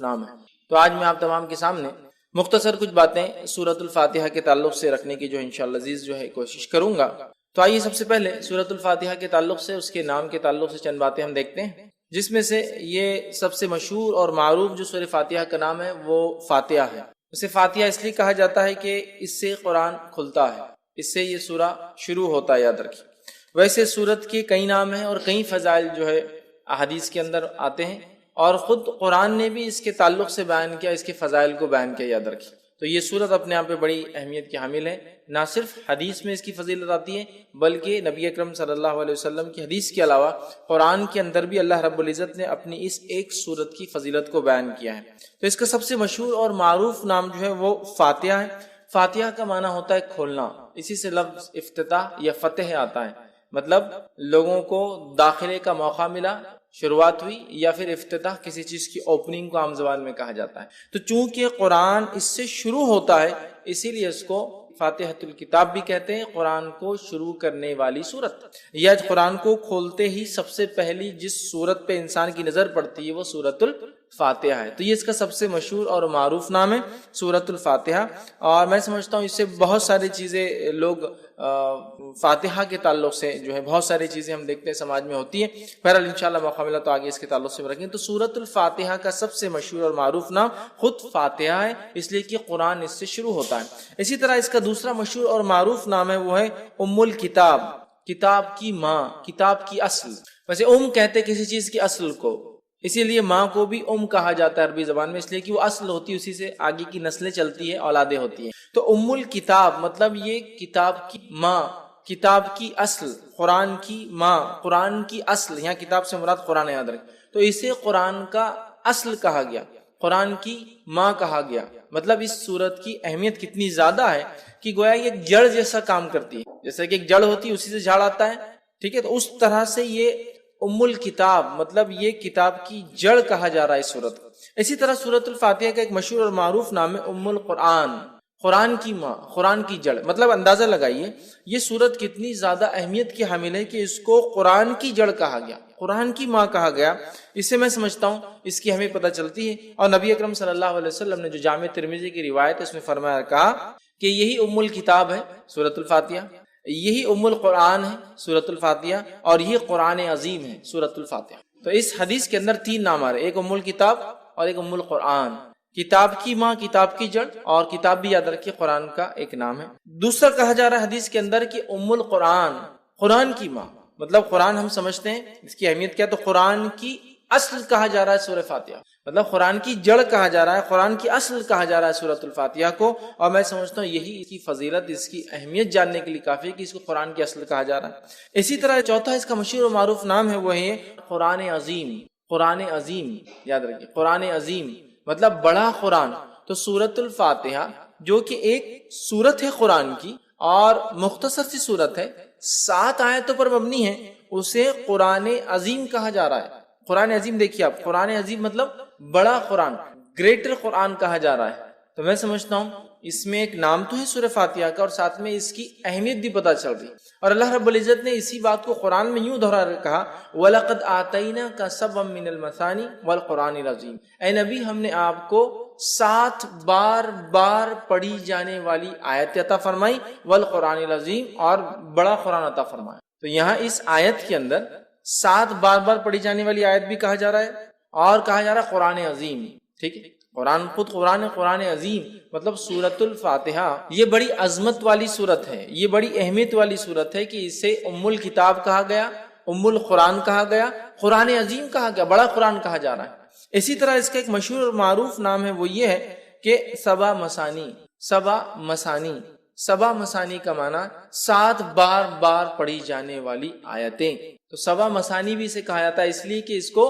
نام ہے۔ تو آج میں آپ تمام کے سامنے مختصر کچھ باتیں سورۃ الفاتحہ کے تعلق سے رکھنے کی جو انشاءاللہ عزیز کوشش کروں گا۔ تو آئیے سب سے پہلے سورۃ الفاتحہ کے تعلق سے، اس کے نام کے تعلق سے چند باتیں ہم دیکھتے ہیں، جس میں سے یہ سب سے مشہور اور معروف جو سورہ فاتحہ کا نام ہے وہ فاتحہ ہے۔ اسے فاتحہ اس لیے کہا جاتا ہے کہ اس سے قرآن کھلتا ہے، اس سے یہ سورہ شروع ہوتا ہے، یاد رکھیے۔ ویسے سورت کے کئی نام ہیں اور کئی فضائل احادیث کے اندر آتے ہیں، اور خود قرآن نے بھی اس کے تعلق سے بیان کیا، اس کے فضائل کو بیان کیا، یاد رکھیے۔ تو یہ سورت اپنے آپ میں بڑی اہمیت کی حامل ہے، نہ صرف حدیث میں اس کی فضیلت آتی ہے بلکہ نبی اکرم صلی اللہ علیہ وسلم کی حدیث کے علاوہ قرآن کے اندر بھی اللہ رب العزت نے اپنی اس ایک سورت کی فضیلت کو بیان کیا ہے۔ تو اس کا سب سے مشہور اور معروف نام وہ فاتحہ ہے۔ فاتحہ کا معنی ہوتا ہے کھولنا، اسی سے لفظ افتتاح یا فتح آتا ہے، مطلب لوگوں کو داخلے کا موقع ملا، شروعات ہوئی، یا پھر افتتاح کسی چیز کی اوپننگ کو عام زبان میں کہا جاتا ہے۔ تو چونکہ قرآن اس سے شروع ہوتا ہے اسی لیے اس کو فاتحۃ الکتاب بھی کہتے ہیں، قرآن کو شروع کرنے والی سورت، یا قرآن کو کھولتے ہی سب سے پہلی جس سورت پہ انسان کی نظر پڑتی ہے وہ سورۃ الفاتحہ ہے۔ تو یہ اس کا سب سے مشہور اور معروف نام ہے سورۃ الفاتحہ، اور میں سمجھتا ہوں اس سے بہت ساری چیزیں لوگ فاتحہ کے تعلق سے بہت ساری چیزیں ہم دیکھتے ہیں سماج میں ہوتی ہیں۔ بہرحال انشاءاللہ موقع ملا تو آگے اس کے تعلق سے رکھیں۔ تو سورۃ الفاتحہ کا سب سے مشہور اور معروف نام خود فاتحہ ہے، اس لیے کہ قرآن اس سے شروع ہوتا ہے۔ اسی طرح اس کا دوسرا مشہور اور معروف نام ہے وہ ہے ام الکتاب، کتاب کی ماں، کتاب کی اصل۔ ویسے کہتے کسی چیز کی اصل کو، اسی لیے ماں کو بھی کہا جاتا ہے عربی زبان میں، اس لیے کہ وہ اصل ہوتی ہے، اسی سے آگے کی نسلیں چلتی ہیں، اولادیں ہوتی ہیں۔ تو ام الکتاب مطلب یہ کتاب کی ماں، کتاب کی اصل، قرآن کی ماں، قرآن کی اصل، یہاں کتاب سے مراد قرآن، یاد رکھیں۔ تو اسے قرآن کا اصل کہا گیا، قرآن کی ماں کہا گیا۔ مطلب اس سورت کی اہمیت کتنی زیادہ ہے کہ گویا یہ ایک جڑ جیسا کام کرتی ہے، جیسے کہ ایک جڑ ہوتی ہے اسی سے جھاڑ آتا ہے، ٹھیک ہے، تو اس طرح سے یہ ام الکتاب مطلب یہ کتاب کی جڑ کہا جا رہا ہے اس سورت کو۔ اسی طرح سورۃ الفاتحہ کا ایک مشہور اور معروف نام ہے ام القرآن، قرآن کی ماں، قرآن کی جڑ۔ مطلب اندازہ لگائیے یہ سورت کتنی زیادہ اہمیت کی حامل ہے کہ اس کو قرآن کی جڑ کہا گیا، قرآن کی ماں کہا گیا۔ اس سے میں سمجھتا ہوں اس کی ہمیں پتہ چلتی ہے، اور نبی اکرم صلی اللہ علیہ وسلم نے جو جامع ترمذی کی روایت ہے اس میں فرمایا، کہا کہ یہی ام الکتاب ہے سورۃ الفاتحہ، یہی ام القرآن ہے سورۃ الفاتحہ، اور یہ قرآن عظیم ہے سورۃ الفاتحہ۔ تو اس حدیث کے اندر تین نام آ رہے، ایک ام الکتاب اور ایک ام القرآن، کتاب کی ماں، کتاب کی جڑ، اور کتاب بھی یاد رکھیے قرآن کا ایک نام ہے۔ دوسرا کہا جا رہا ہے حدیث کے اندر کہ ام القرآن، قرآن کی ماں، مطلب قرآن ہم سمجھتے ہیں اس کی اہمیت کیا، تو قرآن کی اصل کہا جا رہا ہے سورہ فاتحہ، مطلب قرآن کی جڑ کہا جا رہا ہے، قرآن کی اصل کہا جا رہا ہے سورۃ الفاتحہ کو۔ اور میں سمجھتا ہوں یہی اس کی فضیلت، اس کی اہمیت جاننے کے لیے کافی ہے کہ اس کو قرآن کی اصل کہا جا رہا ہے۔ اسی طرح چوتھا اس کا مشہور و معروف نام ہے وہ ہے قرآن عظیم، قرآن عظیم، یاد رکھیے قرآن عظیم مطلب بڑا قرآن۔ تو سورۃ الفاتحہ جو کہ ایک سورت ہے قرآن کی اور مختصر سی سورت ہے، 7 آیتوں پر مبنی ہے، اسے قرآن عظیم کہا جا رہا ہے۔ قرآن عظیم دیکھیے آپ، قرآن عظیم مطلب بڑا قرآن، گریٹر قرآن کہا جا رہا ہے۔ تو میں سمجھتا ہوں اس میں ایک نام تو ہے سورہ فاتحہ کا، اور ساتھ میں اس کی اہمیت بھی پتہ چل رہی، اور اللہ رب العزت نے اسی بات کو قرآن میں یوں دہرا کر کہا، وَلَقَدْ آتَيْنَاكَ سَبْعًا مِّنَ الْمَثَانِي وَالْقُرْآنِ الْعَظِيمِ، اے نبی ہم نے آپ کو 7 بار پڑھی جانے والی آیت عطا فرمائی، والقرآن العظیم، اور بڑا قرآن عطا فرمایا۔ تو یہاں اس آیت کے اندر 7 بار پڑھی جانے والی آیت بھی کہا جا رہا ہے، اور کہا جا رہا ہے قرآن عظیم، ٹھیک ہے، قرآن خود قرآن عظیم مطلب سورۃ الفاتحہ یہ بڑی عظمت والی سورت ہے، یہ بڑی اہمیت والی سورت ہے کہ اسے ام الکتاب کہا گیا، ام القرآن کہا گیا، قرآن عظیم کہا گیا، بڑا قرآن کہا جا رہا ہے۔ اسی طرح اس کا ایک مشہور اور معروف نام ہے وہ یہ ہے کہ سبع مثانی، سبع مثانی کا معنی 7 بار پڑھی جانے والی آیتیں۔ تو سبع مثانی بھی اسے کہا جاتا ہے اس لیے کہ اس کو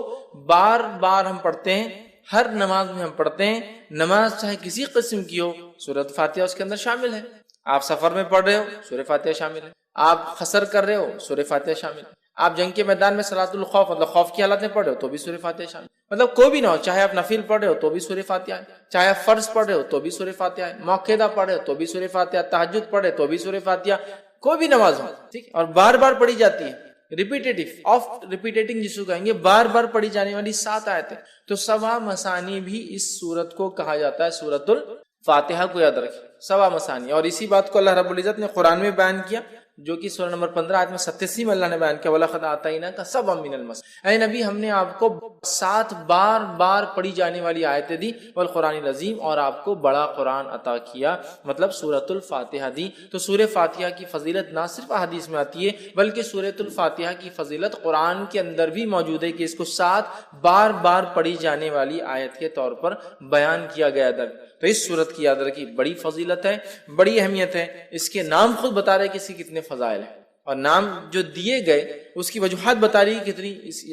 بار ہم پڑھتے ہیں، ہر نماز میں ہم پڑھتے ہیں، نماز چاہے کسی قسم کی ہو سورۃ فاتحہ اس کے اندر شامل ہے۔ آپ سفر میں پڑھ رہے ہو سورہ فاتحہ شامل ہے، آپ قصر کر رہے ہو سورہ فاتحہ شامل ہے، آپ جنگ کے میدان میں صلاۃ الخوف مطلب خوف کی حالت میں پڑھ رہے ہو تو بھی سورہ فاتحہ شامل ہے، مطلب کوئی بھی نہ ہو، چاہے آپ نفل پڑھ رہے ہو تو بھی سورہ فاتحہ ہے، چاہے آپ فرض پڑھ رہے ہو تو بھی سورہ فاتحہ ہے، موقعہ پڑھ رہے ہو تو بھی سورہ فاتحہ، تہجد پڑھ رہے تو بھی سورہ فاتحہ، کوئی بھی نماز ہو، ٹھیک، اور بار پڑھی جاتی ہے۔ ریپیٹیٹو آف ریپیٹیٹنگ جس کو کہیں گے بار بار پڑھی جانے والی 7 آیتیں. تو 7 مثانی بھی اس سورت کو کہا جاتا ہے سورۃ الفاتحہ کو یاد رکھیں 7 مثانی. اور اسی بات کو اللہ رب العزت نے قرآن میں بیان کیا جو کہ سورہ نمبر 15 آیت میں 87 میں اللہ نے بیان کیا وَلَقَدْ آتَيْنَاكَ سَبْعًا مِنَ الْمَثَانِ. اے نبی ہم نے آپ کو 7 بار بار پڑھی جانے والی آیتیں دی والقرآن العظیم اور آپ کو بڑا قرآن عطا کیا مطلب سورۃ الفاتحہ دی. تو سورہ فاتحہ کی فضیلت نہ صرف احادیث میں آتی ہے بلکہ سورۃ الفاتحہ کی فضیلت قرآن کے اندر بھی موجود ہے کہ اس کو 7 بار بار پڑھی جانے والی آیت کے طور پر بیان کیا گیا ہے. تو اس سورت کی یاد رکھی بڑی فضیلت ہے, بڑی اہمیت ہے. اس کے نام خود بتا رہے کسی کتنے فضائل ہیں اور نام جو دیے گئے اس کی وجوہات بتا رہی کتنی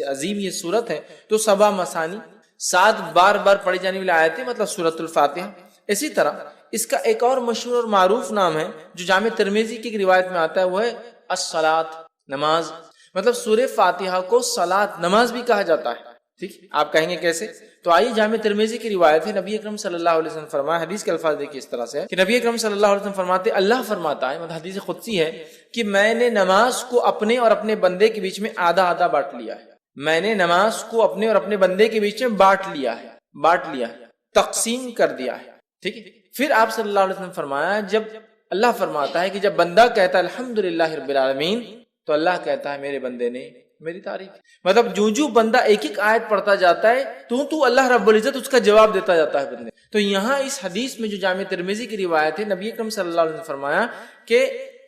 عظیم یہ سورت ہے. تو 7 مثانی 7 بار بار پڑھی جانے والی آیتیں مطلب سورۃ الفاتحہ. اسی طرح اس کا ایک اور مشہور اور معروف نام ہے جو جامع ترمذی کی ایک روایت میں آتا ہے وہ ہے الصلاۃ نماز. مطلب سورہ فاتحہ کو صلاۃ نماز بھی کہا جاتا ہے. ٹھیک آپ کہیں گے کیسے؟ تو آئیے جامع ترمذی کی روایت ہے نبی اکرم صلی اللہ علیہ وسلم فرمایا حدیث کے الفاظ دیکھیے اس طرح سے کہ نبی اکرم صلی اللہ علیہ وسلم فرماتے اللہ فرماتا ہے مطلب حدیث قدسی ہے کہ میں نے نماز کو اپنے اور اپنے بندے کے بیچ میں آدھا آدھا بانٹ لیا ہے. میں نے نماز کو اپنے اور اپنے بندے کے بیچ میں بانٹ لیا ہے تقسیم کر دیا ہے. ٹھیک ہے. پھر آپ صلی اللہ علیہ وسلم فرمایا جب اللہ فرماتا ہے کہ جب بندہ کہتا ہے الحمدللہ رب العالمین تو اللہ کہتا ہے میرے بندے نے میری تعریف. مطلب جو بندہ ایک ایک آیت پڑھتا جاتا ہے تو اللہ رب العزت اس کا جواب دیتا جاتا ہے بندے. تو یہاں اس حدیث میں جو جامع ترمذی کی روایت ہے نبی اکرم صلی اللہ علیہ وسلم فرمایا کہ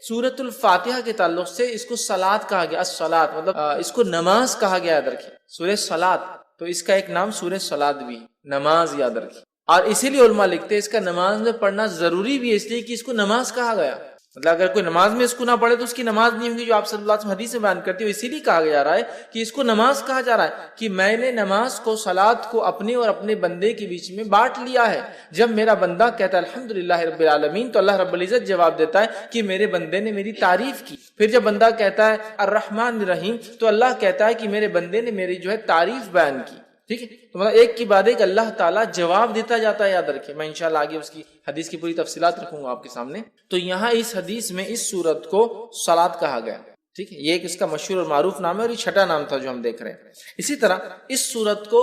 سورۃ الفاتحہ کے تعلق سے اس کو صلاۃ کہا گیا. الصلاۃ مطلب اس کو نماز کہا گیا. یاد رکھیں سورہ صلاۃ تو اس کا ایک نام سورہ صلاۃ بھی نماز یاد رکھیں. اور اسی لیے علماء لکھتے ہیں اس کا نماز میں پڑھنا ضروری بھی ہے اس لیے کہ اس کو نماز کہا گیا. مطلب اگر کوئی نماز میں اس کو نہ پڑھے تو اس کی نماز نہیں ہوگی جو آپ صلی اللہ علیہ وسلم حدیث میں بیان کرتی ہے. اسی لیے کہا جا رہا ہے کہ اس کو نماز کہا جا رہا ہے کہ میں نے نماز کو صلاۃ کو اپنے اور اپنے بندے کے بیچ میں بانٹ لیا ہے. جب میرا بندہ کہتا ہے الحمدللہ رب العالمین تو اللہ رب العزت جواب دیتا ہے کہ میرے بندے نے میری تعریف کی. پھر جب بندہ کہتا ہے الرحمن الرحیم تو اللہ کہتا ہے کہ میرے بندے نے میری جو ہے تعریف بیان کی. ٹھیک ہے. تو مطلب ایک کی بعد ایک اللہ تعالیٰ جواب دیتا جاتا ہے. یاد رکھیں میں انشاءاللہ آگے اس کی حدیث کی پوری تفصیلات رکھوں گا آپ کے سامنے. تو یہاں اس حدیث میں اس سورت کو صلاۃ کہا گیا. ٹھیک ہے. یہ ایک اس کا مشہور اور معروف نام ہے اور یہ چھٹا نام تھا جو ہم دیکھ رہے ہیں. اسی طرح اس سورت کو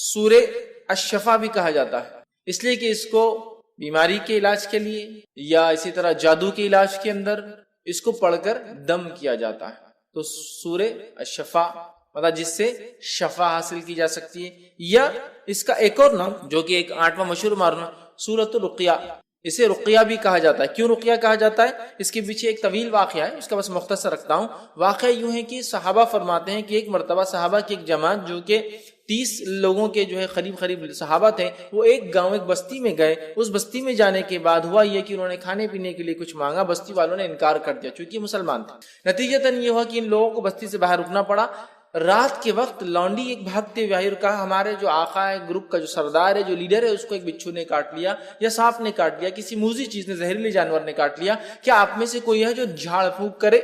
سورہ الشفا بھی کہا جاتا ہے اس لیے کہ اس کو بیماری کے علاج کے لیے یا اسی طرح جادو کے علاج کے اندر اس کو پڑھ کر دم کیا جاتا ہے. تو سورہ الشفا مطلب جس سے شفا حاصل کی جا سکتی ہے. یا اس کا ایک اور نام جو کہ ایک 8واں مشہور معروف سورۃ الرقیہ. اسے رقیہ بھی کہا جاتا ہے. کیوں رقیہ کہا جاتا ہے؟ اس کے پیچھے ایک طویل واقعہ ہے اس کا بس مختصر رکھتا ہوں. واقعہ یوں ہے کہ صحابہ فرماتے ہیں کہ ایک مرتبہ صحابہ کی ایک جماعت جو کہ 30 لوگوں کے جو ہے قریب صحابہ تھے وہ ایک گاؤں ایک بستی میں گئے. اس بستی میں جانے کے بعد ہوا یہ کہ انہوں نے کھانے پینے کے لیے کچھ مانگا. بستی والوں نے انکار کر دیا چونکہ مسلمان تھے. نتیجتاً یہ ہوا کہ ان لوگوں کو بستی سے باہر رکنا پڑا. رات کے وقت لونڈی ایک بھاگتے ہوئے آئی اور کہا ہمارے جو آقا ہے گروپ کا جو سردار ہے جو لیڈر ہے اس کو ایک بچھو نے کاٹ لیا یا سانپ نے کاٹ لیا کسی موذی چیز نے زہریلے جانور نے کاٹ لیا. کیا آپ میں سے کوئی ہے جو جھاڑ پھونک کرے؟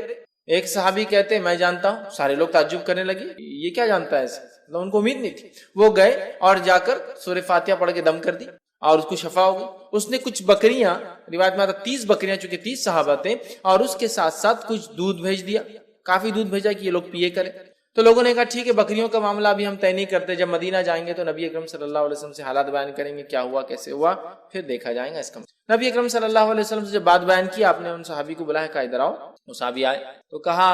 ایک صحابی کہتے ہیں میں جانتا ہوں. سارے لوگ تعجب کرنے لگے یہ کیا جانتا ہے ایسے. ان کو امید نہیں تھی. وہ گئے اور جا کر سورہ فاتحہ پڑھ کے دم کر دی اور اس کو شفا ہو گئی. اس نے کچھ بکریاں روایت میں آتا 30 بکریاں چونکہ 30 صحابہ تھے اور اس کے ساتھ ساتھ کچھ دودھ بھیج دیا. کافی دودھ بھیجا کہ یہ لوگ پیے کریں. تو لوگوں نے کہا ٹھیک ہے بکریوں کا معاملہ ابھی ہم طے نہیں کرتے. جب مدینہ جائیں گے تو نبی اکرم صلی اللہ علیہ وسلم سے حالات بیان کریں گے کیا ہوا کیسے ہوا پھر دیکھا جائے گا اس کا. نبی اکرم صلی اللہ علیہ وسلم سے جب بات بیان کی آپ نے ان صحابی کو بلایا کہا ادھر آؤ. وہ صحابی آئے تو کہا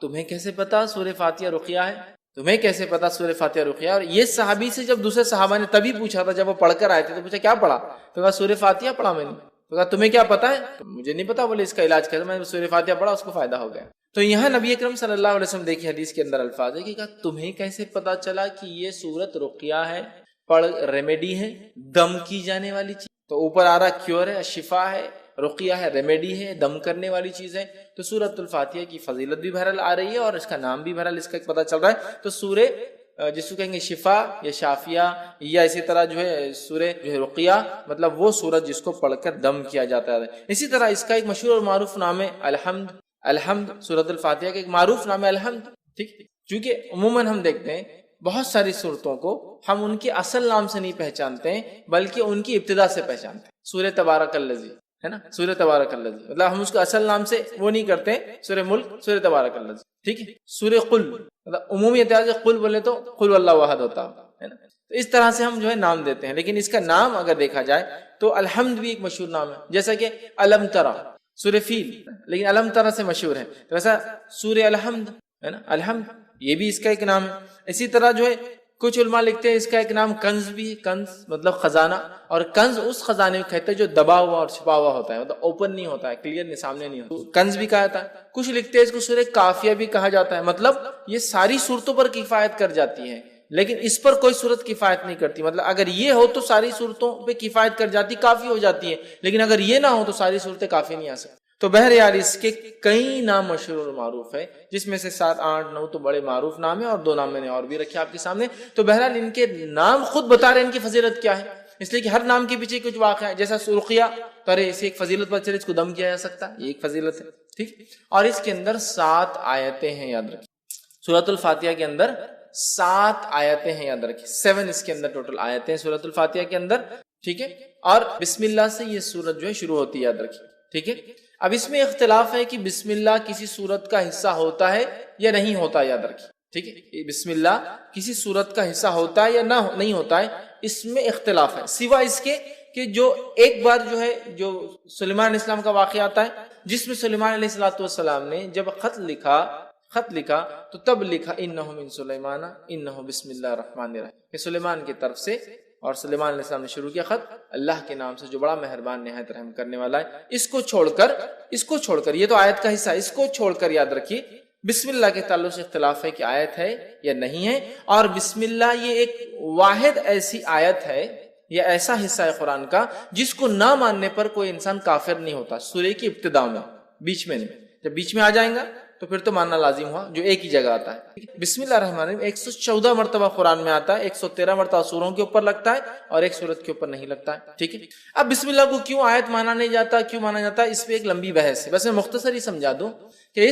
تمہیں کیسے پتا سورہ فاتحہ رقیہ ہے؟ تمہیں کیسے پتا سورہ فاتحہ رقیہ؟ اور یہ صحابی سے جب دوسرے صحابہ نے تبھی پوچھا تھا جب وہ پڑھ کر آئے تھے تو پوچھا کیا پڑھا؟ تو کہا سورہ فاتحہ پڑھا میں نے. تو کہا تمہیں کیا پتا ہے؟ تو مجھے نہیں پتا. بولے اس کا علاج کیسے؟ میں نے سورہ فاتحہ پڑھا اس کو فائدہ ہو گیا. تو یہاں نبی اکرم صلی اللہ علیہ وسلم دیکھیے حدیث کے اندر الفاظ ہے کہ کہا تمہیں کیسے پتا چلا کہ یہ سورت رقیہ ہے پڑھ ریمیڈی ہے دم کی جانے والی چیز. تو اوپر آ رہا کیور ہے شفا ہے رقیہ ہے ریمیڈی ہے دم کرنے والی چیز ہے. تو سورت الفاتحہ کی فضیلت بھی بہرحال آ رہی ہے اور اس کا نام بھی بہرحال اس کا پتہ چل رہا ہے. تو سورہ جس کو کہیں گے شفا یا شافیہ یا اسی طرح جو ہے سورہ جو ہے رقیہ مطلب وہ سورت جس کو پڑھ کر دم کیا جاتا ہے. اسی طرح اس کا ایک مشہور اور معروف نام ہے الحمد. سورۃ الفاتحہ کا ایک معروف نام ہے الحمد. ٹھیک چونکہ عموماً ہم دیکھتے ہیں بہت ساری صورتوں کو ہم ان کے اصل نام سے نہیں پہچانتے ہیں بلکہ ان کی ابتدا سے پہچانتے ہیں. سورہ تبارک الذی ہے نا سورہ تبارک الذی مطلب ہم اس کو اصل نام سے وہ نہیں کرتے. سورہ ملک سورہ تبارک الذی ٹھیک ہے. سورہ قل مطلب عمومی اعتبار سے قل بولے تو قل اللہ واحد ہوتا ہے نا. تو اس طرح سے ہم جو ہے نام دیتے ہیں. لیکن اس کا نام اگر دیکھا جائے تو الحمد بھی ایک مشہور نام ہے، جیسا کہ الم ترا سورہ فیل، لیکن الم ترا سے مشہور ہے. تو ویسا سورہ الحمد ہے نا، الحمد یہ بھی اس کا ایک نام ہے. اسی طرح جو ہے کچھ علماء لکھتے ہیں اس کا ایک نام کنز بھی ہے. کنز مطلب خزانہ، اور کنز اس خزانے کو کہتے ہیں جو دبا ہوا اور چھپا ہوا ہوتا ہے، مطلب اوپن نہیں ہوتا ہے، کلیئر نہیں، سامنے نہیں ہوتا، کنز بھی کہا جاتا ہے. کچھ لکھتے ہیں اس کو سورہ کافیہ بھی کہا جاتا ہے. مطلب یہ ساری صورتوں پر کفایت کر جاتی ہے، لیکن اس پر کوئی صورت کفایت نہیں کرتی. مطلب اگر یہ ہو تو ساری صورتوں پہ کفایت کر جاتی، کافی ہو جاتی ہے، لیکن اگر یہ نہ ہو تو ساری صورتیں کافی نہیں آ سکتی. تو بہرحال اس کے کئی نام مشہور اور معروف ہے، جس میں سے 7 8 9 تو بڑے معروف نام ہیں، اور 2 نام میں نے اور بھی رکھے آپ کے سامنے. تو بہرحال ان کے نام خود بتا رہے ہیں ان کی فضیلت کیا ہے، اس لیے کہ ہر نام کے پیچھے کچھ واقعہ ہے. جیسا رقیہ، تو ارے اسے ایک فضیلت پر چلے، اس کو دم کیا جا سکتا ہے، یہ ایک فضیلت ہے. ٹھیک. اور اس کے اندر 7 آیتیں ہیں، یاد رکھیں. سورۃ الفاتحہ کے اندر 7 آیتیں ہیں، یاد رکھیں. 7 اس کے اندر ٹوٹل آیتیں ہیں سورۃ الفاتحہ کے اندر. ٹھیک ہے. اور بسم اللہ سے یہ سورت جو ہے شروع ہوتی ہے، یاد رکھیں. ٹھیک ہے. اب اس میں اختلاف ہے کہ بسم اللہ کسی سورت کا حصہ ہوتا ہے یا نہیں ہوتا، یاد رکھیں. ٹھیک ہے. بسم اللہ کسی سورت کا حصہ ہوتا ہے یا نہیں ہوتا ہے، اس میں اختلاف ہے، سوا اس کے کہ جو ایک بار جو ہے جو سلیمان علیہ السلام کا واقعہ آتا ہے، جس میں سلیمان علیہ السلام نے جب خط لکھا تو تب لکھا انہ من سلیمان انہ بسم اللہ الرحمن الرحیم، کہ سلیمان کی طرف سے، اور سلیمان علیہ السلام نے شروع کیا خط اللہ کے نام سے جو بڑا مہربان نہایت رحم کرنے والا ہے. اس کو چھوڑ کر یہ تو آیت کا حصہ، اس کو چھوڑ کر یاد رکھیے بسم اللہ کے تعلق سے اختلاف ہے کہ آیت ہے یا نہیں ہے. اور بسم اللہ یہ ایک واحد ایسی آیت ہے یا ایسا حصہ ہے قرآن کا جس کو نہ ماننے پر کوئی انسان کافر نہیں ہوتا. سورہ کی ابتدا میں، بیچ میں نہیں. جب بیچ میں آ جائیں گا تو پھر تو ماننا لازم ہوا، جو ایک ہی جگہ آتا ہے. بسم اللہ الرحمن الرحیم 114 مرتبہ قرآن میں آتا ہے، 113 مرتبہ سوروں کے اوپر لگتا ہے اور ایک سورت کے اوپر نہیں لگتا ہے. ٹھیک ہے. اب بسم اللہ کو کیوں آیت مانا نہیں جاتا، کیوں مانا جاتا ہے، اس پہ ایک لمبی بحث ہے. بس میں مختصر ہی سمجھا دوں کہ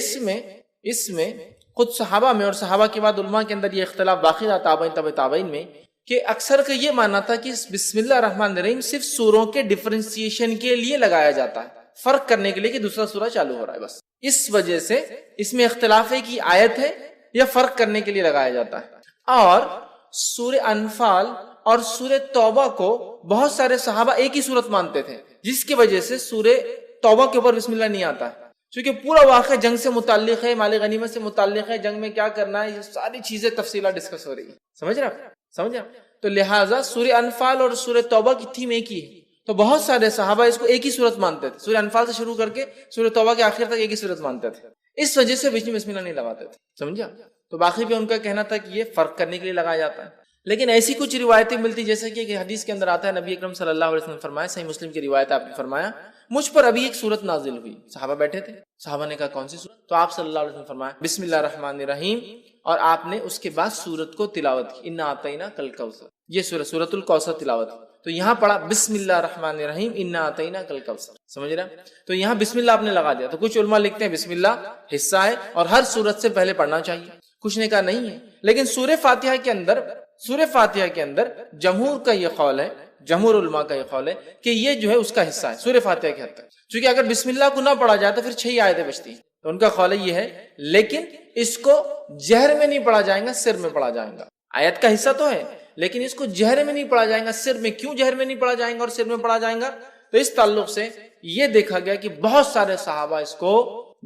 اس میں خود صحابہ میں اور صحابہ کے بعد علماء کے اندر یہ اختلاف باقی رہا، تابعین تبع تابعین میں، کہ اکثر کا یہ ماننا تھا کہ بسم اللہ الرحمن الرحیم صرف سوروں کے ڈیفرنسیشن کے لیے لگایا جاتا ہے، فرق کرنے کے لیے کہ دوسرا سورہ چالو ہو رہا ہے. بس اس وجہ سے اس میں اختلاف ہے کہ آیت ہے یا فرق کرنے کے لیے لگایا جاتا ہے. اور سورہ انفال اور سورہ توبہ کو بہت سارے صحابہ ایک ہی صورت مانتے تھے، جس کی وجہ سے سورہ توبہ کے اوپر بسم اللہ نہیں آتا ہے، کیونکہ پورا واقعہ جنگ سے متعلق ہے، مال غنیمت سے متعلق ہے، جنگ میں کیا کرنا ہے، یہ ساری چیزیں تفصیلات ڈسکس ہو رہی ہے. سمجھ رہے آپ؟ تو لہٰذا سورہ انفال اور سورہ توبہ کی تھیم ایک ہی ہے. تو بہت سارے صحابہ اس کو ایک ہی صورت مانتے تھے، سورہ انفال سے شروع کر کے سورہ توبہ کے آخر تک ایک ہی صورت مانتے تھے. اس وجہ سے بیچ میں بسم اللہ نہیں لگاتے تھے. سمجھا؟ تو باقی بھی ان کا کہنا تھا کہ یہ فرق کرنے کے لیے لگایا جاتا ہے. لیکن ایسی کچھ روایتیں ملتی، جیسے کہ حدیث کے اندر آتا ہے، نبی اکرم صلی اللہ علیہ وسلم نے فرمایا، صحیح مسلم کی روایت آپ نے فرمایا، مجھ پر ابھی ایک سورت نازل ہوئی. صحابہ بیٹھے تھے، صحابہ نے کہا کون سی سورت؟ تو آپ صلی اللہ علیہ وسلم نے فرمایا بسم اللہ الرحمن الرحیم، اور آپ نے اس کے بعد سورت کو تلاوت کی، انا اعطیناک الکوثر، یہ سورۃ الکوثر تلاوت کی. تو یہاں پڑھا بسم اللہ الرحمن الرحیم انا اعطیناک الکوثر. سمجھ رہے ہیں؟ تو یہاں بسم اللہ آپ نے لگا دیا. تو کچھ علماء لکھتے ہیں بسم اللہ حصہ ہے اور ہر سورت سے پہلے پڑھنا چاہیے، کچھ نے کہا نہیں ہے. لیکن سورہ فاتحہ کے اندر جمہور کا یہ قول ہے، جمہور علماء کا یہ قول ہے کہ یہ جو ہے اس کا حصہ ہے سورہ فاتحہ کے حد تک، چونکہ اگر بسم اللہ کو نہ پڑھا جائے تو پھر 6 آیتیں بچتی ہیں. تو ان کا قول یہ ہے، لیکن اس کو جہر میں نہیں پڑھا جائے گا، سر میں پڑھا جائے گا. آیت کا حصہ تو ہے لیکن اس کو جہر میں نہیں پڑھا جائے گا، سر میں. کیوں جہر میں نہیں پڑھا جائے گا اور سر میں پڑھا جائے گا؟ تو اس تعلق سے یہ دیکھا گیا کہ بہت سارے صحابہ اس کو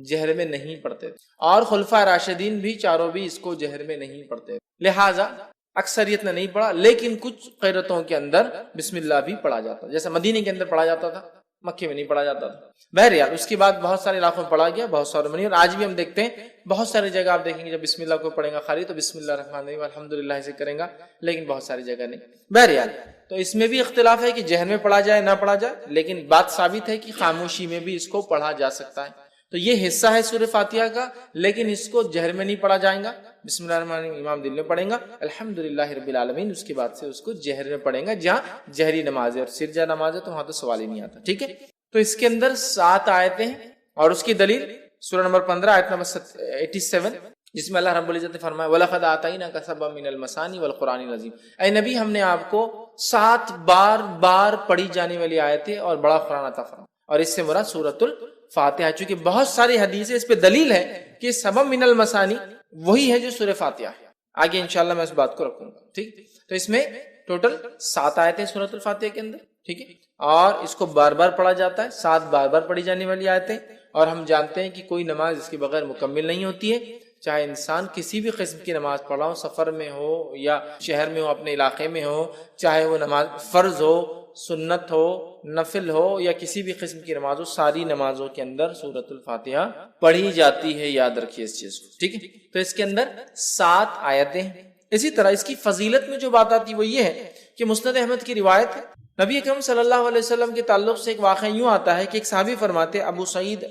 جہر میں نہیں پڑھتے تھے، اور خلفائے راشدین بھی چاروں بھی اس کو جہر میں نہیں پڑھتے، لہٰذا اکثریت نے نہیں پڑھا. لیکن کچھ قرتوں کے اندر بسم اللہ بھی پڑھا جاتا، جیسا مدینے کے اندر پڑھا جاتا تھا، مکے میں نہیں پڑھا جاتا تھا. بہرحال اس کے بعد بہت سارے علاقوں میں پڑھا گیا، بہت سارے منی، اور آج بھی ہم دیکھتے ہیں بہت ساری جگہ آپ دیکھیں گے جب بسم اللہ کو پڑھیں گا خالی تو بسم اللہ الرحمن الرحیم الحمدللہ سے کریں گا، لیکن بہت ساری جگہ نہیں. بہرحال تو اس میں بھی اختلاف ہے کہ جہر میں پڑھا جائے نہ پڑھا جائے، لیکن بات ثابت ہے کہ خاموشی میں بھی اس کو پڑھا جا سکتا ہے. تو یہ حصہ ہے سورہ فاتحہ کا، لیکن اس کو جہر میں نہیں پڑھا جائے گا. بسم اللہ الرحمن الرحیم امام دل میں پڑھیں گا، الحمدللہ رب العالمین اس کے بعد سے اس کو جہر میں پڑھیں گا، جہاں جہری نماز ہے اور سرجہ نماز ہے تو وہاں تو سوال ہی نہیں آتا. ٹھیک ہے. تو اس کے اندر 7 آیتیں ہیں، اور اس کی دلیل سورہ نمبر 15 آیت نمبر 87، جس میں اللہ رب العزت نے فرمایا وَلَقَدْ آتَيْنَاكَ سَبْعًا مِنَ الْمَثَانِي وَالْقُرْآنِ الْعَظِيمِ، اے نبی ہم نے آپ کو 7 بار پڑھی جانے والی آیتیں اور بڑا قرآن عطا فرمایا. اور اس سے مراد سورۃ فاتحہ، چونکہ بہت ساری حدیثیں اس پہ دلیل ہے کہ سبب من المثانی وہی ہے جو سورہ فاتحہ ہے. آگے انشاءاللہ میں اس بات کو رکھوں گا. ٹھیک، تو اس میں ٹوٹل 7 آیتیں سورۃ الفاتحہ کے اندر. ٹھیک ہے، اور اس کو بار بار پڑھا جاتا ہے، 7 بار بار پڑھی جانے والی آیتیں. اور ہم جانتے ہیں کہ کوئی نماز اس کے بغیر مکمل نہیں ہوتی ہے، چاہے انسان کسی بھی قسم کی نماز پڑھا ہو، سفر میں ہو یا شہر میں ہو، اپنے علاقے میں ہو، چاہے وہ نماز فرض ہو، سنت ہو، نفل ہو یا کسی بھی قسم کی نماز ہو، ساری نمازوں کے اندر سورۃ الفاتحہ پڑھی جاتی ہے. یاد رکھیے اس چیز کو. ٹھیک ہے، تو اس کے اندر 7 آیتیں. اسی طرح اس کی فضیلت میں جو بات آتی وہ یہ ہے کہ مسند احمد کی روایت ہے، نبی اکرم صلی اللہ علیہ وسلم کے تعلق سے ایک واقعہ یوں آتا ہے کہ ایک صحابی فرماتے، ابو سعید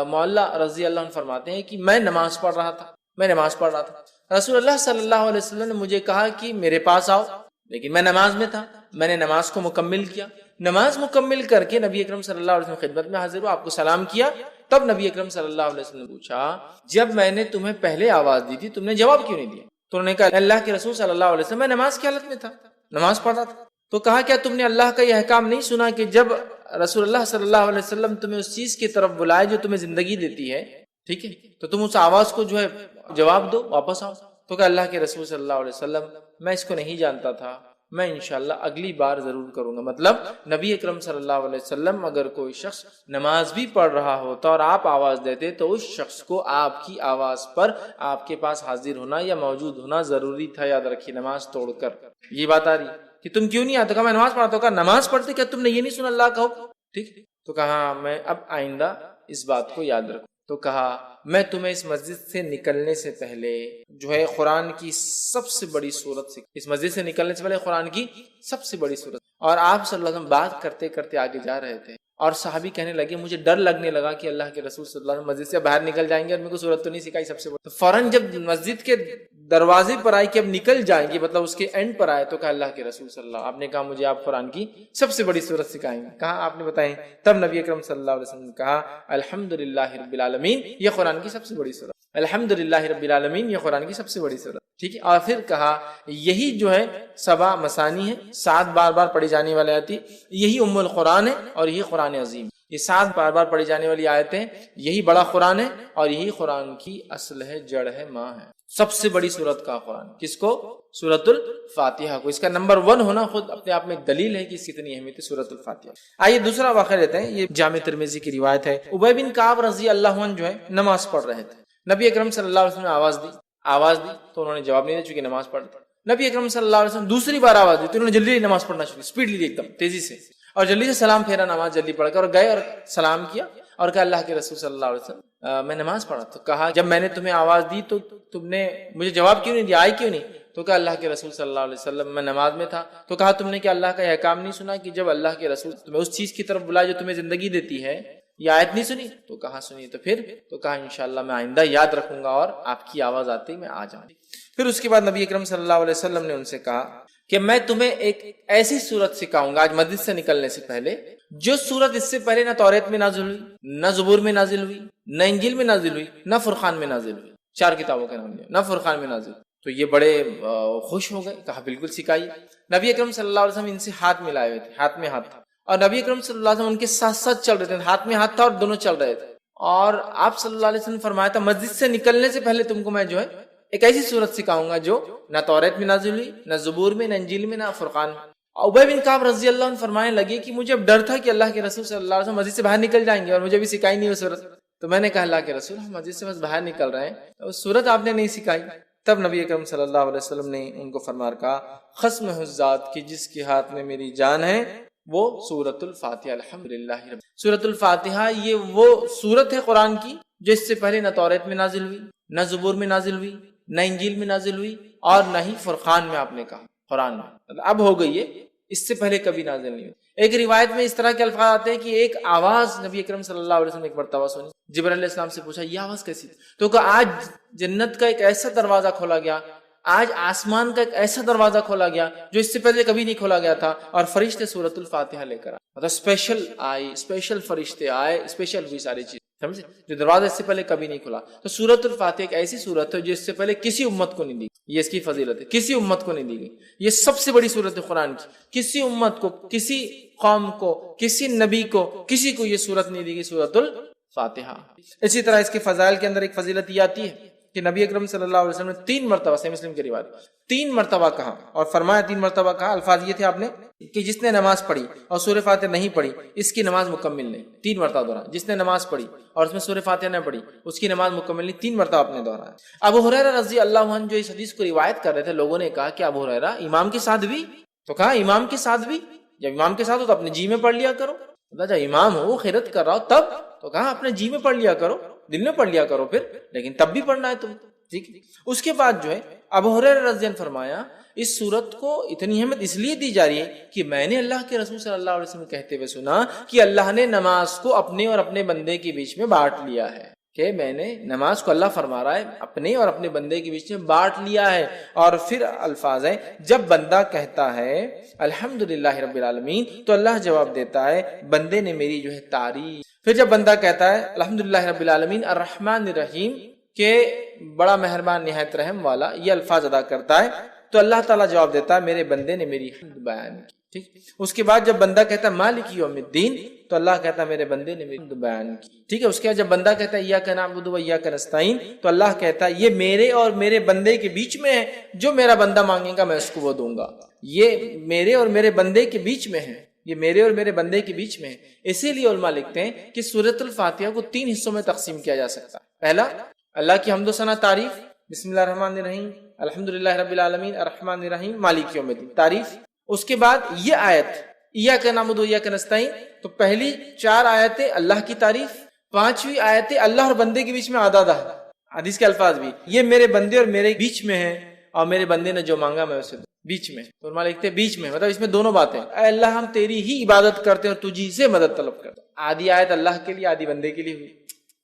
معلّہ رضی اللہ عنہ فرماتے ہیں کہ میں نماز پڑھ رہا تھا، رسول اللہ صلی اللہ علیہ وسلم نے مجھے کہا کہ میرے پاس آؤ، لیکن میں نماز میں تھا. میں نے نماز کو مکمل کیا، نماز مکمل کر کے نبی اکرم صلی اللہ علیہ وسلم خدمت میں حاضر ہوا، آپ کو سلام کیا. تب نبی اکرم صلی اللہ علیہ وسلم نے پوچھا، جب میں نے تمہیں پہلے آواز دی تھی تم نے جواب کیوں نہیں دیا؟ تو انہوں نے کہا، اللہ کے رسول صلی اللہ علیہ وسلم میں نماز کی حالت میں تھا، نماز پڑھ رہا تھا. تو کہا، کیا تم نے اللہ کا یہ احکام نہیں سنا کہ جب رسول اللہ صلی اللہ علیہ وسلم تمہیں اس چیز کی طرف بلائے جو تمہیں زندگی دیتی ہے، ٹھیک ہے، تو تم اس آواز کو جو ہے جواب دو، واپس آؤ. تو کہا، اللہ کے رسول صلی اللہ علیہ وسلم میں اس کو نہیں جانتا تھا، میں انشاءاللہ اگلی بار ضرور کروں گا. مطلب نبی اکرم صلی اللہ علیہ وسلم اگر کوئی شخص نماز بھی پڑھ رہا ہوتا اور آپ آواز دیتے تو اس شخص کو آپ کی آواز پر آپ کے پاس حاضر ہونا یا موجود ہونا ضروری تھا. یاد رکھیے، نماز توڑ کر یہ بات آ رہی کہ تم کیوں نہیں آتے؟ کہا میں نماز پڑھتا ہوں. کہا نماز پڑھتے کیا تم نے یہ نہیں سنا اللہ کا حکم؟ ٹھیک، تو کہا میں اب آئندہ اس بات کو یاد رکھوں. تو کہا میں تمہیں اس مسجد سے نکلنے سے پہلے جو ہے قرآن کی سب سے بڑی سورت اس مسجد سے نکلنے سے پہلے قرآن کی سب سے بڑی سورت. اور آپ صلی اللہ علیہ وسلم بات کرتے کرتے آگے جا رہے تھے اور صحابی کہنے لگے، مجھے ڈر لگنے لگا کہ اللہ کے رسول صلی اللہ علیہ وسلم مسجد سے باہر نکل جائیں گے اور میرے کو سورت تو نہیں سکھائی سب سے بڑی. تو فوراً جب مسجد کے دروازے پر آئے کہ اب نکل جائیں گے، مطلب اس کے اینڈ پر آئے، تو کہا اللہ کے رسول صلی اللہ علیہ وسلم، آپ نے کہا مجھے آپ قرآن کی سب سے بڑی سورت سکھائیں گے. کہا آپ نے بتائیں. تب نبی اکرم صلی اللہ علیہ وسلم نے کہا، الحمدللہ رب العالمین، یہ قرآن کی سب سے بڑی سورت. الحمدللہ رب العالمین، یہ قرآن کی سب سے بڑی سورت. ٹھیک ہے، اور پھر کہا یہی جو ہے 7 مثانی ہے، 7 بار بار پڑھی جانے والی آیتیں، یہی ام القرآن ہے اور یہی قرآن عظیم. یہ 7 بار بار پڑھی جانے والی آیتیں، یہی بڑا قرآن ہے اور یہی قرآن کی اصل ہے، جڑ ہے، ماں ہے. سب سے بڑی سورت کا قرآن کس کو؟ سورۃ الفاتحہ کو. اس کا نمبر 1 ہونا خود اپنے آپ میں ایک دلیل ہے کہ اس کی اتنی اہمیت ہے سورۃ الفاتحہ. آئیے دوسرا واقعہ لیتے ہیں. یہ جامع ترمذی کی روایت ہے. ابی بن کعب رضی اللہ عنہ جو ہے نماز پڑھ رہے تھے. نبی اکرم صلی اللہ علیہ وسلم نے آواز دی تو انہوں نے جواب نہیں دیا چونکہ نماز پڑھ رہے تھے. نبی اکرم صلی اللہ علیہ وسلم دوسری بار آواز دی تو انہوں نے جلدی نماز پڑھنا شروع کی، اسپیڈلی ایک دم تیزی سے، اور جلدی سے سلام پھیرا، نماز جلدی پڑھ کر اور گئے اور سلام کیا اور کہا اللہ کے رسول صلی اللہ علیہ وسلم میں نماز پڑھا. تو کہا جب میں نے تمہیں آواز دی تو تم نے مجھے جواب کیوں نہیں دیا، آئی کیوں نہیں؟ تو کہا اللہ کے رسول صلی اللہ علیہ وسلم میں نماز میں تھا. تو کہا تم نے کیا اللہ کا یہ احکام نہیں سنا کہ جب اللہ کے رسول تمہیں اس چیز کی طرف بلائے جو تمہیں زندگی دیتی ہے، یہ آیت نہیں سنی؟ تو کہا سنی. تو کہا انشاءاللہ میں آئندہ یاد رکھوں گا اور آپ کی آواز آتے ہی میں آ جاؤں. پھر اس کے بعد نبی اکرم صلی اللہ علیہ وسلم نے ان سے کہا کہ میں تمہیں ایک ایسی سورت سکھاؤں گا آج مسجد سے نکلنے سے پہلے، جو سورت اس سے پہلے نہ توریت میں نازل ہوئی، نہ زبور میں نازل ہوئی، نہ انجیل میں نازل ہوئی، نہ فرقان میں نازل ہوئی. 4 کتابوں کے نام لیا، نہ فرقان میں نازل. تو یہ بڑے خوش ہو گئے. کہا بالکل سکھائیے. نبی اکرم صلی اللہ علیہ وسلم ان سے ہاتھ ملائے ہوئے تھے، ہاتھ میں ہاتھ تھا، اور نبی اکرم صلی اللہ علیہ وسلم ان کے ساتھ ساتھ چل رہے تھے. ہاتھ میں ہاتھ تھا اور دونوں چل رہے تھے. اور آپ صلی اللہ علیہ وسلم فرمایا تھا مسجد سے نکلنے سے پہلے تم کو میں جو ہے ایک ایسی سورت سکھاؤں گا جو نہ توریت میں نازل ہوئی، نہ زبور میں، نہ انجیل میں، نہ فرقان میں. ابی بن کعب رضی اللہ عنہ فرمانے لگے کہ مجھے اب ڈر تھا کہ اللہ کے رسول صلی اللہ علیہ وسلم مسجد سے باہر نکل جائیں گے اور مجھے بھی سکھائی نہیں وہ سورت. تو میں نے کہا اللہ کے رسول ہم مسجد سے بس باہر نکل رہے ہیں، وہ سورت آپ نے نہیں سکھائی. تب نبی اکرم صلی اللہ علیہ وسلم نے ان کو فرما کہا قسم ہے اس ذات کی جس کے ہاتھ میں میری جان ہے، وہ سورۃ الفاتحہ. الحمدللہ رب. سورۃ الفاتحہ یہ وہ سورت ہے قرآن کی جو اس سے پہلے نہ توریت میں نازل ہوئی، نہ زبور میں نازل ہوئی، نہ انجیل میں نازل ہوئی، اور نہ ہی فرقان میں آپ نے کہا قرآن میں اب ہو گئی ہے، اس سے پہلے کبھی نازل نہیں ہوئی. ایک روایت میں اس طرح کے الفاظ آتے ہیں کہ ایک آواز نبی اکرم صلی اللہ علیہ وسلم نے ایک مرتبہ سنی. جبرائیل علیہ السلام سے پوچھا یہ آواز کیسی تھی؟ تو کہا آج جنت کا ایک ایسا دروازہ کھولا گیا، آج آسمان کا ایک ایسا دروازہ کھولا گیا جو اس سے پہلے کبھی نہیں کھولا گیا تھا، اور فرشتے سورۃ الفاتحہ لے کر آئے. مطلب اسپیشل فرشتے آئے، اسپیشل ہوئی ساری چیز، سمجھے، جو دروازہ اس سے پہلے کبھی نہیں کھلا. تو سورۃ الفاتحہ ایک ایسی سورت ہے جو اس سے پہلے کسی امت کو نہیں دی. یہ اس کی فضیلت ہے، کسی امت کو نہیں دی گئی. یہ سب سے بڑی سورت ہے قرآن کی. کسی امت کو، کسی قوم کو، کسی نبی کو، کسی کو یہ سورت نہیں دی گئی، سورۃ فاتحہ۔ اسی طرح اس کے فضائل کے اندر ایک فضیلت یہ آتی ہے کہ نبی اکرم صلی اللہ علیہ وسلم نے 3 مرتبہ، صحیح مسلم کی روایت، 3 مرتبہ کہا اور فرمایا 3 مرتبہ کہا، الفاظ یہ تھے آپ نے کہ جس نے نماز پڑھی اور سورہ فاتحہ نہیں پڑھی اس کی نماز مکمل نہیں۔ 3 مرتبہ دہرایا، جس نے نماز پڑھی اور اس میں سورہ فاتحہ نہ پڑھی اس کی نماز مکمل نہیں، 3 مرتبہ آپ نے دہرایا۔ ابو ہریرہ رضی اللہ عنہ جو اس حدیث کو روایت کر رہے تھے، لوگوں نے کہا کہ ابو ہریرہ امام کے ساتھ بھی؟ تو کہا امام کے ساتھ بھی، جب امام کے ساتھ ہو تو اپنے جی میں پڑھ لیا کرو، جب امام ہو خیرت کر رہا ہو تب تو کہا اپنے جی میں پڑھ لیا کرو، دل میں پڑھ لیا کرو پھر، لیکن تب بھی پڑھنا ہے تم، ٹھیک۔ اس کے بعد جو ہے ابو ہریرہ رضی اللہ عنہ فرمایا اس صورت کو اتنی اہمیت اس لیے دی جا رہی ہے کہ میں نے اللہ کے رسول صلی اللہ علیہ وسلم کہتے ہوئے سنا کہ اللہ نے نماز کو اپنے اور اپنے بندے کے بیچ میں بانٹ لیا ہے، کہ میں نے نماز کو، اللہ فرما رہا ہے، اپنے اور اپنے بندے کے بیچ میں بانٹ لیا ہے۔ اور پھر الفاظ ہیں جب بندہ کہتا ہے الحمدللہ رب العالمین تو اللہ جواب دیتا ہے بندے نے میری جو ہے تعریف۔ پھر جب بندہ کہتا ہے الحمدللہ رب العالمین الرحمن الرحیم، کہ بڑا مہربان نہایت رحم والا، یہ الفاظ ادا کرتا ہے تو اللہ تعالیٰ جواب دیتا ہے میرے بندے نے میری حمد بیان کی، ٹھیک۔ اس کے بعد جب بندہ کہتا ہے مالک یوم الدین تو اللہ کہتا ہے میرے بندے نے میری حمد بیان کی، ٹھیک ہے۔ اس کے بعد جب بندہ کہتا ہے ایاک نعبد و ایاک نستعین تو اللہ کہتا ہے یہ میرے اور میرے بندے کے بیچ میں ہے، جو میرا بندہ مانگے گا میں اس کو وہ دوں گا، یہ میرے اور میرے بندے کے بیچ میں ہے، یہ میرے اور میرے بندے کے بیچ میں ہے۔ اسی لیے علماء لکھتے ہیں کہ سورۃ الفاتحہ کو 3 حصوں میں تقسیم کیا جا سکتا ہے۔ پہلا اللہ کی حمد و ثنا تعریف، بسم اللہ الرحمن الرحیم الحمدللہ رب العالمین الرحمن الرحیم مالک یوم الدین، تعریف۔ اس کے بعد یہ آیت ایاک نعبد و ایاک نستعین، تو پہلی 4 آیتیں اللہ کی تعریف، 5ویں آیتیں اللہ اور بندے کے بیچ میں آدھا حدیث کے الفاظ بھی یہ میرے بندے اور میرے بیچ میں ہے اور میرے بندے نے جو مانگا میں اسے بیچ میں، تو علماء لکھتے ہیں بیچ میں، مطلب اس میں دونوں باتیں، اے اللہ ہم تیری ہی عبادت کرتے ہیں اور تجھی سے مدد طلب کرتے ہیں۔ آدھی آیت اللہ کے لیے آدھی بندے کے لیے ہوئی،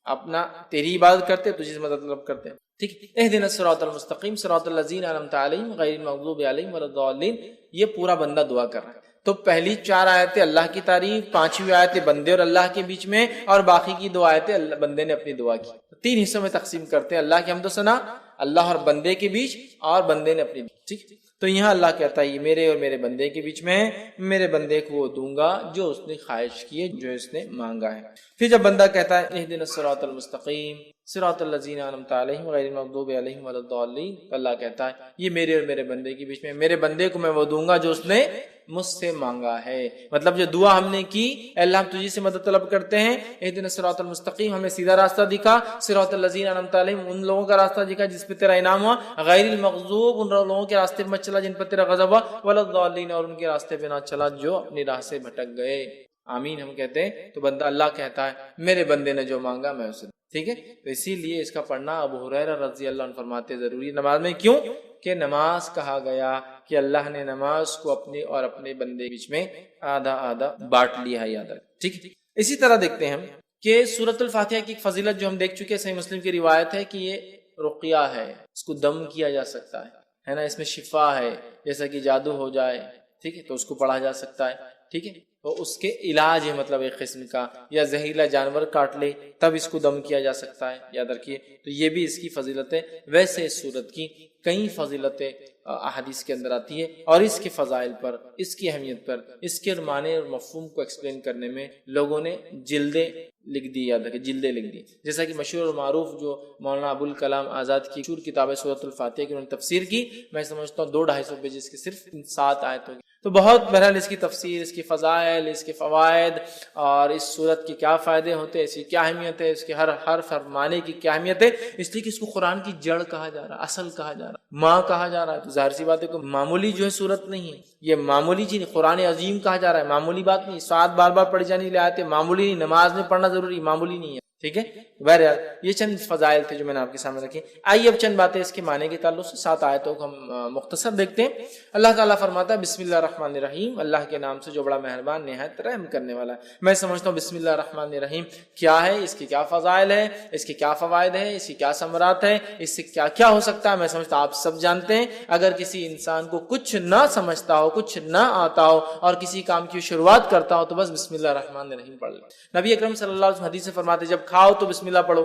اپنا تیری عبادت کرتے ہیں تجھی سے مدد طلب کرتے ہیں، ٹھیک۔ اہدنا الصراط المستقیم صراط الذین انعمت علیہم غیر المغضوب علیہم ولا الضالین، یہ پورا بندہ دعا کر رہا ہے۔ تو پہلی 4 آیتیں اللہ کی تعریف، 5ویں آیتیں بندے اور اللہ کے بیچ میں، اور باقی کی 2 آیتیں بندے نے اپنی دعا کی۔ 3 حصوں میں تقسیم کرتے ہیں، اللہ کی حمد و ثنا، اللہ اور بندے کے بیچ، اور بندے نے اپنی، ٹھیک۔ تو یہاں اللہ کہتا ہے یہ میرے اور میرے بندے کے بیچ میں ہے، میرے بندے کو وہ دوں گا جو اس نے خواہش کی ہے، جو اس نے مانگا ہے۔ پھر جب بندہ کہتا ہے اہدنا الصراط المستقیم صراط الذین انعمت علیہم غیر المغضوب علیہم ولا الضالین، تو اللہ کہتا ہے یہ میرے اور میرے بندے کے بیچ میں، میرے بندے کو میں وہ دوں گا جو اس نے مجھ سے مانگا ہے۔ مطلب جو دعا ہم نے کی، اے اللہ ہم تجھی سے مدد طلب کرتے ہیں، اہدنا الصراط المستقیم، ہمیں سیدھا راستہ دکھا، صراط الذین انعمت علیہم، ان لوگوں کا راستہ دکھا جس پہ تیرا انعام ہوا، غیر المغضوب، ان لوگوں کے راستے پہ مت چلا جن پر تیرا غضب ہوا، ولا الضالین، اور ان کے راستے پہ نہ چلا جو اپنی راہ سے بھٹک گئے۔ آمین ہم کہتے ہیں تو بندہ اللہ کہتا ہے میرے بندے نے جو مانگا میں اسے، ٹھیک ہے۔ تو اسی لیے اس کا پڑھنا ابو ہریرہ رضی اللہ عنہ فرماتے ضروری ہے نماز میں، کیوں کہ نماز کہا گیا کہ اللہ نے نماز کو اپنے اور اپنے بندے کے بیچ میں آدھا آدھا بانٹ لیا ہے، یاد رکھ، ٹھیک۔ اسی طرح دیکھتے ہیں ہم کہ سورۃ الفاتحہ کی ایک فضیلت جو ہم دیکھ چکے، صحیح مسلم کی روایت ہے کہ یہ رقیہ ہے، اس کو دم کیا جا سکتا ہے نا، اس میں شفا ہے، جیسا کہ جادو ہو جائے، ٹھیک ہے، تو اس کو پڑھا جا سکتا ہے، ٹھیک ہے، تو اس کے علاج ہے، مطلب ایک قسم کا، یا زہریلا جانور کاٹ لے تب اس کو دم کیا جا سکتا ہے، یاد رکھیے۔ تو یہ بھی اس کی فضیلت ہے۔ ویسے اس سورت کی کئی فضیلتیں احادیث کے اندر آتی ہے، اور اس کے فضائل پر، اس کی اہمیت پر، اس کے معنی اور مفہوم کو ایکسپلین کرنے میں لوگوں نے جلدیں لکھ دی، یاد رکھیں جلدیں لکھ دی، جیسا کہ مشہور اور معروف جو مولانا ابوالکلام آزاد کی مشہور کتاب ہے سورۃ الفاتحہ کی، انہوں نے تفسیر کی، میں سمجھتا ہوں 200-250 پیجز کی صرف 7 آیتوں کی، تو بہت بہرحال اس کی تفسیر، اس کی فضائل، اس کے فوائد، اور اس صورت کے کیا فائدے ہوتے ہیں، اس کی کیا اہمیت ہے، اس کے ہر حرف ہر معنی کی کیا اہمیت ہے، اس لیے کہ اس کو قرآن کی جڑ کہا جا رہا ہے، اصل کہا جا رہا ہے، ماں کہا جا رہا ہے۔ تو ظاہر سی بات ہے کہ معمولی جو ہے صورت نہیں ہے، یہ معمولی چیز نہیں، قرآن عظیم کہا جا رہا ہے، معمولی بات نہیں، 7 بار بار پڑھی جانے لے آتے، معمولی نہیں، نماز میں پڑھنا ضروری معمولی نہیں ہے، ٹھیک ہے۔ بہرحال یہ چند فضائل تھے جو میں نے آپ کے سامنے رکھے۔ آئیے اب چند باتیں اس کے معنی کے تعلق سے 7 آیتوں کو ہم مختصر دیکھتے ہیں۔ اللہ تعالیٰ فرماتا ہے بسم اللہ الرحمن الرحیم، اللہ کے نام سے جو بڑا مہربان نہایت رحم کرنے والا ہے۔ میں سمجھتا ہوں بسم اللہ الرحمن الرحیم کیا ہے، اس کے کیا فضائل ہیں، اس کے کیا فوائد ہیں، اس کی کیا ثمرات ہیں، اس سے کیا کیا ہو سکتا ہے، میں سمجھتا ہوں آپ سب جانتے ہیں۔ اگر کسی انسان کو کچھ نہ سمجھتا ہو، کچھ نہ آتا ہو، اور کسی کام کی شروعات کرتا ہو تو بس بسم اللہ الرحمن الرحیم پڑھ لے۔ نبی اکرم صلی اللہ علیہ وسلم حدیث سے فرماتے جب کھاؤ تو بسم اللہ پڑھو،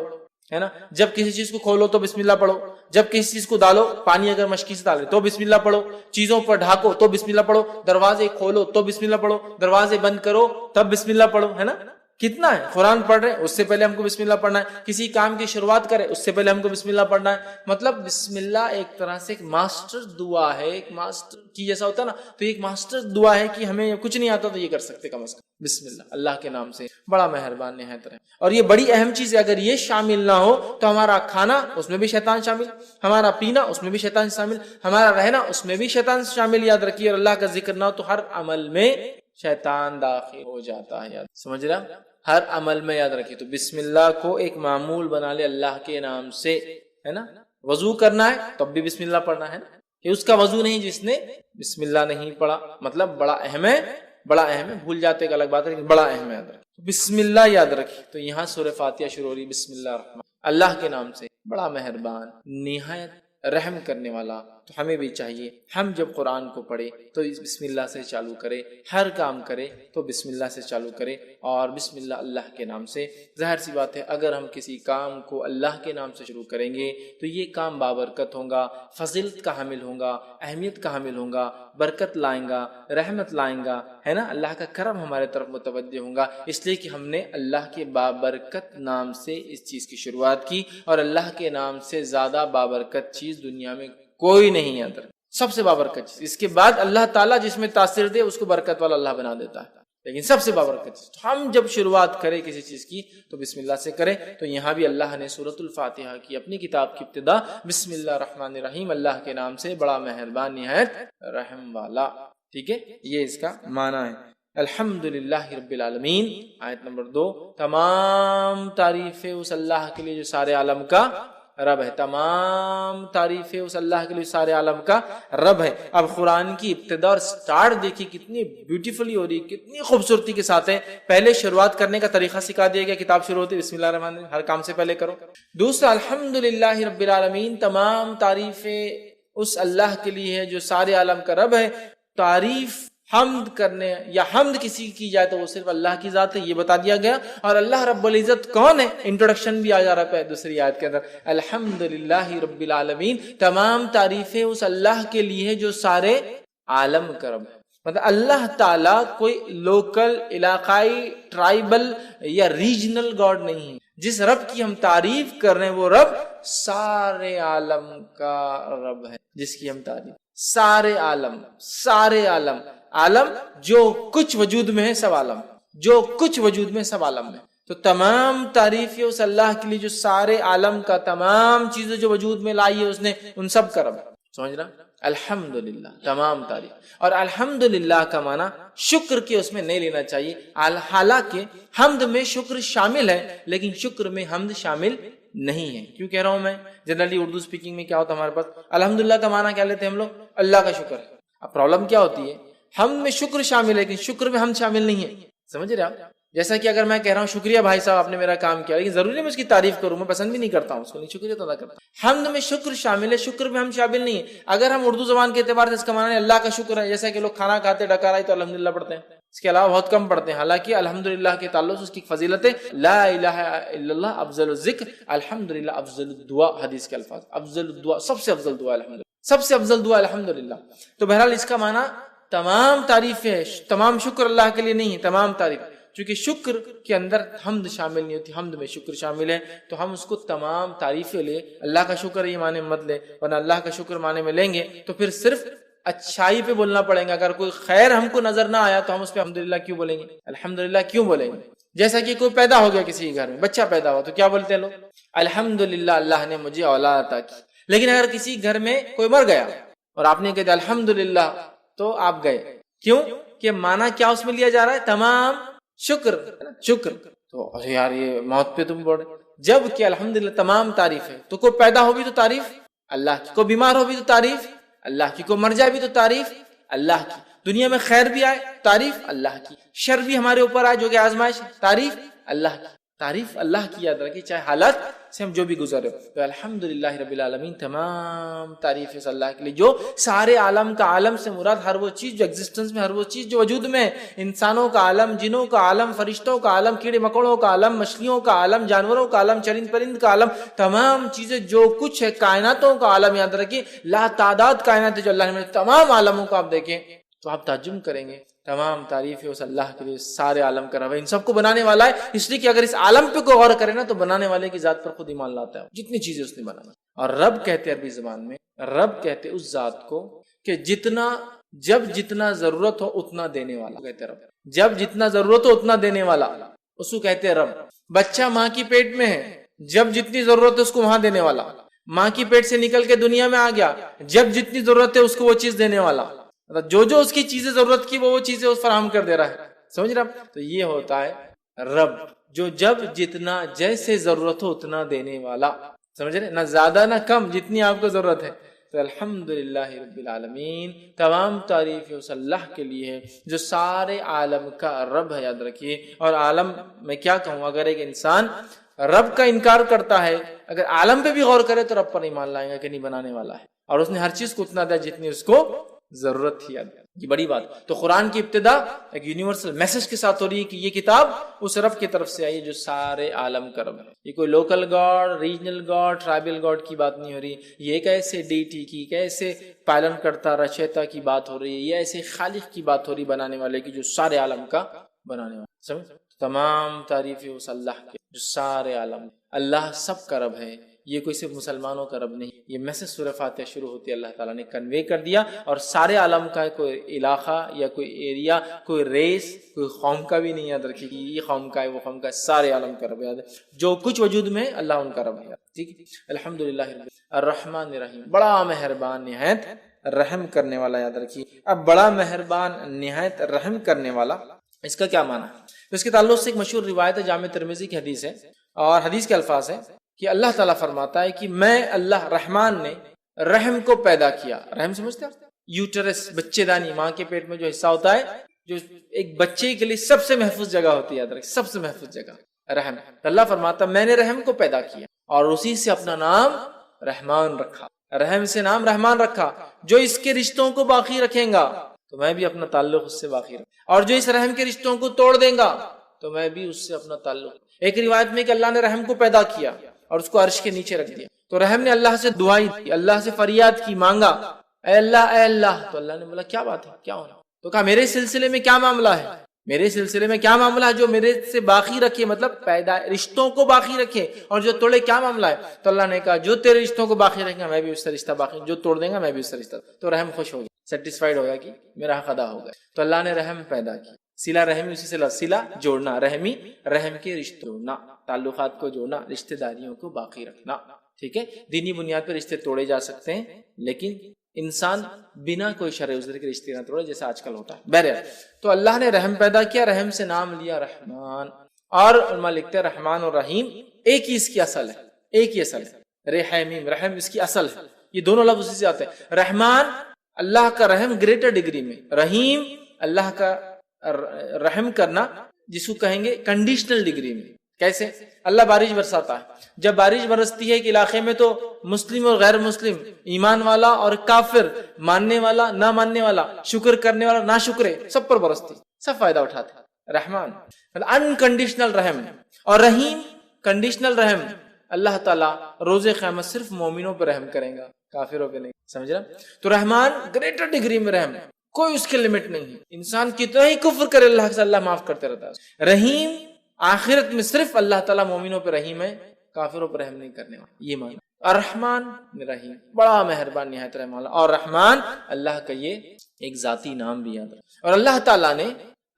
ہے نا، جب کسی چیز کو کھولو تو بسم اللہ پڑھو، جب کسی چیز کو ڈالو، پانی اگر مشکی سے ڈالے تو بسم اللہ پڑھو، چیزوں پر ڈھاکو تو بسم اللہ پڑھو، دروازے کھولو تو بسم اللہ پڑھو، دروازے بند کرو تب بسم اللہ پڑھو، ہے نا۔ کتنا ہے؟ قرآن پڑھ رہے ہیں اس سے پہلے ہم کو بسم اللہ پڑھنا ہے، کسی کام کی شروعات کرے اس سے پہلے ہم کو بسم اللہ پڑھنا ہے. مطلب بسم اللہ ایک طرح سے ایک ماسٹر دعا ہے، ایک ماسٹر کی جیسا ہوتا ہے نا، تو ایک ماسٹر دعا ہے کہ ہمیں کچھ نہیں آتا تو یہ کر سکتے کم از کم بسم اللہ، اللہ کے نام سے بڑا مہربان نہایت رحیم. اور یہ بڑی اہم چیز ہے، اگر یہ شامل نہ ہو تو ہمارا کھانا اس میں بھی شیطان شامل، ہمارا پینا اس میں بھی شیطان شامل، ہمارا رہنا اس میں بھی شیطان شامل. یاد رکھیے، اور اللہ کا ذکر نہ ہو تو ہر عمل میں شیطان داخل ہو جاتا ہے. یاد سمجھ رہا، ہر عمل میں یاد رکھیے. تو بسم اللہ کو ایک معمول بنا لے اللہ کے نام سے، ہے نا. وضو کرنا ہے تب بھی بسم اللہ پڑھنا ہے نا، کہ اس کا وضو نہیں جس نے بسم اللہ نہیں پڑھا. مطلب بڑا اہم ہے، بڑا اہم ہے. بھول جاتے ایک الگ بات ہے، لیکن بڑا اہم ہے. یاد رکھیں بسم اللہ، یاد رکھیں. تو یہاں سورہ فاتحہ شروع ہو رہی بسم اللہ الرحمن، اللہ کے نام سے بڑا مہربان نہایت رحم کرنے والا. تو ہمیں بھی چاہیے ہم جب قرآن کو پڑھے تو اس بسم اللہ سے چالو کرے، ہر کام کرے تو بسم اللہ سے چالو کرے، اور بسم اللہ اللہ کے نام سے. ظاہر سی بات ہے اگر ہم کسی کام کو اللہ کے نام سے شروع کریں گے تو یہ کام بابرکت ہوگا، فضیلت کا حامل ہوگا، اہمیت کا حامل ہوگا، برکت لائیں گا، رحمت لائیں گا، ہے نا. اللہ کا کرم ہمارے طرف متوجہ ہوگا، اس لیے کہ ہم نے اللہ کے بابرکت نام سے اس چیز کی شروعات کی. اور اللہ کے نام سے زیادہ بابرکت چیز دنیا میں کوئی نہیں ہے، سب سے بابرکت چیز. اس کے بعد اللہ تعالیٰ جس میں تاثیر دے اس کو برکت والا اللہ بنا دیتا ہے، لیکن سب سے بابرکت چیز. تو ہم جب شروعات کریں کسی چیز کی تو بسم اللہ سے کریں. تو یہاں بھی اللہ نے سورۃ الفاتحہ کی اپنی کتاب کی ابتدا بسم اللہ الرحمن الرحیم، اللہ کے نام سے بڑا مہربان نہایت رحم والا. ٹھیک ہے، یہ اس کا معنی ہے. الحمدللہ رب العالمین. آیت نمبر 2، تمام تعریفیں اس اللہ کے لیے جو سارے عالم کا رب ہے. تمام تعریفیں اس اللہ کے لیے سارے عالم کا رب ہے. اب قرآن کی ابتدا اور سٹارٹ دیکھیے کتنی بیوٹیفلی ہو رہی ہے، کتنی خوبصورتی کے ساتھ ہے. پہلے شروعات کرنے کا طریقہ سکھا دیا گیا، کتاب شروع ہوتی ہے بسم اللہ الرحمن الرحیم، ہر کام سے پہلے کرو. دوسرا، الحمدللہ رب العالمین، تمام تعریفیں اس اللہ کے لیے ہے جو سارے عالم کا رب ہے. تعریف حمد کرنے یا حمد کسی کی جائے تو وہ صرف اللہ کی ذات ہے، یہ بتا دیا گیا. اور اللہ رب العزت کون ہے، انٹروڈکشن بھی آ جا رہا ہے دوسری آیت کے اندر. الحمدللہ رب العالمین، تمام تعریفیں اس اللہ کے لیے جو سارے عالم کا رب ہے. مطلب اللہ تعالیٰ کوئی لوکل، علاقائی، ٹرائبل یا ریجنل گاڈ نہیں ہے. جس رب کی ہم تعریف کر رہے ہیں وہ رب سارے عالم کا رب ہے، جس کی ہم تعریف. سارے عالم، سارے عالم، عالم جو کچھ وجود میں ہے، سب عالم، جو کچھ وجود میں سب عالم میں. تو تمام تعریفیں اس اللہ کے لیے جو سارے عالم کا، تمام چیزیں جو وجود میں لائی ہے اس نے، ان سب کا رب. سمجھ رہا؟ الحمدللہ، تمام تعریف. اور الحمدللہ کا معنی شکر کے اس میں نہیں لینا چاہیے. حالانکہ حمد میں شکر شامل ہے لیکن شکر میں حمد شامل نہیں ہے. کیوں کہہ رہا ہوں میں؟ جنرلی اردو اسپیکنگ میں کیا ہوتا ہے ہمارے پاس، الحمدللہ کا معنی کیا لیتے ہیں ہم لوگ؟ اللہ کا شکر ہے. اب پرابلم کیا ہوتی ہے، حمد میں شکر شامل ہے لیکن شکر میں حمد شامل نہیں ہے. سمجھ رہے آپ؟ جیسا کہ اگر میں کہہ رہا ہوں شکریہ بھائی صاحب آپ نے میرا کام کیا، لیکن ضروری میں اس کی تعریف کروں، میں پسند بھی نہیں کرتا ہوں اس کو، نہیں شکریہ ادا کرتا. حمد میں شکر شامل ہے، شکر میں ہم شامل نہیں ہے. اگر ہم اردو زبان کے اعتبار سے اس کا معنی ہے اللہ کا شکر ہے، جیسا کہ لوگ کھانا کھاتے ڈکار تو الحمدللہ پڑھتے ہیں، اس کے علاوہ بہت کم پڑھتے ہیں. حالانکہ الحمدللہ کے تعلق سے اس کی فضیلت ہے، لا الہ الا اللہ افضل الذکر، الحمدللہ افضل الدعاء. حدیث کے الفاظ، افضل الدعاء، سب سے افضل دعا الحمدللہ، سب سے افضل دعا الحمدللہ. تو بہرحال اس کا معنی تمام تعریفیں، تمام شکر اللہ کے لیے نہیں ہے، تمام تعریف. چونکہ شکر کے اندر حمد شامل نہیں ہوتی، حمد میں شکر شامل ہے، تو ہم اس کو تمام تعریفیں لے. اللہ کا شکر یہ معنی مت لے، ورنہ اللہ کا شکر معنی میں لیں گے تو پھر صرف اچھائی پہ بولنا پڑیں گا. اگر کوئی خیر ہم کو نظر نہ آیا تو ہم اس پہ الحمدللہ کیوں بولیں گے؟ الحمدللہ کیوں بولیں گے؟ جیسا کہ کوئی پیدا ہو گیا کسی گھر میں، بچہ پیدا ہوا تو کیا بولتے ہیں لوگ؟ الحمدللہ اللہ نے مجھے اولاد عطا کی. لیکن اگر کسی گھر میں کوئی مر گیا اور آپ نے کہہ دیا الحمدللہ تو آپ گئے. کیوں؟ کہ معنی کیا اس میں لیا جا رہا ہے؟ تمام شکر، شکر. تو یار یہ موت پہ تم بول رہے، جب کہ الحمدللہ تمام تعریف ہے. تو کوئی پیدا ہو بھی تو تعریف اللہ کی، کوئی بیمار ہو بھی تو تعریف اللہ کی، کوئی مر جائے بھی تو تعریف اللہ کی، دنیا میں خیر بھی آئے تعریف اللہ کی، شر بھی ہمارے اوپر آئے جو کہ آزمائش، تعریف اللہ کی، تعریف اللہ کی. یاد رکھیے چاہے حالت سے ہم جو بھی گزرے. تو الحمدللہ رب العالمین، تمام تعریف ہے اللہ کے لیے جو سارے عالم کا، عالم سے مراد ہر وہ چیز جو ایگزسٹنس میں، ہر وہ چیز جو وجود میں ہے، انسانوں کا عالم، جنوں کا عالم، فرشتوں کا عالم، کیڑے مکوڑوں کا عالم، مچھلیوں کا عالم، جانوروں کا عالم، چرند پرند کا عالم، تمام چیزیں جو کچھ ہے، کائناتوں کا عالم. یاد رکھیے لا تعداد کائنات جو اللہ نے، تمام عالموں کو آپ دیکھیں تو آپ تعجب کریں گے تمام تعریفیں اس اللہ کے لیے، سارے عالم کا رب ہے، ان سب کو بنانے والا ہے، اس لیے کہ اگر اس عالم پہ کوئی غور کرے نا تو بنانے والے کی ذات پر خود ایمان لاتا ہے، جتنی چیزیں اس نے بنائی۔ اور رب کہتے عربی زبان میں، رب کہتے اس ذات کو کہ جب جتنا ضرورت ہو اتنا دینے والا کہتے ہیں رب، جب جتنا ضرورت ہو اتنا دینے والا اس کو کہتے ہیں رب۔ بچہ ماں کی پیٹ میں ہے، جب جتنی ضرورت ہے اس کو وہاں دینے والا، ماں کی پیٹ سے نکل کے دنیا میں آ گیا، جب جتنی ضرورت ہے اس کو وہ چیز دینے والا، مطلب جو اس کی چیزیں ضرورت کی وہ چیزیں اس فراہم کر دے رہا ہے، سمجھ رہے آپ؟ تو یہ ہوتا ہے رب، جو جب جتنا جیسے ضرورت ہو اتنا دینے والا، سمجھ رہے، نہ زیادہ نہ کم، جتنی آپ کو ضرورت ہے۔ تو الحمدللہ رب العالمین، تمام تعریف اس اللہ کے لیے ہے جو سارے عالم کا رب ہے، یاد رکھیے۔ اور عالم میں کیا کہوں، اگر ایک انسان رب کا انکار کرتا ہے، اگر عالم پہ بھی غور کرے تو رب پر ایمان لائے گا کہ نہیں بنانے والا ہے، اور اس نے ہر چیز کو اتنا دیا جتنی اس کو ضرورت تھی۔ یہ بڑی بات۔ تو قرآن کی ابتدا ایک یونیورسل میسج کے ساتھ ہو رہی ہے کہ یہ کتاب اس رب کی طرف سے آئی جو سارے عالم کا رب ہے۔ یہ کوئی local God, regional God, tribal God کی بات نہیں ہو رہی، یہ ایک ایسے ڈیٹی کی، ایک ایسے پالن کرتا رچیتا کی بات ہو رہی ہے، یہ ایسے خالق کی بات ہو رہی، بنانے والے کی، جو سارے عالم کا بنانے والا۔ سمجھ؟ تمام تعریفیں اس اللہ کے جو سارے عالم، اللہ سب کا رب ہے، یہ کوئی صرف مسلمانوں کا رب نہیں۔ یہ میسج سورہ فاتحہ شروع ہوتی ہے، اللہ تعالیٰ نے کنوے کر دیا، اور سارے عالم کا کوئی علاقہ یا کوئی ایریا، کوئی ریس، کوئی قوم کا بھی نہیں یاد رکھے کہ یہ قوم کا ہے وہ قوم کا ہے، سارے عالم کا رب یاد ہے، جو کچھ وجود میں اللہ ان کا رب ہے۔ ٹھیک ہے، الحمدللہ الرحمن الرحیم، بڑا مہربان نہایت رحم کرنے والا، یاد رکھیے۔ اب بڑا مہربان نہایت رحم کرنے والا، اس کا کیا معنی ہے؟ تو اس کے تعلق سے ایک مشہور روایت ہے، جامع ترمذی کی حدیث ہے، اور حدیث کے الفاظ ہیں کہ اللہ تعالیٰ فرماتا ہے کہ میں اللہ رحمان نے رحم کو پیدا کیا۔ رحم سمجھتے ہیں؟ یوٹرس، بچے دانی، ماں کے پیٹ میں جو حصہ ہوتا ہے، جو ایک بچے کے لیے سب سے محفوظ جگہ ہوتی ہے، یاد رکھیں، سب سے محفوظ جگہ رحم۔ اللہ فرماتا ہے میں نے رحم کو پیدا کیا اور اسی سے اپنا نام رحمان رکھا، رحم سے نام رحمان رکھا، جو اس کے رشتوں کو باقی رکھیں گا تو میں بھی اپنا تعلق اس سے باقی رکھوں، اور جو اس رحم کے رشتوں کو توڑ دیں گا تو میں بھی اس سے اپنا تعلق۔ ایک روایت میں کہ اللہ نے رحم کو پیدا کیا اور اس کو عرش کے نیچے رکھ دیا، تو رحم نے اللہ سے دعائی دی، اللہ سے فریاد کی، مانگا، اے اللہ اے اللہ، تو اللہ نے بولا کیا بات ہے، کیا ہونا؟ تو کہا میرے سلسلے میں کیا معاملہ ہے، میرے سلسلے میں کیا معاملہ ہے جو میرے سے باقی رکھے، مطلب پیدا رشتوں کو باقی رکھے، اور جو توڑے کیا معاملہ ہے؟ تو اللہ نے کہا جو تیرے رشتوں کو باقی رکھے گا میں بھی اس سے رشتہ باقی، جو توڑ دیں گا میں بھی اس سے رشتہ۔ تو رحم خوش ہو گیا، سیٹسفائیڈ ہو گیا کہ میرا حق ادا ہو گیا، تو اللہ نے رحم پیدا کی۔ صلہ رحمی اسی سے صلہ جوڑنا، رحمی رحم کے رشتے جوڑنا، تعلقات کو جوڑنا، رشتہ داریوں کو باقی رکھنا۔ ٹھیک ہے، دینی بنیاد پر رشتے توڑے جا سکتے ہیں، لیکن انسان بنا کوئی شرع عذر کے رشتے نہ توڑے جیسے آج کل ہوتا ہے۔ بہرحال تو اللہ نے رحم پیدا کیا، رحم سے نام لیا رحمان، اور علماء لکھتے ہیں رحمان اور رحیم ایک ہی اس کی اصل ہے، ایک ہی اصل ہے، رحیم رحم اس کی اصل ہے، یہ دونوں لفظ اسی سے آتے ہیں۔ رحمان اللہ کا رحم گریٹر ڈگری میں، رحیم اللہ کا رحم کرنا جس کو کہیں گے کنڈیشنل ڈگری میں۔ کیسے؟ اللہ بارش برساتا ہے، جب بارش برستی ہے ایک علاقے میں تو مسلم اور غیر مسلم، ایمان والا اور کافر، ماننے والا نہ ماننے والا، شکر کرنے والا نہ شکرے، سب پر برستی، سب فائدہ اٹھاتے۔ رحمان انکنڈیشنل رحم، اور رحیم کنڈیشنل رحم۔ اللہ تعالیٰ روز قیامت صرف مومنوں پر رحم کرے گا، کافروں پہ نہیں، سمجھ رہا؟ تو رحمان گریٹر ڈگری میں رحم، کوئی اس کے لمٹ نہیں ہے، انسان کتنا ہی کفر کرے اللہ سے اللہ معاف کرتے رہتا ہے۔ رحیم آخرت میں صرف اللہ تعالیٰ مومنوں پہ رحیم ہے، کافروں پر رحم نہیں کرنے والا، یہ معنی۔ الرحمن رحیم، بڑا مہربان نہایت رحم والا، اور رحمان اللہ کا یہ ایک ذاتی نام بھی یاد رکھیں۔ اور اللہ تعالیٰ نے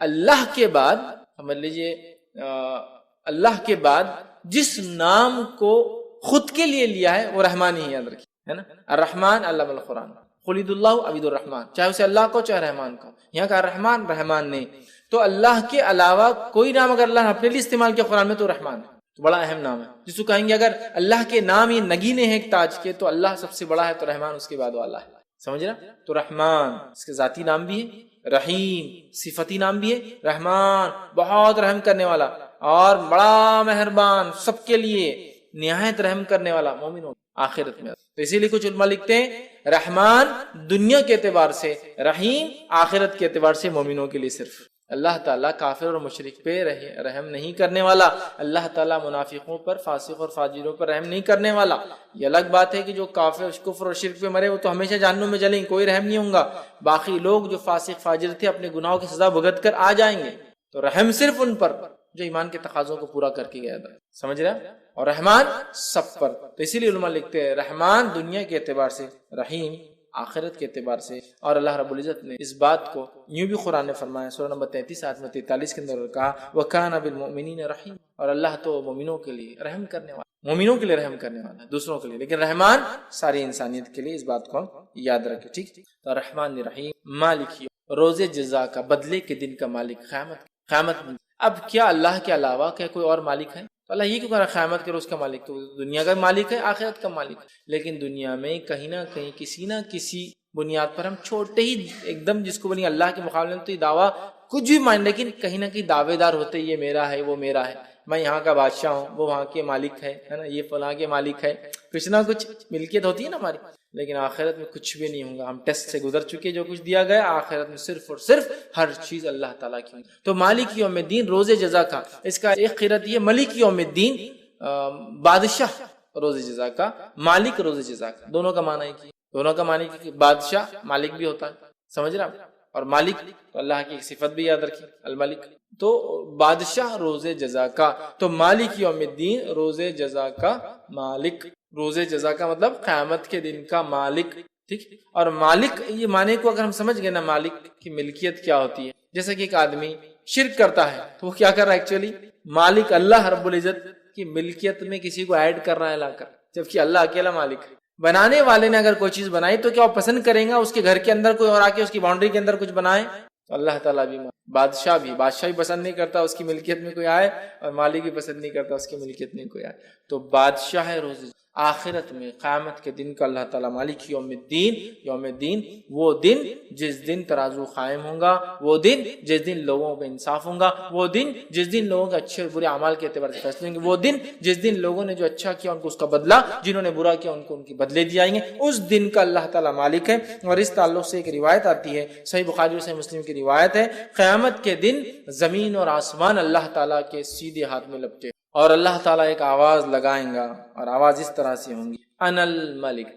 اللہ کے بعد سمجھ لیجیے، اللہ کے بعد جس نام کو خود کے لیے لیا ہے وہ رحمان ہی یاد رکھیے، ہے نا؟ الرحمن علم القرآن، قل اللہ عبید الرحمن، چاہے اسے اللہ کو چاہے رحمان کو، یہاں کا رحمان رحمان نے، تو اللہ کے علاوہ کوئی نام اگر اللہ نے اپنے لیے استعمال کیا قرآن میں تو رحمان ہے، تو بڑا اہم نام ہے، جس کو کہیں گے اگر اللہ کے نام یہ نگینے ہیں ایک تاج کے تو اللہ سب سے بڑا ہے، تو رحمان اس کے بعد والا ہے، سمجھ رہا؟ تو رحمان اس کے ذاتی نام بھی ہے، رحیم صفتی نام بھی ہے، رحمان بہت رحم کرنے والا اور بڑا مہربان، سب کے لیے نہایت رحم کرنے والا مومنوں آخرت میں۔ تو اسی لیے کچھ علماء لکھتے ہیں رحمان دنیا کے اعتبار سے، رحیم آخرت کے اعتبار سے مومنوں کے لیے صرف۔ اللہ تعالیٰ کافر اور مشرک پہ رحم نہیں کرنے والا، اللہ تعالیٰ منافقوں پر، فاسق اور فاجروں پر رحم نہیں کرنے والا۔ یہ الگ بات ہے کہ جو کافر کفر اور شرک پہ مرے وہ تو ہمیشہ جہنم میں جلیں گے، کوئی رحم نہیں ہوگا۔ باقی لوگ جو فاسق فاجر تھے اپنے گناہوں کی سزا بھگت کر آ جائیں گے، تو رحم صرف ان پر جو ایمان کے تقاضوں کو پورا کر کے گیا تھا، سمجھ رہے ہیں؟ اور رحمان سب پر، تو اسی لیے علماء لکھتے ہیں رحمان دنیا کے اعتبار سے، رحیم آخرت کے اعتبار سے۔ اور اللہ رب العزت نے اس بات کو یوں بھی قرآن نے فرمایا، سورہ نمبر 33 آیت میں 43 کے اندر کہا وَكَانَ بِالْمُؤْمِنِينَ رَحِيمًا، اور اللہ تو مومنوں کے لیے رحم کرنے والا، مومنوں کے لیے رحم کرنے والا ہے، دوسروں کے لیے، لیکن رحمان ساری انسانیت کے لیے، اس بات کو یاد رکھیں، ٹھیک؟ تو رحمان رحیم، مالک روز جزا کا، بدلے کے دن کا مالک، قیامت۔ اب کیا اللہ کے علاوہ کیا کوئی اور مالک ہے؟ تو اللہ یہ کیوں کہہ رہا ہے قیامت کے روز کا مالک؟ تو دنیا کا مالک ہے، آخرت کا مالک ہے، لیکن دنیا میں کہیں نہ کہیں کسی نہ کسی بنیاد پر ہم چھوٹے ہی ایک دم جس کو بنی اللہ کے مقابلے میں تو یہ دعویٰ کچھ بھی مان، لیکن کہیں نہ کہیں دعوے دار ہوتے، یہ میرا ہے، وہ میرا ہے، میں یہاں کا بادشاہ ہوں، وہ وہاں کے مالک ہے نا، یہ فلاں کے مالک ہے، کچھ نہ کچھ ملکیت ہوتی ہے نا ہماری۔ لیکن آخرت میں کچھ بھی نہیں ہوگا، ہم ٹیسٹ سے گزر چکے، جو کچھ دیا گیا آخرت میں صرف اور صرف ہر چیز اللہ تعالیٰ کی۔ تو مالک یوم الدین، روز جزا کا، اس کا ایک قرأت یہ ملک یوم الدین، بادشاہ روز جزا کا، مالک روز جزا کا، دونوں کا معنی ہے، دونوں کا معنی کہ بادشاہ مالک بھی ہوتا ہے، سمجھ رہے ہیں؟ اور مالک تو اللہ کی ایک صفت بھی یاد رکھی، الملک، تو بادشاہ روز جزا کا، تو مالک یوم الدین روز جزا کا مالک، روز جزا کا مطلب قیامت کے دن کا مالک، ٹھیک؟ اور مالک یہ معنی کو اگر ہم سمجھ گئے نا، مالک کی ملکیت کیا ہوتی ہے، جیسا کہ ایک آدمی شرک کرتا ہے تو وہ کیا کر رہا ہے ایکچولی؟ مالک اللہ رب العزت کی ملکیت میں کسی کو ایڈ کر رہا ہے لا کر، جبکہ اللہ اکیلا مالک ہے۔ بنانے والے نے اگر کوئی چیز بنائی تو کیا وہ پسند کریں گا اس کے گھر کے اندر کوئی اور آ کے اس کی باؤنڈری کے اندر کچھ بنائے؟ تو اللہ تعالیٰ بھی، بادشاہ بھی پسند نہیں کرتا اس کی ملکیت میں کوئی آئے، اور مالک بھی پسند نہیں کرتا اس کی ملکیت میں کوئی آئے۔ تو بادشاہ ہے روز آخرت میں، قیامت کے دن کا اللہ تعالیٰ مالک یوم الدین، یوم الدین وہ دن جس دن ترازو قائم ہوگا، وہ دن جس دن لوگوں پہ انصاف ہوگا، وہ دن جس دن لوگوں کے اچھے اور برے اعمال کے اعتبار سے فیصلے ہوں گے، وہ دن جس دن لوگوں نے جو اچھا کیا ان کو اس کا بدلہ، جنہوں نے برا کیا ان کو ان کے بدلے دیے جائیں گے، اس دن کا اللہ تعالیٰ مالک ہے۔ اور اس تعلق سے ایک روایت آتی ہے، صحیح بخاری اور صحیح مسلم کی روایت ہے، قیامت کے دن زمین اور آسمان اللہ تعالیٰ کے سیدھے ہاتھ میں لپٹے، اور اللہ تعالیٰ ایک آواز لگائیں گا، اور آواز اس طرح سے ہوں گی، انا الملک،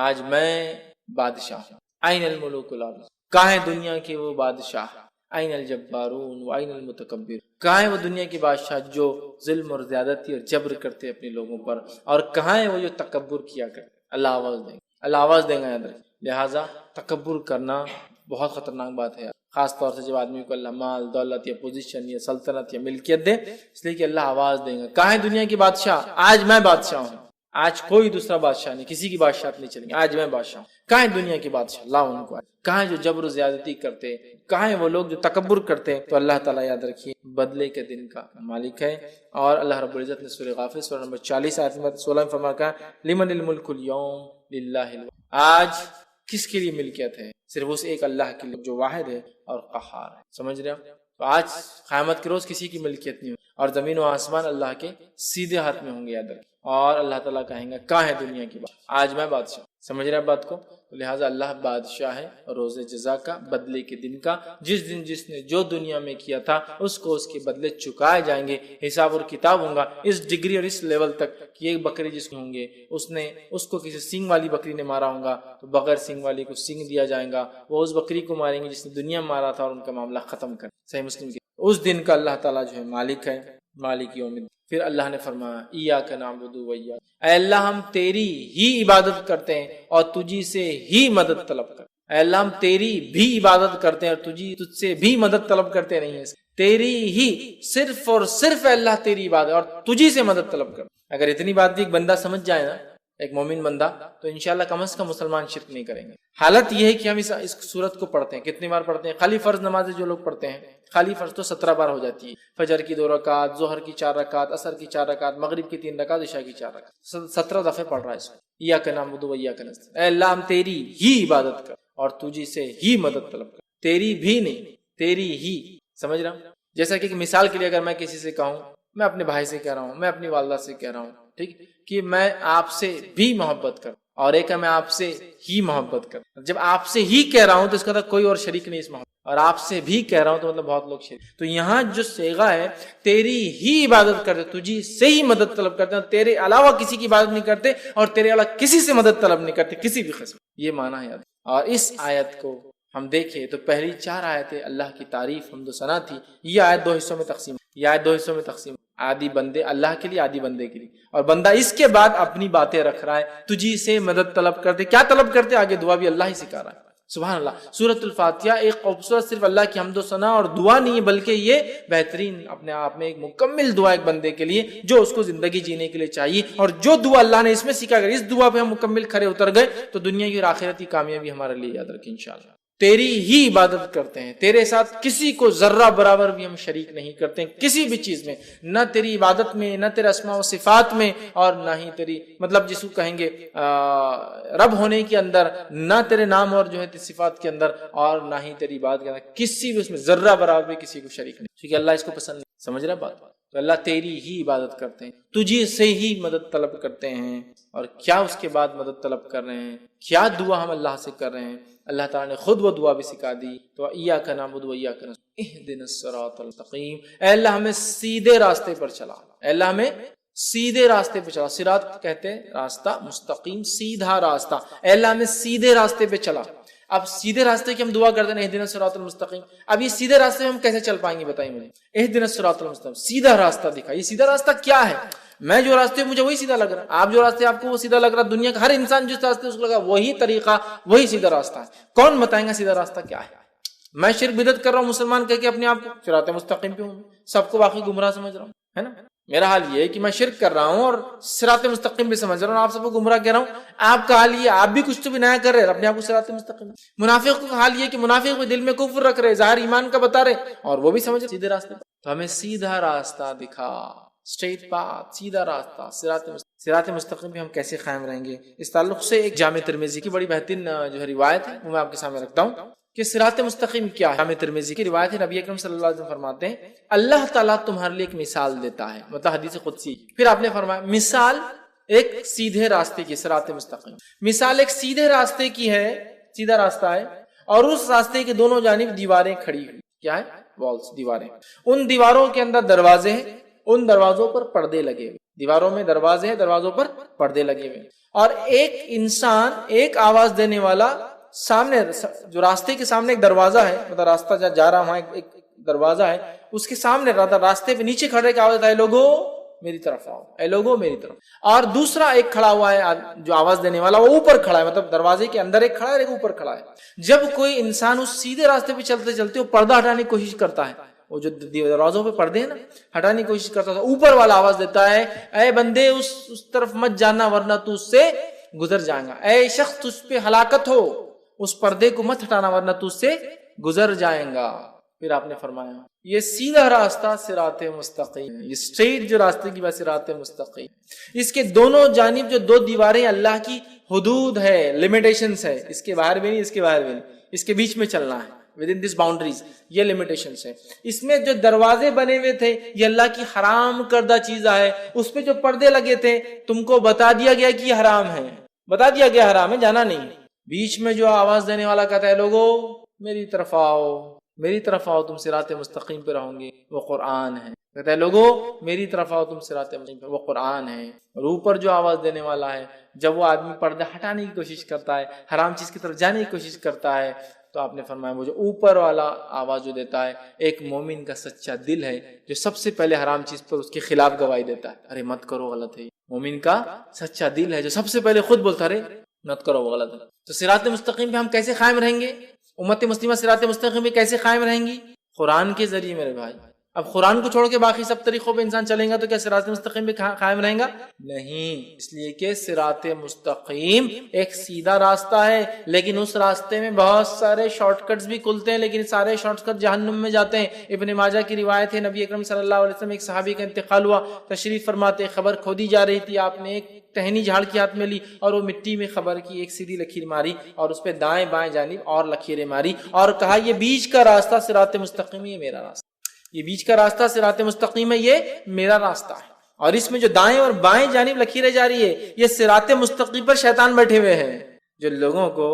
آج میں بادشاہ ہوں، این الملوک الارض، کہاں ہے دنیا کے وہ بادشاہ، این الجبارون و این المتکبر، کہاں ہے وہ دنیا کے بادشاہ جو ظلم اور زیادتی اور جبر کرتے اپنے لوگوں پر، اور کہاں ہے وہ جو تکبر کیا کرتے؟ اللہ آواز دیں گے، اللہ آواز دیں گا، یاد رکھیں۔ لہٰذا تکبر کرنا بہت خطرناک بات ہے، خاص طور سے جب آدمی کو اللہ مال دولت یا پوزیشن یا سلطنت یا ملکیت دے، اس لیے کہ اللہ آواز دیں گا، کہاں ہے دنیا کی بادشاہ، آج میں بادشاہ ہوں، آج کوئی دوسرا بادشاہ نہیں، کسی کی بادشاہت نہیں چلیں گے، آج میں بادشاہ ہوں۔ کہاں ہے دنیا کی بادشاہ؟ اللہ ان کو، کہاں ہے جو جبر و زیادتی کرتے، کہاں ہے وہ لوگ جو تکبر کرتے؟ تو اللہ تعالیٰ یاد رکھیے بدلے کے دن کا مالک ہے۔ اور اللہ رب العزت نے سورہ غافر سورہ نمبر 40 آیت نمبر 16 میں فرمایا، لمن الملک اليوم للہ، آج کس کے لیے ملکیت ہے؟ صرف اس ایک اللہ کے لیے جو واحد ہے اور قہار ہے، سمجھ رہے ہیں؟ تو آج قیامت کے روز کسی کی ملکیت نہیں ہوگی، اور زمین و آسمان اللہ کے سیدھے ہاتھ میں ہوں گے، یاد رکھیں۔ اور اللہ تعالیٰ کہیں گا کہاں ہے دنیا کی بات، آج میں بادشاہ، سمجھ رہے ہیں بات کو؟ لہٰذا اللہ بادشاہ ہے روز جزا کا، بدلے کے دن کا، جس دن جس نے جو دنیا میں کیا تھا اس کو اس کے بدلے چکائے جائیں گے، حساب اور کتاب ہوں گا اس ڈگری اور اس لیول تک کہ ایک بکری جس کو ہوں گے اس کو کسی سینگ والی بکری نے مارا ہوگا تو بغیر سینگ والی کو سینگ دیا جائے گا، وہ اس بکری کو ماریں گے جس نے دنیا میں مارا تھا، اور ان کا معاملہ ختم کر۔ صحیح مسلم کی اس دن کا اللہ تعالیٰ جو ہے مالک ہے، مالک یوم الدین۔ پھر اللہ نے فرمایا ایاک نعبد و ایاک، اے اللہ ہم تیری ہی عبادت کرتے ہیں اور تجھی سے ہی مدد طلب کرتے ہیں، اے اللہ ہم تیری بھی عبادت کرتے ہیں اور تجھ سے بھی مدد طلب کرتے نہیں ہیں، تیری ہی، صرف اور صرف اے اللہ تیری عبادت اور تجھی سے مدد طلب کرتے۔ اگر اتنی بات بھی ایک بندہ سمجھ جائے نا، ایک مومن بندہ، تو انشاءاللہ کم از کم مسلمان شرک نہیں کریں گے۔ حالت یہ ہے کہ ہم اس صورت کو پڑھتے ہیں، کتنی بار پڑھتے ہیں؟ خالی فرض نمازیں جو لوگ پڑھتے ہیں، خالی فرض تو 17 بار ہو جاتی ہے، فجر کی 2 رکعت، ظہر کی 4 رکعت، عصر کی 4 رکعت، مغرب کی 3 رکعت، عشاء کی 4 رکعت، 17 دفعے پڑھ رہا ہے اس کو، ایاک نعبد و ایاک نستعین، اے اللہ ہم تیری ہی عبادت کر اور تجھی سے ہی مدد طلب کر، تیری بھی نہیں، تیری ہی، سمجھ رہا ہوں؟ جیسا کہ مثال کے لیے اگر میں کسی سے کہوں، میں اپنے بھائی سے کہہ رہا ہوں، میں اپنی والدہ سے کہہ رہا ہوں، ٹھیک، کہ میں آپ سے بھی محبت کرتا ہوں، اور ایک ہے میں آپ سے ہی محبت کرتا ہوں۔ جب آپ سے ہی کہہ رہا ہوں تو اس کا مطلب کوئی اور شریک نہیں اس محبت، اور آپ سے بھی کہہ رہا ہوں تو مطلب بہت لوگ شریک۔ تو یہاں جو صیغہ ہے تیری ہی عبادت کرتے، تجھی سے ہی مدد طلب کرتے ہیں، تیرے علاوہ کسی کی عبادت نہیں کرتے اور تیرے علاوہ کسی سے مدد طلب نہیں کرتے کسی بھی قسم۔ یہ معنی ہے۔ اور اس آیت کو ہم دیکھیں تو پہلی 4 آیتیں اللہ کی تعریف حمد و ثنا تھی۔ یہ آیت 2 حصوں میں تقسیم، یہ آیت 2 حصوں میں تقسیم، عادی بندے اللہ کے لیے، عادی بندے کے لیے، اور بندہ اس کے بعد اپنی باتیں رکھ رہا ہے، تجھی سے مدد طلب کرتے۔ کیا طلب کرتے؟ آگے دعا بھی اللہ ہی سکھا رہا ہے۔ سبحان اللہ۔ سورۃ الفاتحہ ایک خوبصورت صرف اللہ کی حمد و ثنا اور دعا نہیں ہے، بلکہ یہ بہترین اپنے آپ میں ایک مکمل دعا ایک بندے کے لیے جو اس کو زندگی جینے کے لیے چاہیے، اور جو دعا اللہ نے اس میں سکھا کر اس دعا پہ ہم مکمل کھڑے اتر گئے تو دنیا کی اور آخرت کی کامیابی ہمارے لیے یاد رکھیں انشاءاللہ۔ تیری ہی عبادت کرتے ہیں، تیرے ساتھ کسی کو ذرہ برابر بھی ہم شریک نہیں کرتے ہیں کسی بھی چیز میں، نہ تیری عبادت میں، نہ تیرے اسماء و صفات میں، اور نہ ہی تیری مطلب جس کو کہیں گے رب ہونے کے اندر، نہ تیرے نام اور جو ہے صفات کے اندر، اور نہ ہی تیری عبادت کے اندر، کسی بھی اس میں ذرہ برابر بھی کسی کو شریک نہیں، کیونکہ اللہ اس کو پسند نہیں۔ سمجھ رہا بات؟ تو اللہ تیری ہی عبادت کرتے ہیں، تجھے سے ہی مدد طلب کرتے ہیں، اور کیا اس کے بعد مدد طلب کر رہے ہیں، کیا دعا ہم اللہ سے کر رہے ہیں؟ اللہ تعالیٰ نے خود وہ دعا بھی سکھا دی۔ تو ایاک نعبد و ایاک نستعین اہدنا الصراط المستقیم، اے اللہ ہمیں سیدھے راستے پر چلا، اے اللہ ہمیں سیدھے راستے پہ چلا۔ صراط کہتے ہیں راستہ، مستقیم سیدھا راستہ، اے اللہ ہمیں سیدھے راستے پہ چلا۔ اب سیدھے راستے کی ہم دعا کرتے ہیں اہدنا الصراط المستقیم، اب یہ سیدھے راستے میں ہم کیسے چل پائیں گے؟ بتائیے مجھے۔ اہدنا الصراط المستقیم، سیدھا راستہ دکھا۔ یہ سیدھا راستہ کیا ہے؟ میں جو راستے مجھے وہی سیدھا لگ رہا ہے، آپ جو راستے آپ کو وہ سیدھا لگ رہا ہے، دنیا کا ہر انسان جس راستے اس کو لگا وہی طریقہ، وہی سیدھا راستہ ہے۔ کون بتائیں گا سیدھا راستہ کیا ہے؟ میں شرک بدعت کر رہا ہوں مسلمان کہہ کے اپنے آپ کو صراط مستقیم پہ ہوں، سب کو باقی گمراہ سمجھ رہا ہوں، ہے نا؟ میرا حال یہ ہے کہ میں شرک کر رہا ہوں اور صراط مستقیم بھی سمجھ رہا ہوں، آپ سب کو گمراہ کہہ رہا ہوں۔ آپ کا حال یہ، آپ بھی کچھ تو بھی نیا کر رہے ہیں، اپنے آپ کو صراط مستقیم۔ منافق کا حال یہ کہ منافق بھی دل میں کفر رکھ رہے، ظاہر ایمان کا بتا رہے، اور وہ بھی سمجھ رہے سیدھے راستے۔ تو ہمیں سیدھا راستہ دکھا، اسٹریٹ پاتھ، سیدھا راستہ، صراط مستقیم پہ ہم کیسے قائم رہیں گے؟ اس تعلق سے ایک جامع ترمذی کی بڑی بہترین جو ہے روایت ہے وہ میں آپ کے سامنے رکھتا ہوں کہ صراط مستقیم کیا ہے۔ جامع ترمذی کی روایت ہے، نبی اکرم صلی اللہ علیہ وسلم فرماتے ہیں اللہ تعالیٰ تمہارے لیے ایک مثال دیتا ہے، مطلب حدیث قدسی۔ پھر آپ نے فرمایا مثال ایک سیدھے راستے کی، صراط مستقیم مثال ایک سیدھے راستے کی ہے، سیدھا راستہ ہے، اور اس راستے کے دونوں جانب دیواریں کھڑی ہوئی۔ کیا ہے؟ والز، دیواریں۔ ان دیواروں کے اندر دروازے ہیں، ان دروازوں پر پردے لگے ہوئے، دیواروں میں دروازے ہیں، دروازوں پر پردے لگے ہوئے، اور ایک انسان، ایک آواز دینے والا سامنے، جو راستے کے سامنے ایک دروازہ ہے، مطلب راستہ جہاں جا رہا ہوں ایک دروازہ ہے، اس کے سامنے راستے پہ نیچے کھڑے کی آواز ہے، اے لوگو میری طرف آؤ، اے لوگو میری طرف۔ اور دوسرا ایک کھڑا ہوا ہے جو آواز دینے والا، وہ اوپر کھڑا ہے، مطلب دروازے کے اندر ایک کھڑا ہے، ایک اوپر کھڑا ہے۔ جب کوئی انسان اس سیدھے راستے پہ چلتے چلتے وہ پردہ ہٹانے کی کوشش کرتا ہے، وہ جو دروازوں پہ پردے ہیں نا، ہٹانے کی کوشش کرتا تھا، اوپر والا آواز دیتا ہے اے بندے اس طرف مت جانا ورنہ تو اس سے گزر جائے گا، اے شخص تجھ پہ ہلاکت ہو، اس پردے کو مت ہٹانا ورنہ تو اس سے گزر جائیں گا۔ پھر آپ نے فرمایا یہ سیدھا راستہ صراط مستقیم، یہ اسٹریٹ جو راستے کی بات صراط مستقیم، اس کے دونوں جانب جو دو دیواریں اللہ کی حدود ہے، لمیٹیشنز ہے، اس کے باہر بھی نہیں، اس کے باہر بھی نہیں، اس کے بیچ میں چلنا ہے، within this boundaries، یہ لمیٹیشنز ہے۔ اس میں جو دروازے بنے ہوئے تھے یہ اللہ کی حرام کردہ چیزیں ہے، اس پہ جو پردے لگے تھے تم کو بتا دیا گیا کہ یہ حرام ہے، بتا دیا گیا حرام ہے، جانا نہیں۔ بیچ میں جو آواز دینے والا کہتا ہے لوگو میری طرف آؤ، میری طرف آؤ، تم صراط مستقیم پہ رہو گے، وہ قرآن ہے۔ کہتا ہے لوگو میری طرف آؤ، تم صراط مستقیم پہ، وہ قرآن ہے۔ اور اوپر جو آواز دینے والا ہے، جب وہ آدمی پردہ ہٹانے کی کوشش کرتا ہے، حرام چیز کی طرف جانے کی کوشش کرتا ہے، تو آپ نے فرمایا وہ جو اوپر والا آواز جو دیتا ہے ایک مومن کا سچا دل ہے جو سب سے پہلے حرام چیز پر اس کے خلاف گواہی دیتا ہے، ارے مت کرو غلط ہے۔ مومن کا سچا دل ہے جو سب سے پہلے خود بولتا ہے ارے مت کرو وہ غلط ہے۔ تو صراط مستقیم پہ ہم کیسے قائم رہیں گے؟ امت مسلمہ صراط مستقیم پہ کیسے قائم رہیں گی؟ قرآن کے ذریعے میرے بھائی۔ اب قرآن کو چھوڑ کے باقی سب طریقوں پہ انسان چلیں گا تو کیا صراط مستقیم پہ قائم رہیں گا؟ نہیں، اس لیے کہ صراط مستقیم ایک سیدھا راستہ ہے، لیکن اس راستے میں بہت سارے شارٹ کٹس بھی کھلتے ہیں، لیکن سارے شارٹ کٹ جہنم میں جاتے ہیں۔ ابن ماجہ کی روایت ہے، نبی اکرم صلی اللہ علیہ وسلم ایک صحابی کا انتقال ہوا، تشریف فرماتے خبر کھودی جا رہی تھی، آپ نے ایک ٹہنی جھاڑ کے ہاتھ میں لی اور وہ مٹی میں خبر کی ایک سیدھی لکیر ماری اور اس پہ دائیں بائیں جانب اور لکیریں ماری اور کہا یہ بیچ کا راستہ صراط مستقیم، یہ میرا راستہ، یہ بیچ کا راستہ صراط مستقیم ہے، یہ میرا راستہ ہے۔ اور اس میں جو دائیں اور بائیں جانب لکیریں جا رہی ہے یہ صراط مستقیم پر شیطان بیٹھے ہوئے ہیں جو لوگوں کو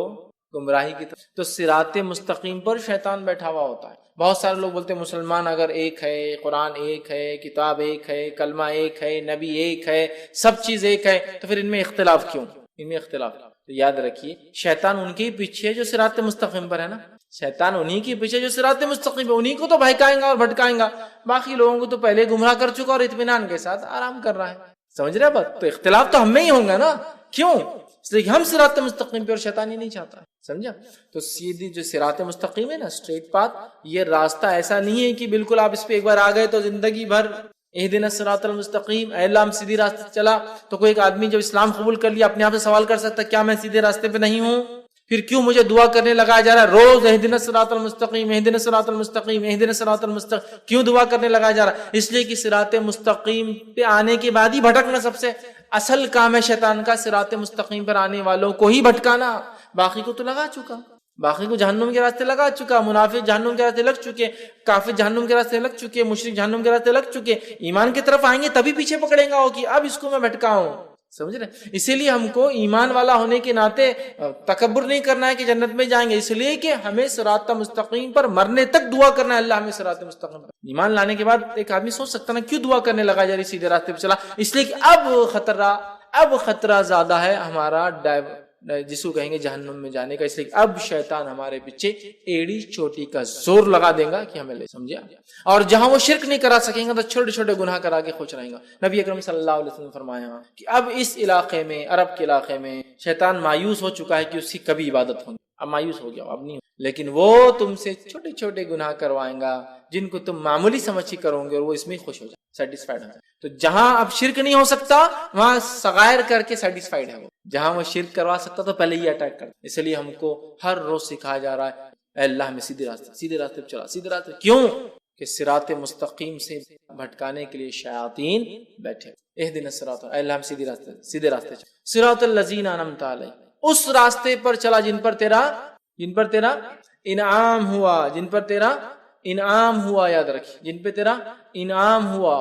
گمراہی کی طرف. تو صراط مستقیم پر شیطان بیٹھا ہوا ہوتا ہے. بہت سارے لوگ بولتے ہیں مسلمان اگر ایک ہے، قرآن ایک ہے، کتاب ایک ہے، کلمہ ایک ہے، نبی ایک ہے، سب چیز ایک ہے، تو پھر ان میں اختلاف کیوں؟ ان میں اختلاف. تو یاد رکھیے شیطان ان کے پیچھے جو صراط مستقیم پر ہے نا، شیطان انہی کے پیچھے جو صراط مستقیم ہے انہی کو تو بہکائیں گا اور بھٹکائیں گا. باقی لوگوں کو تو پہلے گمراہ کر چکا اور اطمینان کے ساتھ آرام کر رہا ہے. سمجھ رہے بات؟ تو اختلاف تو ہم میں ہی ہوں گا نا. کیوں؟ اس لیے کہ ہم صراط مستقیم پہ اور شیطان ہی نہیں چاہتا. سمجھا؟ تو سیدھی جو صراط مستقیم ہے نا، اسٹریٹ پاتھ، یہ راستہ ایسا نہیں ہے کہ بالکل آپ اس پہ ایک بار آ گئے تو زندگی بھر اہدنا الصراط المستقیم، اے اللہ ہم سیدھی راستے سے چلا. تو کوئی ایک آدمی جب اسلام قبول کر لیا اپنے آپ سے سوال کر سکتا کیا میں سیدھے راستے پہ نہیں ہوں؟ پھر کیوں مجھے دعا کرنے لگایا جا رہا ہے روز اہدنا الصراط المستقیم، اہدنا الصراط المستقیم، اہدنا الصراط المستقیم؟ کیوں دعا کرنے لگایا جا رہا ہے؟ اس لیے کہ صراط مستقیم پہ آنے کے بعد ہی بھٹکنا سب سے اصل کام ہے شیطان کا. صراط مستقیم پر آنے والوں کو ہی بھٹکانا. باقی کو تو لگا چکا، باقی کو جہنم کے راستے لگا چکا. منافق جہنم کے راستے لگ چکے، کافر جہنم کے راستے لگ چکے، مشرک جہنم کے راستے لگ چکے. ایمان کی طرف آئیں گے تبھی پیچھے پکڑیں گا کہ اب اس کو میں بھٹکاؤں. سمجھ رہے؟ اسی لیے ہم کو ایمان والا ہونے کے ناطے تکبر نہیں کرنا ہے کہ جنت میں جائیں گے، اس لیے کہ ہمیں صراط مستقیم پر مرنے تک دعا کرنا ہے اللہ ہمیں صراط مستقیم پر. ایمان لانے کے بعد ایک آدمی سوچ سکتا نا کیوں دعا کرنے لگا جا رہی سیدھے راستے پہ چلا؟ اس لیے کہ اب خطرہ زیادہ ہے ہمارا جس کو کہیں گے جہنم میں جانے کا. اس لیے اب شیطان ہمارے پیچھے ایڑی چوٹی کا زور لگا دے گا کہ ہمیں لے. سمجھا؟ اور جہاں وہ شرک نہیں کرا سکیں گے تو چھوٹے چھوٹے گناہ کرا کے خوش رہیں گا. نبی اکرم صلی اللہ علیہ وسلم نے فرمایا کہ اب اس علاقے میں، عرب کے علاقے میں شیطان مایوس ہو چکا ہے کہ اس کی کبھی عبادت ہوگی. اب مایوس ہو گیا، اب نہیں، لیکن وہ تم سے چھوٹے چھوٹے گناہ کروائیں گا جن کو تم معمولی سمجھ کے کرو گے اور وہ اس میں خوش ہو جائے، سیٹسفائیڈ ہو جائے. تو جہاں اب شرک نہیں ہو سکتا وہاں صغائر کر کے سیٹسفائیڈ ہے وہ. جہاں وہ شرک کروا سکتا تو پہلے ہی اٹیک کر. اس لیے ہم کو ہر روز سکھایا جا رہا ہے اے اللہ ہمیں سیدھے راستے پہ چلا، سیدھے راستے. کیوں؟ کہ صراط مستقیم سے بھٹکانے کے لیے شیاطین بیٹھے. اہدنا الصراط، اے اللہ ہم سیدھے راستے چلا. صراط الذین انعمت علیہم، اس راستے پر چلا جن پر تیرا انعام ہوا. یاد رکھیں، جن پہ تیرا انعام ہوا،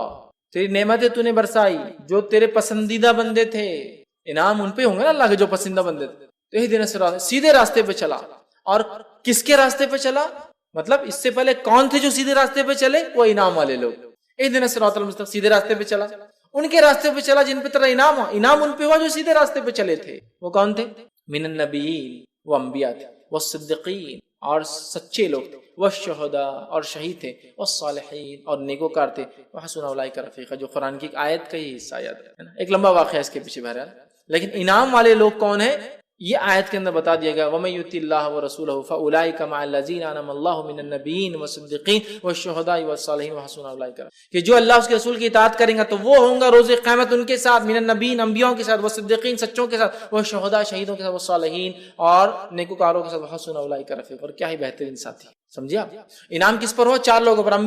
تیری نعمتیں تو نے برسائی، جو تیرے پسندیدہ بندے تھے. انعام ان پہ ہوں گے نا اللہ کے جو پسندیدہ بندے تھے. تو اہدنا الصراط، سیدھے راستے پہ چلا. اور کس کے راستے پہ چلا؟ مطلب اس سے پہلے کون تھے جو سیدھے راستے پہ چلے؟ وہ انعام والے لوگ. اہدنا الصراط المستقیم، سیدھے راستے پہ چلا. ان کے راستے پہ چلا جن پہ تیرا انعام ان پہ ہوا جو سیدھے راستے پہ چلے تھے. وہ کون تھے؟ من النبیین، وہ انبیاء تھے، والصدیقین، اور سچے لوگ تھے، والشہداء، اور شہید تھے، والصالحین، اور نیکوکار تھے، وحسن اولئک رفیقا، جو قرآن کی ایک آیت کا ہی حصہ یاد ہے نا. ایک لمبا واقعہ اس کے پیچھے بہرحال. لیکن انعام والے لوگ کون ہیں یہ آیت کے اندر بتا دیا گیا. وَمَن يُطِعِ اللَّهَ وَرَسُولَهُ فَأُولَٰئِكَ مَعَ الَّذِينَ أَنْعَمَ اللَّهُ مِنَ النَّبِيِّينَ وَالصِّدِّيقِينَ وَالشُّهَدَاءِ وَالصَّالِحِينَ وَحَسُنَ أُولَٰئِكَ رفیقا، کہ جو اللہ اس کے رسول کی اطاعت کریں گا تو وہ ہوں گا روز قیامت ان کے ساتھ، من النبیین، انبیاءوں کے ساتھ، والصدیقین، سچوں کے ساتھ، والشہداء، شہیدوں کے ساتھ، والصالحین، اور نیکوکاروں کے ساتھ، وحسن اولئک رفیقا، اور کیا ہی بہترین ساتھی. سمجھا؟ انعام کس پر ہو؟ 4 لوگوں پر،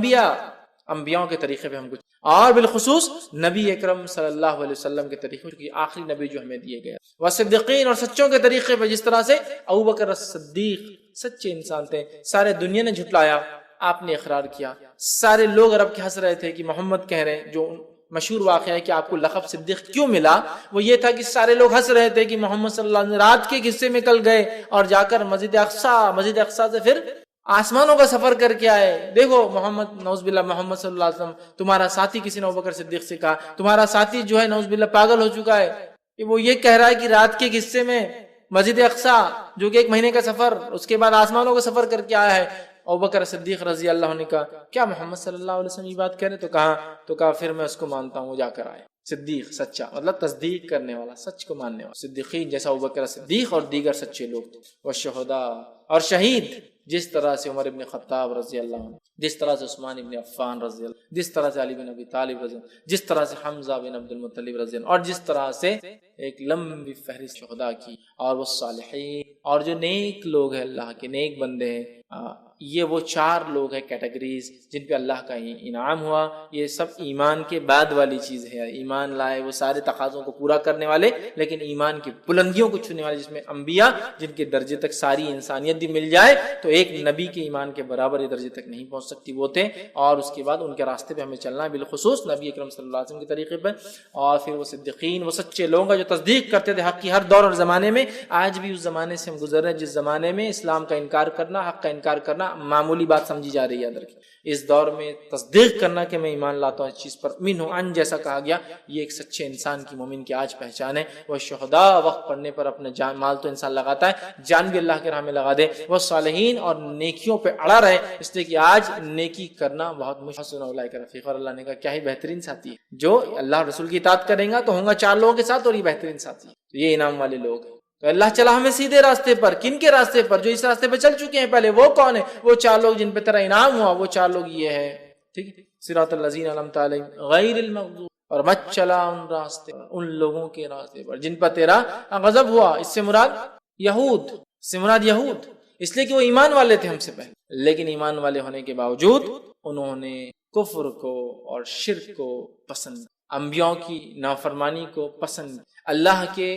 انبیاؤں کے طریقے پہ ہم کچھ، اور بالخصوص نبی اکرم صلی اللہ علیہ وسلم کے طریقے کی آخری نبی جو ہمیں دیے گئے، والصدیقین، اور سچوں کے طریقے پہ، جس طرح سے ابوبکر الصدیق سچے انسان تھے، سارے دنیا نے جھٹلایا، آپ نے اقرار کیا. سارے لوگ عرب کے ہنس رہے تھے کہ محمد کہہ رہے ہیں. جو مشہور واقعہ ہے کہ آپ کو لقب صدیق کیوں ملا، وہ یہ تھا کہ سارے لوگ ہنس رہے تھے کہ محمد صلی اللہ علیہ وسلم رات کے حصے میں کل گئے اور جا کر مسجد اقصیٰ سے پھر آسمانوں کا سفر کر کے آئے. دیکھو محمد، نعوذ باللہ، محمد صلی اللہ علیہ وسلم تمہارا ساتھی، کسی نے ابوبکر صدیق سے کہا تمہارا ساتھی جو ہے نعوذ باللہ پاگل ہو چکا ہے کہ وہ یہ کہہ رہا ہے کہ رات کے حصے میں مسجد اقصیٰ جو کہ 1 مہینے کا سفر، اس کے بعد آسمانوں کا سفر کر کے آیا ہے. ابوبکر صدیق رضی اللہ عنہ نے کہا کیا محمد صلی اللہ علیہ وسلم یہ بات کہہ رہے؟ تو کہا پھر میں اس کو مانتا ہوں، وہ جا کر آئے. صدیق سچا مطلب تصدیق کرنے والا، سچ کو ماننے والا. صدیقین جیسا ابوبکر صدیق اور دیگر سچے لوگ. والشہداء، اور شہید، جس طرح سے عمر ابن خطاب رضی اللہ عنہ، جس طرح سے عثمان ابن عفان رضی اللہ عنہ، جس طرح سے علی بن ابی طالب رضی اللہ عنہ، جس طرح سے حمزہ بن عبد المطلب رضی اللہ عنہ، اور جس طرح سے ایک لمبی فہرست شہداء کی، اور وہ صالحین، اور جو نیک لوگ ہیں، اللہ کے نیک بندے ہیں. یہ وہ 4 لوگ ہیں کیٹیگریز جن پہ اللہ کا انعام ہوا. یہ سب ایمان کے بعد والی چیز ہے. ایمان لائے وہ سارے تقاضوں کو پورا کرنے والے لیکن ایمان کی بلندیوں کو چھونے والے، جس میں انبیاء جن کے درجے تک ساری انسانیت بھی مل جائے تو ایک نبی کے ایمان کے برابر یہ درجے تک نہیں پہنچ سکتی، وہ تھے. اور اس کے بعد ان کے راستے پہ ہمیں چلنا ہے، بالخصوص نبی اکرم صلی اللہ علیہ وسلم کے طریقے پہ. اور پھر وہ صدیقین، وہ سچے لوگ ہیں جو تصدیق کرتے تھے حق کی ہر دور اور زمانے میں. آج بھی اس زمانے سے ہم گزر رہے ہیں جس زمانے میں اسلام کا انکار کرنا، حق کا انکار کرنا معمولی بات سمجھی جا رہی ہے. اس دور میں تصدیق کرنا کہ میں ایمان لاتا ہوں اس چیز پر، من ہوں ان جیسا کہا گیا، یہ ایک سچے انسان کی، مومن کی آج پہچان ہے. وہ شہداء، وقت پڑنے پر اپنا جان مال تو انسان لگاتا ہے، جان بھی اللہ کے راہ میں لگا دے. وہ صالحین، اور نیکیوں پہ اڑا رہے، اس لیے کہ آج نیکی کرنا بہت مشکل. اولئک رفیق، اور اللہ نے کہا کیا ہی بہترین ساتھی ہے. جو اللہ رسول کی اطاعت کریں گا تو ہوں گا 4 لوگوں کے ساتھ، اور یہ بہترین ساتھی ہے. یہ انعام والے لوگ ہیں. تو اللہ چلا ہمیں سیدھے راستے پر. کن کے راستے پر؟ جو اس راستے پہ چل چکے ہیں پہلے. وہ کون ہے؟ وہ 4 لوگ جن پہ تیرا انعام ہوا. وہ 4 لوگ یہ ہے، ٹھیک ہے. صراط الذین انعمت علیہم غیر المغضوب، اور مت چلا ان راستے پر، ان لوگوں کے راستے پر جن پر تیرا غضب ہوا. اس سے مراد یہود، اس سے مراد یہود، اس لیے کہ وہ ایمان والے تھے ہم سے پہلے، لیکن ایمان والے ہونے کے باوجود انہوں نے کفر کو اور شرک کو پسند، انبیاء کی نافرمانی کو پسند، اللہ کے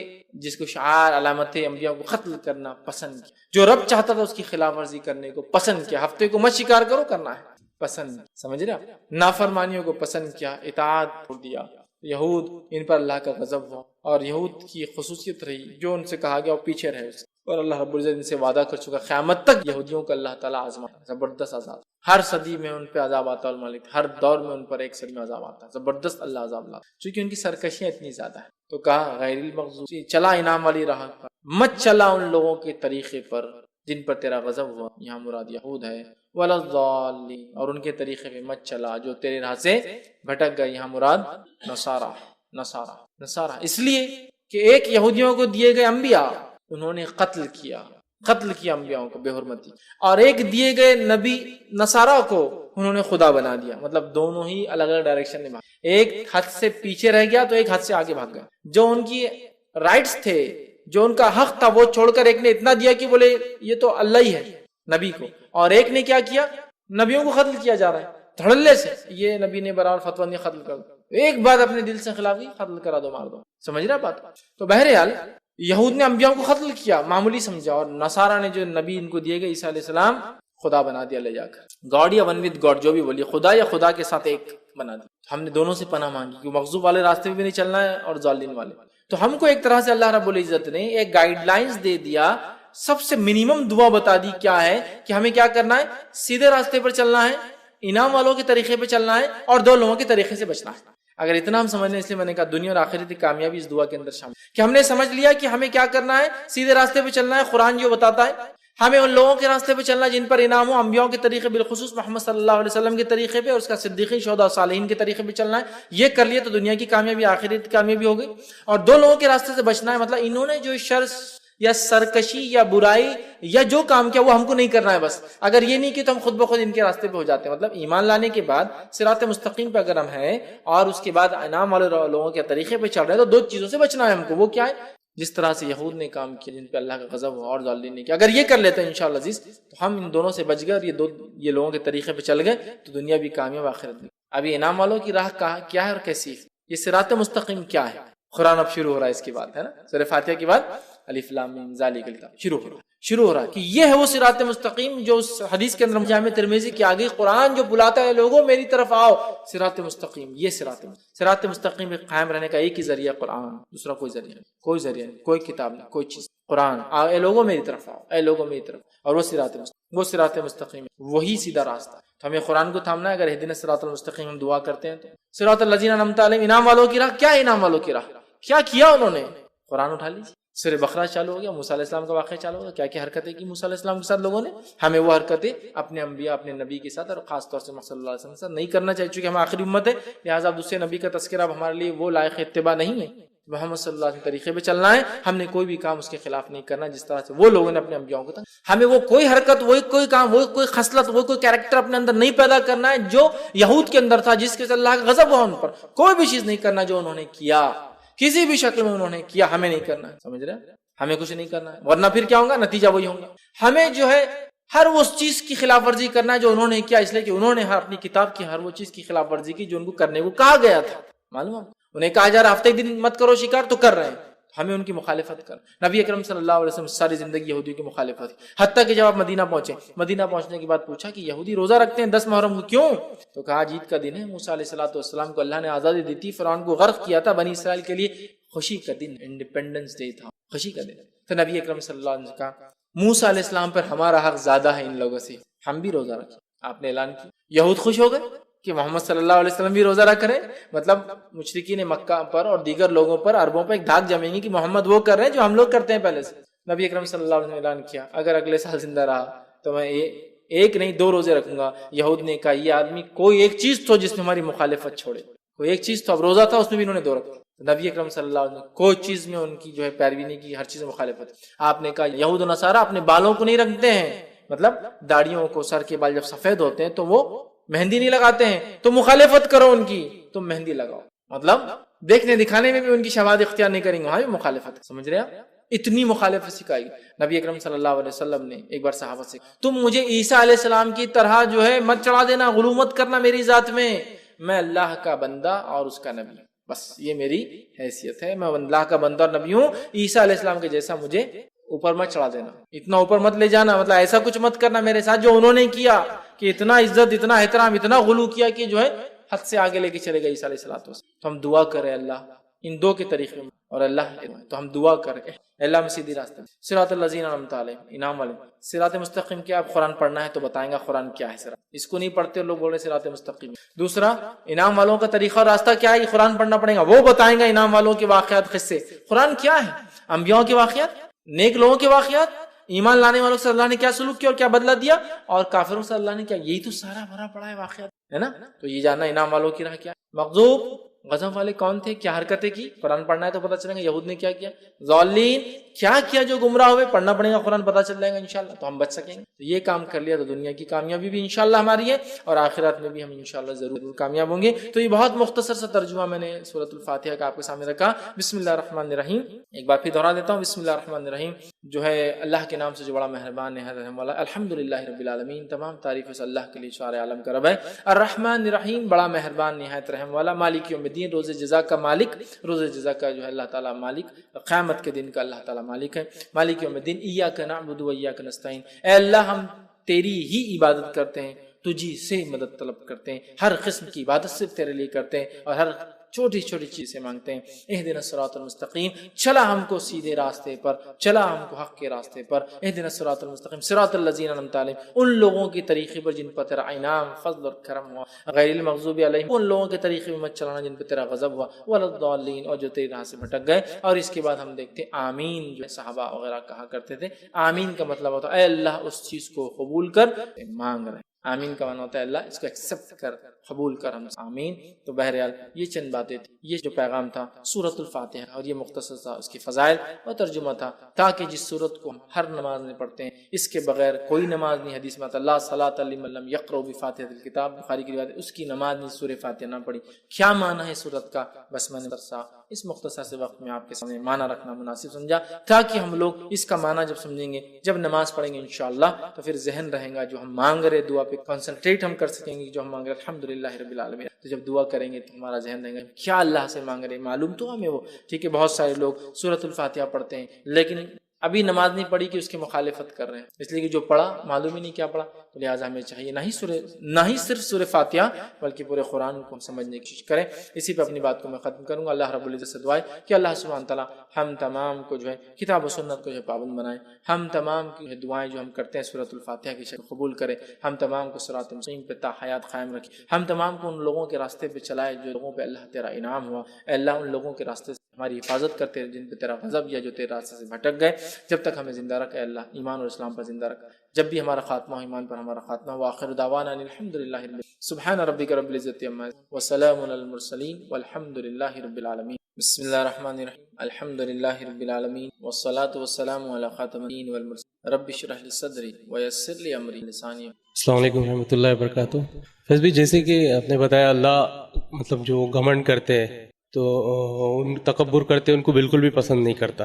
جس کو شعار علامت انبیاء کو قتل کرنا پسند کیا، جو رب چاہتا تھا اس کی خلاف ورزی کرنے کو پسند کیا. ہفتے کو مت شکار کرو، کرنا ہے پسند، سمجھ رہے آپ، نافرمانیوں کو پسند کیا، اطاعت چھوڑ دیا. یہود، ان پر اللہ کا غضب ہوا، اور یہود کی خصوصیت رہی جو ان سے کہا گیا وہ پیچھے رہے اس، اور اللہ رب العزت ان سے وعدہ کر چکا قیامت تک یہودیوں کو اللہ تعالیٰ آزماتا، زبردست عذاب. ہر صدی میں ان پہ عذاب آتا المالک، ہر دور میں ان پر ایک صدی میں عذاب آتا، زبردست اللہ عذاب لاتا، چونکہ ان کی سرکشیاں اتنی زیادہ ہیں. تو کہا غیر المغضوب، چلا انعام والی راہ پر، مت چلا ان لوگوں کے طریقے پر جن پر تیرا غضب ہوا. یہاں مراد یہود ہے. ولا الضالین، اور ان کے طریقے پہ مت چلا جو تیرے راہ سے بھٹک گئے. یہاں مراد نصارہ، اس لیے کہ ایک یہودیوں کو دیے گئے انبیاء انہوں نے قتل کیا انبیاءوں کو بے حرمتی، اور ایک دیے گئے نبی نصارہ کو انہوں نے خدا بنا دیا. مطلب دونوں ہی الگ الگ ڈائریکشن میں بھاگ، ایک حد سے پیچھے رہ گیا تو ایک حد سے آگے بھاگ گیا. جو ان کی رائٹس تھے، جو ان کا حق تھا، وہ چھوڑ کر ایک نے اتنا دیا کہ بولے یہ تو اللہ ہی ہے نبی کو، اور ایک نے کیا کیا، نبیوں کو قتل کیا جا رہا ہے دھڑلے سے. یہ نبی نے برابر فتویٰ نہیں، قتل کر دو، ایک بات اپنے دل سے خلاف کی، قتل کرا دو، مار دو. سمجھ رہا بات؟ تو بہرحال یہود نے انبیاء کو قتل کیا، معمولی سمجھا، اور نصارہ نے جو نبی ان کو دیے گئے عیسیٰ علیہ السلام خدا بنا دیا لے جا کر، گاڈ یا ون ود گاڈ، جو بھی بولیے، خدا یا خدا کے ساتھ ایک بنا دیا. ہم نے دونوں سے پناہ مانگی کہ مغضوب والے راستے بھی نہیں چلنا ہے اور ضالین والے. تو ہم کو ایک طرح سے اللہ رب العزت نے ایک گائیڈ لائنز دے دیا، سب سے منیمم دعا بتا دی کیا ہے کہ ہمیں کیا کرنا ہے، سیدھے راستے پر چلنا ہے، انعام والوں کے طریقے پہ چلنا ہے، اور 2 لوگوں کے طریقے سے بچنا ہے. اگر اتنا ہم سمجھنے، اس لیے میں نے کہا دنیا اور آخرت کی کامیابی اس دعا کے اندر شامل، کہ ہم نے سمجھ لیا کہ ہمیں کیا کرنا ہے، سیدھے راستے پہ چلنا ہے. قرآن جو بتاتا ہے ہمیں ان لوگوں کے راستے پہ چلنا جن پر انعام ہو، انبیاء کے طریقے، بالخصوص محمد صلی اللہ علیہ وسلم کے طریقے پہ، اور اس کا صدیقین، شہداء، صالحین کے طریقے پہ چلنا ہے. یہ کر لیا تو دنیا کی کامیابی، آخرت کی کامیابی ہو گئی. اور 2 لوگوں کے راستے سے بچنا ہے، مطلب انہوں نے جو شر یا سرکشی یا برائی یا جو کام کیا وہ ہم کو نہیں کرنا ہے. بس اگر یہ نہیں کہ تو ہم خود بخود ان کے راستے پہ ہو جاتے ہیں. مطلب ایمان لانے کے بعد صراط مستقیم پہ اگر ہم ہیں اور اس کے بعد انعام والے لوگوں کے طریقے پہ چل رہے ہیں تو 2 چیزوں سے بچنا ہے ہم کو. وہ کیا ہے؟ جس طرح سے یہود نے کام کیا جن پہ اللہ کا غضب ہوا، اور ضالین نے کیا. اگر یہ کر لیتے ہیں انشاءاللہ عزیز تو ہم ان دونوں سے بچ گئے، اور یہ لوگوں کے طریقے پہ چل گئے تو دنیا بھی کامیاب، آخرت بھی. ابھی انعام والوں کی راہ کیا ہے اور کیسی ہے، یہ صراط مستقیم کیا ہے. قرآن اب شروع ہو رہا ہے اس کے بعد، ہے نا، سورہ فاتحہ کے بعد الف لام میم ذالک الکتاب شروع ہو رہا ہے کہ یہ ہے وہ صراط مستقیم جو اس حدیث کے اندر جامع ترمذی کی آگے قرآن جو بلاتا ہے لوگوں میری طرف آؤ. صراط مستقیم، یہ صراط مستقیم پہ قائم رہنے کا ایک ہی ذریعہ قرآن، دوسرا کوئی ذریعہ نہیں، کوئی کتاب نہیں، کوئی چیز. قرآن، اے لوگوں میری طرف آؤ، اے لوگوں میری طرف، اور وہ صراط مستقیم ہے، وہی سیدھا راستہ. تو ہمیں قرآن کو تھامنا ہے. اگر اہدنا الصراط المستقیم ہم دعا کرتے ہیں تو صراط الذین انعمت علیہم، انعام والوں کی راہ. کیا انعام والوں کی راہ؟ کیا کیا انہوں نے؟ قرآن اٹھا لیجیے، سورہ بقرہ چالو ہو گیا، موسیٰ علیہ السلام کا واقعہ چالو ہو گیا. کیا کیا حرکتیں کی موسیٰ علیہ السلام کے ساتھ لوگوں نے. ہمیں وہ حرکتیں اپنے انبیاء، اپنے نبی کے ساتھ، اور خاص طور سے محمد صلی اللہ علیہ وسلم کے ساتھ نہیں کرنا چاہیے، چونکہ ہم آخری امت ہے، لہٰذا دوسرے نبی کا تذکرہ اب ہمارے لیے وہ لائق اتباع نہیں ہے. محمد صلی اللہ علیہ وسلم طریقے پہ چلنا ہے. ہم نے کوئی بھی کام اس کے خلاف نہیں کرنا جس طرح سے وہ لوگوں نے اپنے انبیاء کو تھا. ہمیں وہ کوئی حرکت، وہ کوئی کام، وہ کوئی خصلت، وہ کوئی کیریکٹر اپنے اندر نہیں پیدا کرنا ہے جو یہود کے اندر تھا، جس کے سے اللہ کا غضب ہوا ان پر. کوئی بھی چیز نہیں کرنا جو انہوں نے کیا، کسی بھی شکل میں انہوں نے کیا، ہمیں نہیں کرنا ہے. سمجھ رہے ہیں؟ ہمیں کچھ نہیں کرنا ہے، ورنہ پھر کیا ہوگا، نتیجہ وہی ہوگا. ہمیں جو ہے ہر وہ چیز کی خلاف ورزی کرنا ہے جو انہوں نے کیا، اس لیے کہ انہوں نے اپنی کتاب کی ہر وہ چیز کی خلاف ورزی کی جو ان کو کرنے کو کہا گیا تھا. معلوم ہے انہیں کہا جا رہا ہفتے ایک دن مت کرو شکار، تو کر رہے ہیں. ہمیں ان کی مخالفت کر. نبی اکرم صلی اللہ علیہ وسلم ساری زندگی یہودیوں کی مخالفت تھی، حتیٰ کہ جب آپ مدینہ پہنچے، مدینہ پہنچنے کے بعد پوچھا کہ یہودی روزہ رکھتے ہیں 10 محرم کو، کیوں؟ تو کہا آج عید کا دن ہے، موسیٰ علیہ السلام کو اللہ نے آزادی دی تھی، فرعون کو غرق کیا تھا، بنی اسرائیل کے لیے خوشی کا دن، انڈیپینڈنس ڈے تھا، خوشی کا دن. تو نبی اکرم صلی اللہ علیہ وسلم نے کہا موسیٰ علیہ السلام پر ہمارا حق زیادہ ہے ان لوگوں سے، ہم بھی روزہ رکھیں. آپ نے اعلان کیا، یہود خوش ہو گئے کہ محمد صلی اللہ علیہ وسلم بھی روزہ رکھ رہے. مطلب مشرکین مکہ پر اور دیگر لوگوں پر، عربوں پر ایک دھاک جمیں گی کہ محمد وہ کر رہے ہیں جو ہم لوگ کرتے ہیں پہلے سے. نبی اکرم صلی اللہ علیہ وسلم نے اعلان کیا اگر اگلے سال زندہ رہا تو میں ایک نہیں 2 روزے رکھوں گا. یہود نے کہا یہ آدمی کوئی ایک چیز تو جس میں ہماری مخالفت چھوڑے، کوئی ایک چیز تو. اب روزہ تھا اس میں بھی انہوں نے 2 رکھا. نبی اکرم صلی اللہ علیہ وسلم نے کوئی چیز میں ان کی جو ہے پیروی نہیں کی، ہر چیز میں مخالفت. آپ نے کہا یہود و نصارہ اپنے بالوں کو نہیں رکھتے ہیں، مطلب داڑھیوں کو، سر کے بال جب سفید ہوتے ہیں تو وہ مہندی نہیں لگاتے ہیں، تو مخالفت کرو ان کی، تم مہندی لگاؤ. مطلب دیکھنے دکھانے میں بھی ان کی شواہد اختیار نہیں کریں گے، وہاں بھی مخالفت. سمجھ رہے ہیں؟ اتنی مخالفت سکھائی. نبی اکرم صلی اللہ علیہ وسلم نے ایک بار صحابہ سے تم مجھے عیسیٰ علیہ السلام کی طرح جو ہے مت چڑھا دینا، غلو مت کرنا میری ذات میں اللہ کا بندہ اور اس کا نبی، بس یہ میری حیثیت ہے، میں اللہ کا بندہ اور نبی ہوں. عیسیٰ علیہ السلام کے جیسا مجھے اوپر مت چڑھا دینا، اتنا اوپر مت لے جانا، مطلب ایسا کچھ مت کرنا میرے ساتھ جو انہوں نے کیا، کہ اتنا عزت، اتنا احترام، اتنا غلو کیا کہ جو ہے حد سے آگے لے کے چلے گئے عیسیٰ علیہ السلام. تو ہم دعا کریں اللہ ان 2 کے طریقے میں، اور اللہ تو ہم دعا کریں اللہ میں سیدھی راستہ. صراط الذین انعمت علیہم، انعام والے. صراط مستقیم کیا؟ آپ قرآن پڑھنا ہے تو بتائیں گا قرآن کیا ہے. صراط اس کو نہیں پڑھتے لوگ بول رہے صراط مستقیم. دوسرا انعام والوں کا طریقہ اور راستہ کیا ہے، یہ قرآن پڑھنا پڑے گا، وہ بتائیں گا انعام والوں کے واقعات، قصے. قرآن کیا ہے؟ انبیاء کے واقعات، نیک لوگوں کے واقعات، ایمان لانے والوں سے اللہ نے کیا سلوک کیا اور کیا بدلہ دیا، اور کافروں سے اللہ نے کیا، یہی تو سارا بھرا پڑا ہے واقعات، ہے نا. تو یہ جاننا انعام والوں کی راہ کیا ہے. مغضوب غضب والے کون تھے، کیا حرکتیں کی، قرآن پڑھنا ہے تو پتہ چلے گا یہود نے کیا کیا. ضالین کیا کیا جو گمراہ ہوئے، پڑھنا پڑے گا قرآن، پتہ چل جائے گا انشاءاللہ، تو ہم بچ سکیں گے. تو یہ کام کر لیا تو دنیا کی کامیابی بھی انشاءاللہ ہماری ہے، اور آخرت میں بھی ہم انشاءاللہ ضرور کامیاب ہوں گے. تو یہ بہت مختصر سا ترجمہ میں نے سورۃ الفاتحہ کا آپ کے سامنے رکھا. بسم اللہ الرحمن الرحیم. ایک بار پھر دہرا دیتا ہوں، بسم اللہ الرحمن الرحیم جو ہے اللہ کے نام سے جو بڑا مہربان نہایت رحم والا. الحمدللہ رب العالمین، تمام تعریف اس اللہ کے لیے سارے عالم کا رب ہے. الرحمن الرحیم، بڑا مہربان نہایت رحم والا. مالک یوم الدین، روز جزا کا مالک، روز جزا کا جو ہے اللہ تعالیٰ مالک، قیامت کے دن کا اللہ تعالیٰ مالک ہے. مالک یوم الدین، ایاک نعبد و ایاک نستعین، اے اللہ ہم تیری ہی عبادت کرتے ہیں، تجھی سے مدد طلب کرتے ہیں، ہر قسم کی عبادت صرف تیرے لیے کرتے ہیں، اور ہر چھوٹی چھوٹی چیز سے مانگتے ہیں. اہدنا الصراط المستقیم، چلا ہم کو سیدھے راستے پر، چلا ہم کو حق کے راستے پر. اہدنا الصراط المستقیم صراط الذین انعمت علیہم، ان لوگوں کے طریقے پر جن پر تیرا انعام، فضل اور کرم ہوا. غیر المغضوب علیہم، ان لوگوں کے طریقے میں مت چلانا جن پر تیرا غضب ہوا. ولا الضالین، اور جو تیری راہ سے بھٹک گئے. اور اس کے بعد ہم دیکھتے آمین، جو صحابہ وغیرہ کہا کرتے تھے. آمین کا مطلب ہوتا ہے اے اللہ اس چیز کو قبول کر، مانگ رہے. آمین کا معنی ہوتا ہے اللہ اس کو ایکسپٹ کر، قبول کر ہم آمین. تو بہرحال یہ چند باتیں تھی، یہ جو پیغام تھا سورۃ الفاتحہ، اور یہ مختصر تھا اس کی فضائل اور ترجمہ تھا، تاکہ جس سورت کو ہم ہر نماز میں پڑھتے ہیں، اس کے بغیر کوئی نماز نہیں. حدیث میں اللہ صلاۃ لمن لم یقرأ بفاتحۃ الکتاب، بخاری کی روایت، اس کی نماز نہیں سورہ فاتحہ نہ پڑھی. کیا معنی ہے سورت کا، بس میں نے اس مختصر سے وقت میں آپ کے سامنے معنی رکھنا مناسب سمجھا، تاکہ ہم لوگ اس کا معنی جب سمجھیں گے، جب نماز پڑھیں گے انشاءاللہ، تو پھر ذہن رہے گا جو ہم مانگ رہے دعا پہ کنسنٹریٹ ہم کر سکیں گے. جو ہم مانگ رہے الحمدللہ رب العالمین، تو جب دعا کریں گے تو ہمارا ذہن رہے گا کیا اللہ سے مانگ رہے، معلوم تو ہمیں وہ. ٹھیک ہے، بہت سارے لوگ سورۃ الفاتحہ پڑھتے ہیں لیکن ابھی نماز نہیں پڑھی کہ اس کی مخالفت کر رہے ہیں، اس لیے کہ جو پڑھا معلوم ہی نہیں کیا پڑھا. تو لہٰذا ہمیں چاہیے نہ ہی صرف سورہ فاتحہ بلکہ پورے قرآن کو ہم سمجھنے کی کوشش کریں. اسی پہ اپنی بات کو میں ختم کروں گا. اللہ رب العزت سے دعا ہے کہ اللہ سبحانہ تعالیٰ ہم تمام کو جو ہے کتاب و سنت کو جو ہے پابند بنائے. ہم تمام کی دعائیں جو ہم کرتے ہیں سورۃ الفاتحہ کی شکل قبول کرے. ہم تمام کو صراط مستقیم پہ تا حیات قائم رکھے. ہم تمام کو ان لوگوں کے راستے پہ چلائے جو لوگوں پہ اللہ تیرا انعام ہوا. اے اللہ ان لوگوں کے راستے سے ہماری حفاظت کرتے ہیں جن پہ تیرا غضب یا جو تیرے راستے سے بھٹک گئے. جب تک ہمیں زندہ رکھ اے اللہ، ایمان اور اسلام پر زندہ رکھ. جب بھی ہمارا خاتمہ ہو ایمان پر ہمارا خاتمہ ہو. آخر دعوانا الحمدللہ سبحان ربک رب العزت عما یصفون وسلام علی المرسلین والحمدللہ رب العالمین. بسم اللہ الرحمن الرحیم، الحمدللہ رب العالمین والصلاة والسلام علی خاتم النبیین والمرسلین. رب اشرح لی صدری ویسر لی امری لسانی. السلام علیکم ورحمۃ اللہ وبرکاتہ. فیض بھائی، جیسے کہ آپ نے بتایا اللہ مطلب جو گھمنڈ کرتے ہیں تو ان تکبر کرتے ان کو بالکل بھی پسند نہیں کرتا.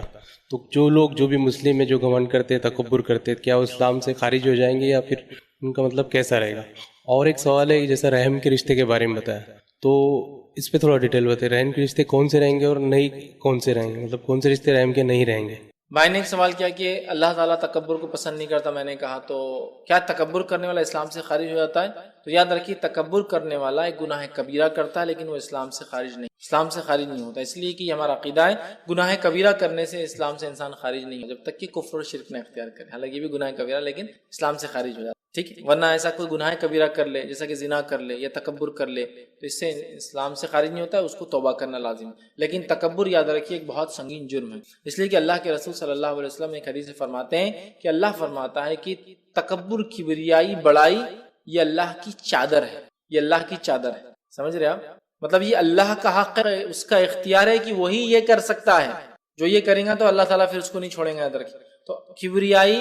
تو جو لوگ جو بھی مسلم ہیں جو گھمنڈ کرتے تکبر کرتے کیا وہ اسلام سے خارج ہو جائیں گے یا پھر ان کا مطلب کیسا رہے گا؟ اور ایک سوال ہے جیسا رحم کے رشتے کے بارے میں بتایا تو اس پہ تھوڑا ڈیٹیل بتائیں. رحم کے رشتے کون سے رہیں گے اور نہیں کون سے رہیں گے؟ مطلب کون سے رشتے رحم کے نہیں رہیں گے؟ بھائی نے ایک سوال کیا کہ اللہ تعالیٰ تکبر کو پسند نہیں کرتا. میں نے کہا تو کیا تکبر کرنے والا اسلام سے خارج ہو جاتا ہے؟ تو یاد رکھیے تکبر کرنے والا ایک گناہ کبیرہ کرتا ہے لیکن وہ اسلام سے خارج نہیں ہوتا. اس لیے کہ یہ ہمارا عقیدہ ہے گناہ کبیرہ کرنے سے اسلام سے انسان خارج نہیں ہو جب تک کہ کفر و شرک نہ اختیار کرے. حالانکہ یہ بھی گناہ کبیرہ لیکن اسلام سے خارج ہو جاتا ہے. ٹھیک ہے، ورنہ ایسا کوئی گناہ کبیرہ کر لے جیسا کہ زنا کر لے یا تکبر کر لے تو اس سے اسلام سے خارج نہیں ہوتا ہے، اس کو توبہ کرنا لازم ہے. لیکن تکبر یاد رکھیے ایک بہت سنگین جرم ہے. اس لیے کہ اللہ کے رسول صلی اللہ علیہ وسلم ایک حدیث میں فرماتے ہیں کہ اللہ فرماتا ہے کہ تکبر کبریائی بڑائی یہ اللہ کی چادر ہے. یہ اللہ کی چادر ہے. سمجھ رہے آپ؟ مطلب یہ اللہ کا حق ہے، اس کا اختیار ہے کہ وہی یہ کر سکتا ہے. جو یہ کریں گا تو اللہ تعالیٰ پھر اس کو نہیں چھوڑیں گا. یاد رکھیے تو کبریائی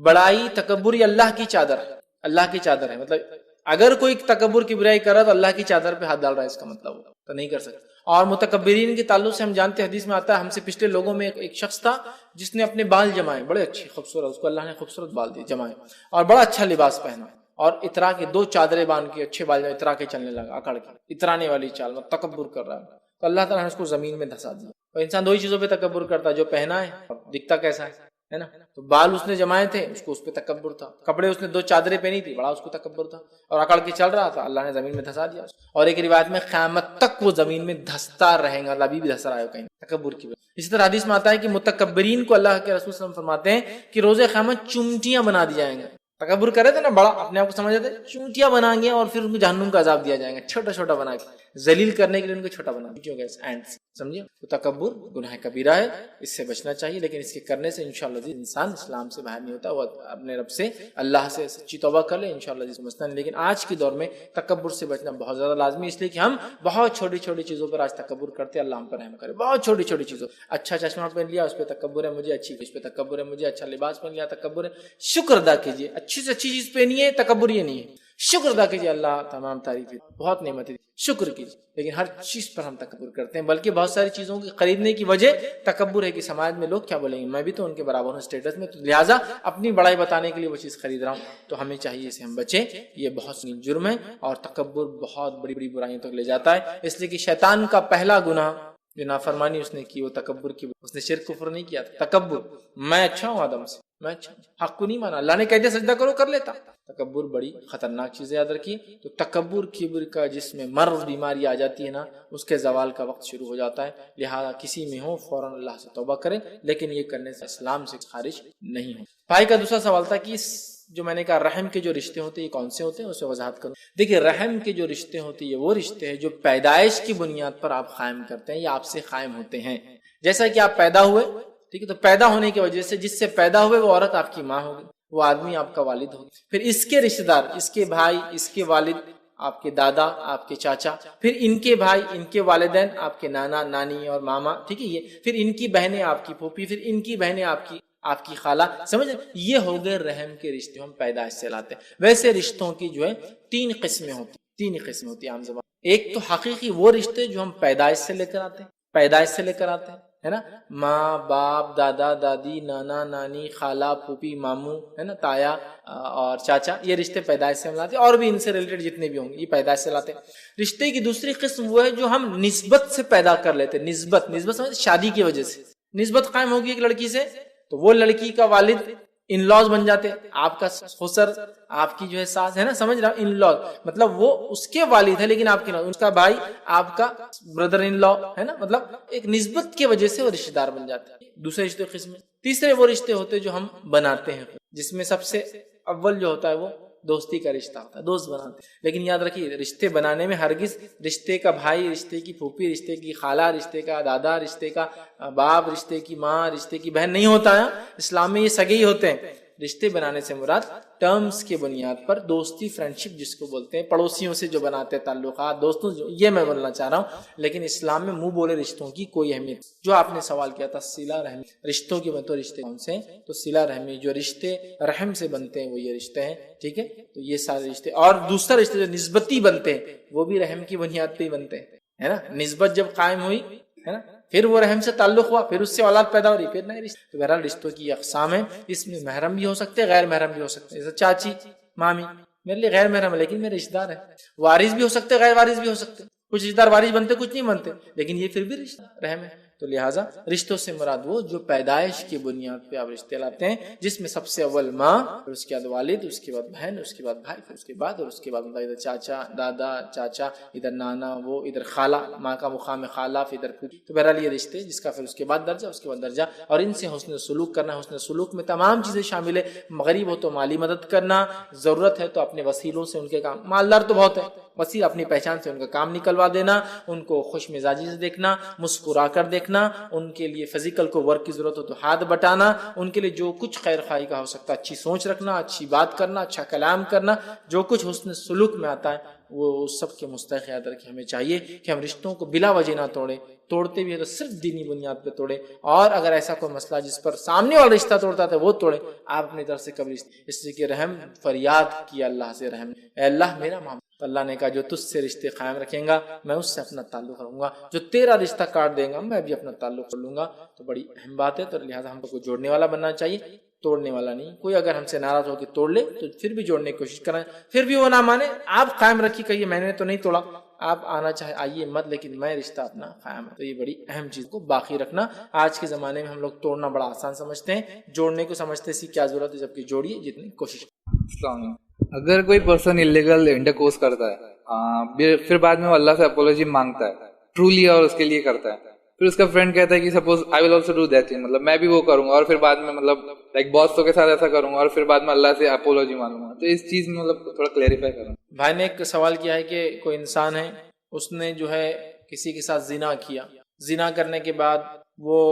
بڑائی تکبر یہ اللہ کی چادر ہے. اللہ کی چادر ہے. مطلب اگر کوئی تکبر کبریائی کر رہا تو اللہ کی چادر پہ ہاتھ ڈال رہا ہے، اس کا مطلب تو نہیں کر سکتا. اور متکبرین کے تعلق سے ہم جانتے ہیں حدیث میں آتا ہے ہم سے پچھلے لوگوں میں ایک شخص تھا جس نے اپنے بال جمائے بڑے اچھے خوبصورت، اس کو اللہ نے خوبصورت بال دیے جمائے اور بڑا اچھا لباس پہنا اور اترا کے 2 چادریں باندھ کے اچھے بال اترا کے چلنے لگا، اکڑ کے اترانے والی چال میں تکبر کر رہا ہے. تو اللہ تعالیٰ نے اس کو زمین میں دھسا دیا. اور انسان 2 ہی چیزوں پہ تکبر کرتا ہے، جو پہنا ہے اور دکھتا کیسا ہے نا. تو بال اس نے جمائے تھے، اس کو اس پہ تکبر تھا. کپڑے اس نے 2 چادریں پہنی تھی، بڑا اس کو تکبر تھا. اور اکڑ کے چل رہا تھا، اللہ نے زمین میں دھسا دیا. اور ایک روایت میں قیامت تک وہ زمین میں دھستا رہے گا. اللہ بھی دھس رہا ہے کہیں تکبر کی وجہ. اسی طرح حدیث میں آتا ہے کہ متکبرین کو اللہ کے رسول صلی اللہ علیہ وسلم فرماتے ہیں کہ روز قیامت چمٹیاں بنا دی جائیں گے. تکبر کرے تھے نا بڑا اپنے آپ کو سمجھ تھے، چونٹیاں بنائیں گے اور پھر ان کو جہنم کا عذاب دیا جائے گا چھوٹا چھوٹا بنا کے، ذلیل کرنے کے لیے ان کو چھوٹا بنا دیا. سمجھے؟ تو تکبر گناہ کبیرہ ہے، اس سے بچنا چاہیے. لیکن اس کے کرنے سے انشاءاللہ انسان اسلام سے باہر نہیں ہوتا. وہ اپنے رب سے اللہ سے سچی توبہ کر لے انشاءاللہ سمجھتا نہیں. لیکن آج کے دور میں تکبر سے بچنا بہت زیادہ لازمی، اس لیے کہ ہم بہت چھوٹی چھوٹی چیزوں پر آج تکبر کرتے ہیں. اللہ ہم پر رحم کرے. بہت چھوٹی چھوٹی چیزوں، اچھا چشمہ پہن لیا اس پہ تکبر ہے مجھے، اچھی اس پہ تکبر ہے مجھے، اچھا لباس پہن لیا تکبر ہے. شکر ادا کیجیے، اچھی سے اچھی چیز پہنی ہے، تکبر یہ نہیں ہے. شکر ادا کیجیے، اللہ تمام تعریفیں بہت نعمتیں شکر کیجیے. لیکن ہر چیز پر ہم تکبر کرتے ہیں، بلکہ بہت ساری چیزوں کی خریدنے کی وجہ تکبر ہے کہ سماج میں لوگ کیا بولیں گے، میں بھی تو ان کے برابر ہوں اسٹیٹس میں، تو لہٰذا اپنی بڑائی بتانے کے لیے وہ چیز خرید رہا ہوں. تو ہمیں چاہیے اسے ہم بچیں. یہ بہت سی جرم ہے اور تکبر بہت بڑی بڑی برائیوں تک لے جاتا ہے. اس لیے کہ شیطان کا پہلا گناہ جو نافرمانی اس نے کی وہ تکبر کی. اس نے شرک کفر نہیں کیا تھا، تکبر. میں اچھا ہوں آدم سے، میں اچھا حق کو نہیں مانا، اللہ نے کہہ دیا سجدہ کرو کر لیتا. تکبر بڑی خطرناک چیز ہے، یاد رکھیے. تو تکبر کبر کا جس میں مرض بیماری آ جاتی ہے نا، اس کے زوال کا وقت شروع ہو جاتا ہے. لہذا کسی میں ہو فوراً اللہ سے توبہ کریں، لیکن یہ کرنے سے اسلام سے خارج نہیں ہو. بھائی کا دوسرا سوال تھا کہ جو میں نے کہا رحم کے جو رشتے ہوتے ہیں یہ کون سے ہوتے ہیں، اس سے وضاحت کروں. دیکھیے رحم کے جو رشتے ہوتے ہیں یہ وہ رشتے ہیں جو پیدائش کی بنیاد پر آپ قائم کرتے ہیں یا آپ سے قائم ہوتے ہیں. جیسا کہ آپ پیدا ہوئے، ٹھیک ہے، تو پیدا ہونے کی وجہ سے جس سے پیدا ہوئے وہ عورت آپ کی ماں ہوگی، وہ آدمی آپ کا والد ہوگا. پھر اس کے رشتے دار، اس کے بھائی، اس کے والد، آپ کے دادا، آپ کے چاچا، پھر ان کے بھائی، ان کے والدین، آپ کے نانا نانی اور ماما، ٹھیک ہے. یہ پھر ان کی بہنیں آپ کی پھوپھی، پھر ان کی بہنیں آپ کی خالہ. سمجھ یہ ہو گئے رحم کے رشتے، ہم پیدائش سے لاتے ہیں. ویسے رشتوں کی جو ہے 3 قسمیں ہوتی ہیں عام زبان. ایک تو حقیقی وہ رشتے جو ہم پیدائش سے لے کر آتے ہیں ہے نا، ماں باپ، دادا دادی، نانا نانی، خالہ پھوپھی، ماموں، ہے نا، تایا اور چاچا. یہ رشتے پیدائش سے ہم لاتے ہیں، اور بھی ان سے ریلیٹڈ جتنے بھی ہوں گے یہ پیدائش سے لاتے ہیں. رشتے کی دوسری قسم وہ ہے جو ہم نسبت سے پیدا کر لیتے ہیں. نسبت سمجھ، شادی کی وجہ سے نسبت قائم ہوگی ایک لڑکی سے، تو وہ لڑکی کا والد ان لاز بن جاتے، آپ کا خسر، آپ کی جو ہے ساس، ہے نا، سمجھ رہا. ان لاز مطلب وہ اس کے والد ہے لیکن آپ کے اس کا بھائی آپ کا بردر ان لا ہے نا. مطلب ایک نسبت کی وجہ سے وہ رشتہ دار بن جاتے ہیں. دوسرے رشتے قسم. تیسرے وہ رشتے ہوتے جو ہم بناتے ہیں، جس میں سب سے اول جو ہوتا ہے وہ دوستی کا رشتہ ہوتا ہے، دوست بناتے ہیں. لیکن یاد رکھیے رشتے بنانے میں ہرگز رشتے کا بھائی، رشتے کی پھوپھی، رشتے کی خالہ، رشتے کا دادا، رشتے کا باپ، رشتے کی ماں، رشتے کی بہن نہیں ہوتا ہے. اسلام میں یہ سگے ہی ہوتے ہیں. رشتے بنانے سے مراد ٹرمز کے بنیاد پر دوستی، فرینڈشپ جس کو بولتے ہیں، پڑوسیوں سے جو بناتے ہیں تعلقات، دوستوں، یہ میں بولنا چاہ رہا ہوں. لیکن اسلام میں منہ بولے رشتوں کی کوئی اہمیت. جو آپ نے سوال کیا تھا صلہ رحمی، رشتوں کی تو رشتے کون سے ہیں؟ تو صلہ رحمی جو رشتے رحم سے بنتے ہیں وہ یہ رشتے ہیں، ٹھیک ہے. تو یہ سارے رشتے، اور دوسرا رشتے جو نسبتی بنتے ہیں وہ بھی رحم کی بنیاد پہ ہی بنتے ہیں. ہے نا, نسبت جب قائم ہوئی ہے نا, پھر وہ رحم سے تعلق ہوا, پھر اس سے اولاد پیدا ہو رہی, پھر نئے رشتے. تو بہرحال رشتوں کی اقسام ہیں, اس میں محرم بھی ہو سکتے ہیں, غیر محرم بھی ہو سکتے ہیں. جیسے چاچی مامی میرے لیے غیر محرم ہے لیکن میرے رشتہ دار ہے. وارث بھی ہو سکتے, غیر وارث بھی ہو سکتے, کچھ رشتہ دار وارث بنتے کچھ نہیں بنتے, لیکن یہ پھر بھی رشتہ رحم ہے. تو لہٰذا رشتوں سے مراد وہ جو پیدائش کی بنیاد پہ آپ رشتے لاتے ہیں, جس میں سب سے اول ماں, پھر اس کے بعد والد, اس کے بعد بہن, اس کے بعد بھائی, پھر اس کے بعد اور اس کے بعد ادھر چاچا دادا چاچا, ادھر نانا, وہ ادھر خالہ, ماں کا مقام خالہ, پھر ادھر پھوپھی. تو بہرحال یہ رشتے جس کا پھر اس کے بعد درجہ, اس کے بعد درجہ, اور ان سے حسن سلوک کرنا. حسن سلوک میں تمام چیزیں شامل ہے. غریب ہو تو مالی مدد کرنا, ضرورت ہے تو اپنے وسیلوں سے ان کے کام, مالدار تو بہت ہے, وسیل اپنی پہچان سے ان کا کام نکلوا دینا, ان کو خوش مزاجی سے دیکھنا, مسکرا کر دیکھنا, ان کے لیے فزیکل کو ورک کی ضرورت ہو تو ہاتھ بٹانا, ان کے لیے جو کچھ خیر خواہی کا ہو سکتا ہے, اچھی سوچ رکھنا, اچھی بات کرنا, اچھا کلام کرنا, جو کچھ حسن سلوک میں آتا ہے وہ سب کے مستحق یاد رکھیں. ہمیں چاہیے کہ ہم رشتوں کو بلا وجہ نہ توڑیں, توڑتے بھی ہے تو صرف دینی بنیاد پہ توڑیں, اور اگر ایسا کوئی مسئلہ جس پر سامنے والا رشتہ توڑتا تھا وہ توڑیں. آپ اپنی طرف سے کبھی اس لیے کہ رحم فریاد کیا اللہ سے, رحم, اے اللہ میرا معاملہ. تو اللہ نے کہا جو تجھ سے رشتے قائم رکھیں گا میں اس سے اپنا تعلق رکھوں گا, جو تیرا رشتہ کاٹ دے گا میں بھی اپنا تعلق کر لوں گا. تو بڑی اہم بات ہے. تو لہٰذا ہم کو جوڑنے والا بننا چاہیے, توڑنے والا نہیں. کوئی اگر ہم سے ناراض ہو کے توڑ لے تو پھر بھی جوڑنے کی کوشش کریں, پھر بھی وہ نہ مانے, آپ قائم رکھیے, کہیے میں نے تو نہیں توڑا, آپ آنا چاہے آئیے مت, لیکن میں رشتہ اپنا قائم ہے. تو یہ بڑی اہم چیز کو باقی رکھنا. آج کے زمانے میں ہم لوگ توڑنا بڑا آسان سمجھتے ہیں, جوڑنے کو سمجھتے سی کیا ضرورت ہے, جبکہ جوڑیے جتنی کوشش. السلام علیکم. اگر کوئی پرسن انلیگل انٹرکورس کرتا ہے, پھر بعد میں وہ اللہ سے اپولوجی مانگتا ہے ٹرولی اور اس کے لیے کرتا ہے, پھر اس کا فرینڈ کہتا ہے کہ suppose I will also do that thing, مطلب میں بھی وہ کروں گا, اور پھر بعد میں مطلب لائک بوسوں کے ساتھ ایسا کروں گا, اور پھر بعد میں اللہ سے اپولوجی مانگوں گا. تو اس چیز میں مطلب تھوڑا کلیریفائی کروں. بھائی نے ایک سوال کیا ہے کہ کوئی انسان ہے, اس نے جو ہے کسی کے ساتھ زنا کیا, زنا کرنے کے بعد وہ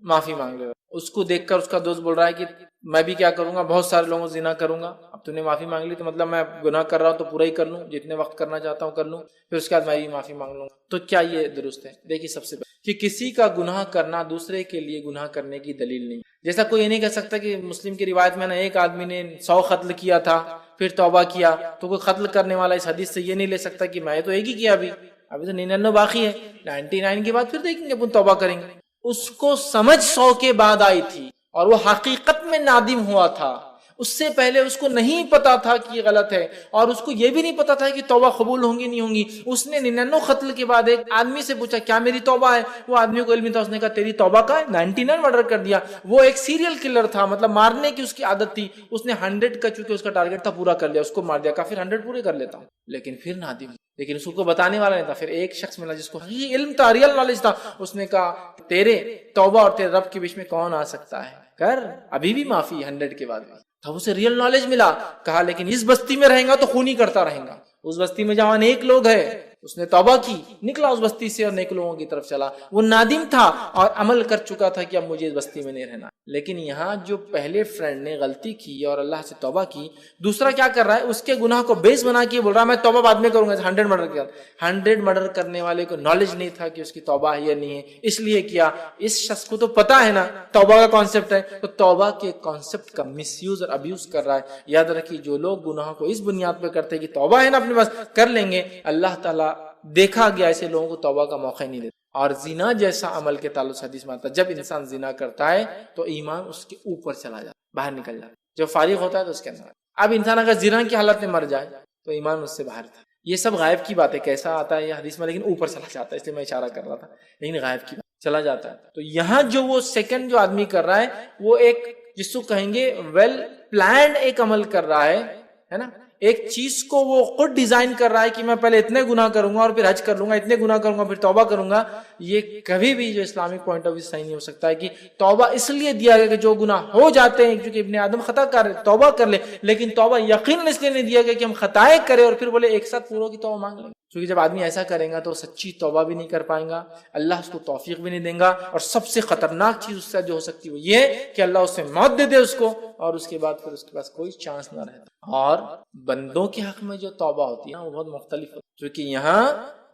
معافی مانگ رہا ہے, اس کو دیکھ کر اس کا دوست بول رہا ہے کہ میں بھی کیا کروں گا, بہت سارے لوگوں زنا کروں گا, اب تو نے معافی مانگ لی تو مطلب میں گناہ کر رہا ہوں تو پورا ہی کر لوں, جتنے وقت کرنا چاہتا ہوں کر لوں, پھر اس کے بعد میں بھی معافی مانگ لوں. تو کیا یہ درست ہے؟ دیکھیے سب سے پہلے کہ کسی کا گناہ کرنا دوسرے کے لیے گناہ کرنے کی دلیل نہیں. جیسا کوئی یہ نہیں کہہ سکتا کہ مسلم کی روایت میں نا ایک آدمی نے 100 قتل کیا تھا پھر توبہ کیا, تو کوئی قتل کرنے والا اس حدیث سے یہ نہیں لے سکتا کہ میں تو ایک ہی کیا, ابھی تو 99 باقی ہے, 99 کے بعد پھر دیکھیں گے اپن توبہ کریں گے. اس کو سمجھ 100 کے بعد آئی تھی اور وہ حقیقت میں نادم ہوا تھا, اس سے پہلے اس کو نہیں پتا تھا کہ یہ غلط ہے, اور اس کو یہ بھی نہیں پتا تھا کہ توبہ قبول ہوں گی نہیں ہوں گی. اس نے 99 قتل کے بعد ایک آدمی سے پوچھا کیا میری توبہ ہے, وہ آدمی کو علم تھا, اس نے کہا تیری توبہ کا ہے, 99 مرڈر کر دیا. وہ ایک سیریل کلر تھا, مطلب مارنے کی اس کی عادت تھی, اس نے 100 کا چونکہ اس کا ٹارگٹ تھا پورا کر لیا, اس کو مار دیا, کافر 100 پورے کر لیتا ہوں, لیکن پھر نادم, لیکن اس کو بتانے والا نہیں تھا. پھر ایک شخص ملا جس کو حقیقی علم تھا, ریئل نالج تھا, اس نے کہا تیرے توبہ اور تیرے رب کے بیچ میں کون آ سکتا ہے, کر ابھی بھی معافی 100 کے بعد بھی. تب اسے ریئل نالج ملا. کہا لیکن اس بستی میں رہیں گا تو خونی کرتا رہیں گا, اس بستی میں جہاں نیک لوگ ہیں, اس نے توبہ کی, نکلا اس بستی سے اور نیک لوگوں کی طرف چلا. وہ نادم تھا اور عمل کر چکا تھا کہ اب مجھے اس بستی میں نہیں رہنا. لیکن یہاں جو پہلے فرینڈ نے غلطی کی اور اللہ سے توبہ کی, دوسرا کیا کر رہا ہے, اس کے گناہ کو بیس بنا کے بول رہا ہے میں توبہ بعد میں کروں گا. 100 مرڈر کیا, 100 مرڈر کرنے والے کو نالج نہیں تھا کہ اس کی توبہ ہے یا نہیں ہے, اس لیے کیا. اس شخص کو تو پتا ہے نا توبہ کا کانسیپٹ ہے, تو توبہ کے کانسیپٹ کا مس یوز اور ابیوز کر رہا ہے. یاد رکھیے جو لوگ گناہ کو اس بنیاد پہ کرتے ہیں کہ توبہ ہے نا اپنے پاس کر لیں گے, اللہ تعالیٰ دیکھا گیا ایسے لوگوں کو توبہ کا موقع نہیں دیتا. اور زنا جیسا عمل کے تعلق سے حدیث میں آتا ہے جب انسان زنا کرتا ہے تو ایمان اس کے اوپر چلا جاتا, باہر نکل جاتا, جب فارغ ہوتا ہے تو اس کے اندر. اب انسان اگر زنا کی حالت میں مر جائے تو ایمان اس سے باہر تھا. یہ سب غائب کی بات ہے, کیسا آتا ہے یہ حدیث میں, لیکن اوپر چلا جاتا ہے, اس لیے میں اشارہ کر رہا تھا, لیکن غائب کی بات چلا جاتا ہے. تو یہاں جو وہ سیکنڈ جو آدمی کر رہا ہے وہ ایک جس کو کہیں گے ویل پلانڈ ایک عمل کر رہا ہے نا, ایک چیز کو وہ خود ڈیزائن کر رہا ہے کہ میں پہلے اتنے گناہ کروں گا اور پھر حج کر لوں گا, اتنے گناہ کروں گا پھر توبہ کروں گا. یہ کبھی بھی جو اسلامک پوائنٹ آف ویو صحیح نہیں ہو سکتا ہے کہ توبہ اس لیے دیا گیا کہ جو گناہ ہو جاتے ہیں, کیونکہ ابن آدم خطا کر توبہ کر لے, لیکن توبہ یقیناً اس لیے نہیں دیا گیا کہ ہم خطائیں کریں اور پھر بولے ایک ساتھ پوروں کی توبہ مانگ لیں. کیونکہ جب آدمی ایسا کرے گا تو سچی توبہ بھی نہیں کر پائیں گا, اللہ اس کو توفیق بھی نہیں دیں گا, اور سب سے خطرناک چیز اس سے جو ہو سکتی ہے وہ یہ کہ اللہ اس سے موت دے دے اس کو, اور اس کے بعد پھر اس کے پاس کوئی چانس نہ رہتا. اور بندوں کے حق میں جو توبہ ہوتی ہے وہ بہت مختلف ہوتی ہے, کیونکہ یہاں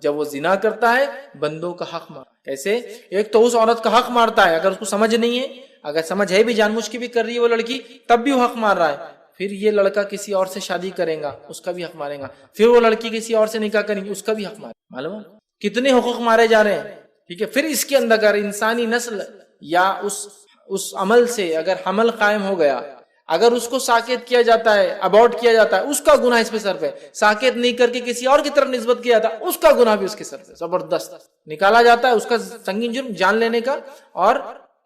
جب وہ زنا کرتا ہے بندوں کا حق مار, کیسے, ایک تو اس عورت کا حق مارتا ہے اگر اس کو سمجھ نہیں ہے, اگر سمجھ ہے بھی جان بوجھ کے بھی کر رہی ہے وہ لڑکی تب بھی وہ حق مار رہا ہے. پھر یہ لڑکا کسی اور سے شادی کرے گا اس کا بھی حق مارے گا, پھر وہ لڑکی کسی اور سے نکاح کریں گی اس کا بھی حق مارے, معلوم ہے. کتنے حقوق مارے جا رہے ہیں. ٹھیک ہے, پھر اس کے اندر اگر انسانی نسل یا اس عمل سے اگر حمل قائم ہو گیا, اگر اس کو ساکت کیا جاتا ہے, ابورٹ کیا جاتا ہے, اس کا گناہ اس پہ سر پہ. ساکت نہیں کر کے کسی اور کی طرف نسبت کیا جاتا ہے, اس کا گناہ بھی اس کے سر پہ. زبردست نکالا جاتا ہے اس کا سنگین جرم جان لینے کا, اور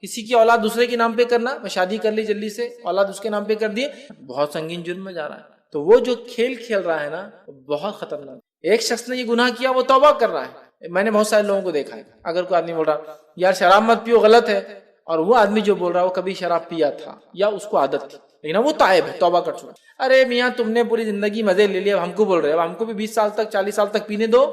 کسی کی اولاد دوسرے کے نام پہ کرنا. میں شادی کر لی جلدی سے, اولاد اس کے نام پہ کر دیے, بہت سنگین جرم میں جا رہا ہے. تو وہ جو کھیل کھیل رہا ہے نا, بہت خطرناک. ایک شخص نے یہ گناہ کیا, وہ توبہ کر رہا ہے. میں نے بہت سارے لوگوں کو دیکھا ہے, اگر کوئی آدمی بول رہا یار شراب مت پیو غلط ہے, اور وہ آدمی جو بول رہا ہے وہ کبھی شراب پیا تھا یا اس کو عادت تھی, لیکن وہ تائب ہے, توبہ کر چکا. ارے میاں تم نے پوری زندگی مزے لے لیے, اب ہم کو بول رہے, اب ہم کو بھی 20 سال تک 40 سال تک پینے دو,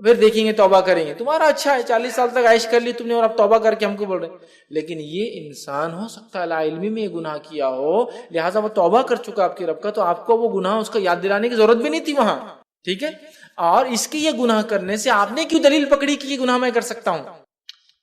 پھر دیکھیں گے توبہ کریں گے. تمہارا اچھا ہے, 40 سال تک عائش کر لی تم نے, اور اب توبہ کر کے ہم کو بول رہے. لیکن یہ انسان ہو سکتا ہے لا علمی میں یہ گناہ کیا ہو, لہٰذا وہ توبہ کر چکا آپ کے رب کا, تو آپ کو وہ گناہ اس کا یاد دلانے کی ضرورت بھی نہیں تھی وہاں. ٹھیک ہے, اور اس کی یہ گناہ کرنے سے آپ نے کیوں دلیل پکڑی کہ یہ گناہ میں کر سکتا ہوں؟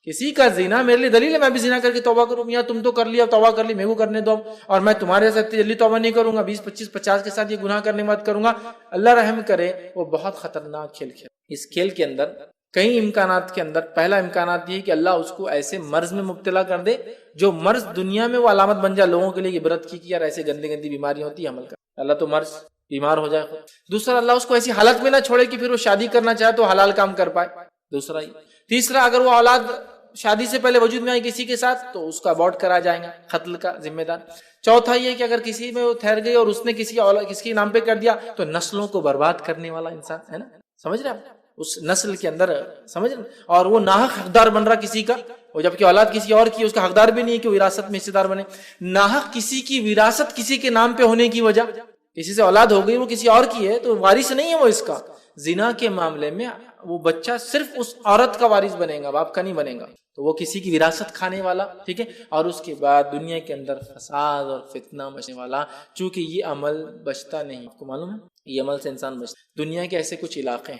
کسی کا زنا میرے لیے دلیل ہے میں بھی زنا کر کے توبہ کروں. یا تم تو کر لیا, توبہ کر لی, میرے کو کرنے دو, اور میں تمہارے ساتھ جلدی توبہ نہیں کروں گا, 20 25 50 کے ساتھ یہ گناہ کرنے کے بعد کروں گا. اللہ رحم کرے, وہ بہت خطرناک کھیل کھیل. اس کھیل کے اندر کئی امکانات کے اندر پہلا امکانات یہ کہ اللہ اس کو ایسے مرض میں مبتلا کر دے جو مرض دنیا میں وہ علامت بن جائے لوگوں کے لیے عبرت کی کہ یار ایسے گندی گندی بیماریاں ہوتی ہے, عمل کر. اللہ تو مرض بیمار ہو جائے. دوسرا, اللہ اس کو ایسی حالت میں نہ چھوڑے کہ پھر وہ شادی کرنا چاہے تو حلال کام کر پائے. دوسرا ہی. تیسرا, اگر وہ اولاد شادی سے پہلے وجود میں آئی کسی کے ساتھ تو اس کا ابورٹ کرا جائے گا, قتل کا ذمہ دار. چوتھا یہ کہ اگر کسی میں وہ ٹھہر گئی اور اس نے کسی کے نام پہ کر دیا تو نسلوں کو برباد کرنے والا انسان ہے نا, سمجھ رہے آپ, اس نسل کے اندر سمجھ رہے, اور وہ ناحق حقدار بن رہا کسی کا, اور جبکہ اولاد کسی اور کی, اس کا حقدار بھی نہیں ہے کہ وہ وراثت میں حصے دار بنے. ناحق کسی کی وراثت کسی کے نام پہ ہونے کی وجہ, کسی سے اولاد ہو گئی وہ کسی اور کی ہے تو وارث نہیں ہے وہ اس کا. زنا کے معاملے میں وہ بچہ صرف اس عورت کا وارث بنے گا, باپ کا نہیں بنے گا, تو وہ کسی کی وراثت کھانے والا. ٹھیک ہے, اور اس کے بعد دنیا کے اندر فساد اور فتنہ مچنے والا. چونکہ یہ عمل بچتا نہیں, آپ کو معلوم ہے یہ عمل سے انسان بچتا. دنیا کے ایسے کچھ علاقے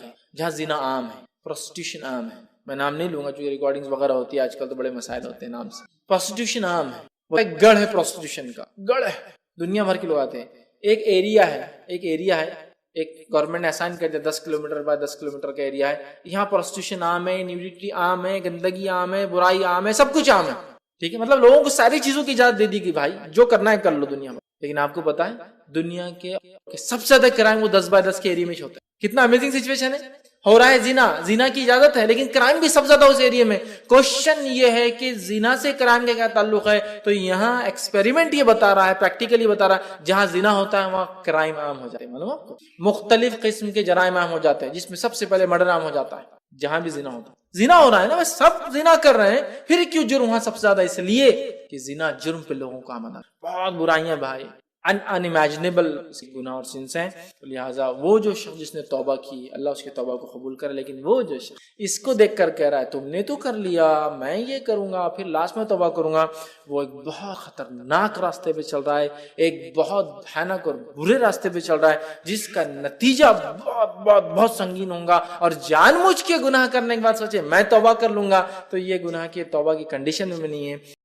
ہیں جہاں زنا عام ہے, پروسٹیوشن عام ہے. میں نام نہیں لوں گا جو ایک وغیرہ ہوتی ہے آج کل, تو بڑے مسائل ہوتے ہیں نام سے. پروسٹیوشن عام ہے, وہ ایک گڑھ ہے, پروسٹیوشن کا گڑھ ہے, دنیا بھر کے لوگ آتے ہیں. ایک ایریا ہے ایک گورنمنٹ نے اسائن کر دیا 10 کلومیٹر بائی 10 کلومیٹر کا ایریا ہے, یہاں پروسٹیوشن عام ہے, نیوڈیٹی عام ہے, گندگی عام ہے, برائی عام ہے, سب کچھ عام ہے. ٹھیک ہے, مطلب لوگوں کو ساری چیزوں کی اجازت دے دی کہ بھائی جو کرنا ہے کر لو دنیا میں. لیکن آپ کو پتا ہے دنیا کے سب سے زیادہ کرائم وہ 10 بائی 10 کے ایریا میں ہوتا ہے. کتنا امیزنگ سچویشن ہے, ہو رہا ہے زنا کی اجازت ہے, لیکن کرائم بھی سب سے زیادہ اس ایریا میں. کوشچن یہ ہے کہ زنا سے کرائم کا کیا تعلق ہے, تو یہاں ایکسپیریمنٹ یہ بتا رہا ہے, پریکٹیکلی بتا رہا ہے, جہاں زنا ہوتا ہے وہاں کرائم عام ہو جاتے ہیں. معلوم آپ کو, مختلف قسم کے جرائم عام ہو جاتے ہیں, جس میں سب سے پہلے مرڈر عام ہو جاتا ہے. جہاں بھی زنا ہوتا ہے, زنا ہو رہا ہے نا, سب زنا کر رہے ہیں, پھر کیوں جرم وہاں سب سے زیادہ, اس لیے کہ زنا جرم پہ لوگوں کا عمل ہے. بہت برائیاں بھائی, انیمیجنیبل گناہ اور سنس ہیں. لہٰذا وہ جو شخص جس نے توبہ کی, اللہ اس کی توبہ کو قبول کرے. لیکن وہ جو شخص اس کو دیکھ کر کہہ رہا ہے تم نے تو کر لیا, میں یہ کروں گا, پھر لاسٹ میں توبہ کروں گا, وہ ایک بہت خطرناک راستے پہ چل رہا ہے, ایک بہت بھیانک اور برے راستے پہ چل رہا ہے, جس کا نتیجہ بہت بہت بہت سنگین ہوگا. اور جان بوجھ کے گناہ کرنے کے بعد سوچے میں توبہ کر لوں گا, تو یہ گناہ کی توبہ کی کنڈیشن میں نہیں ہے.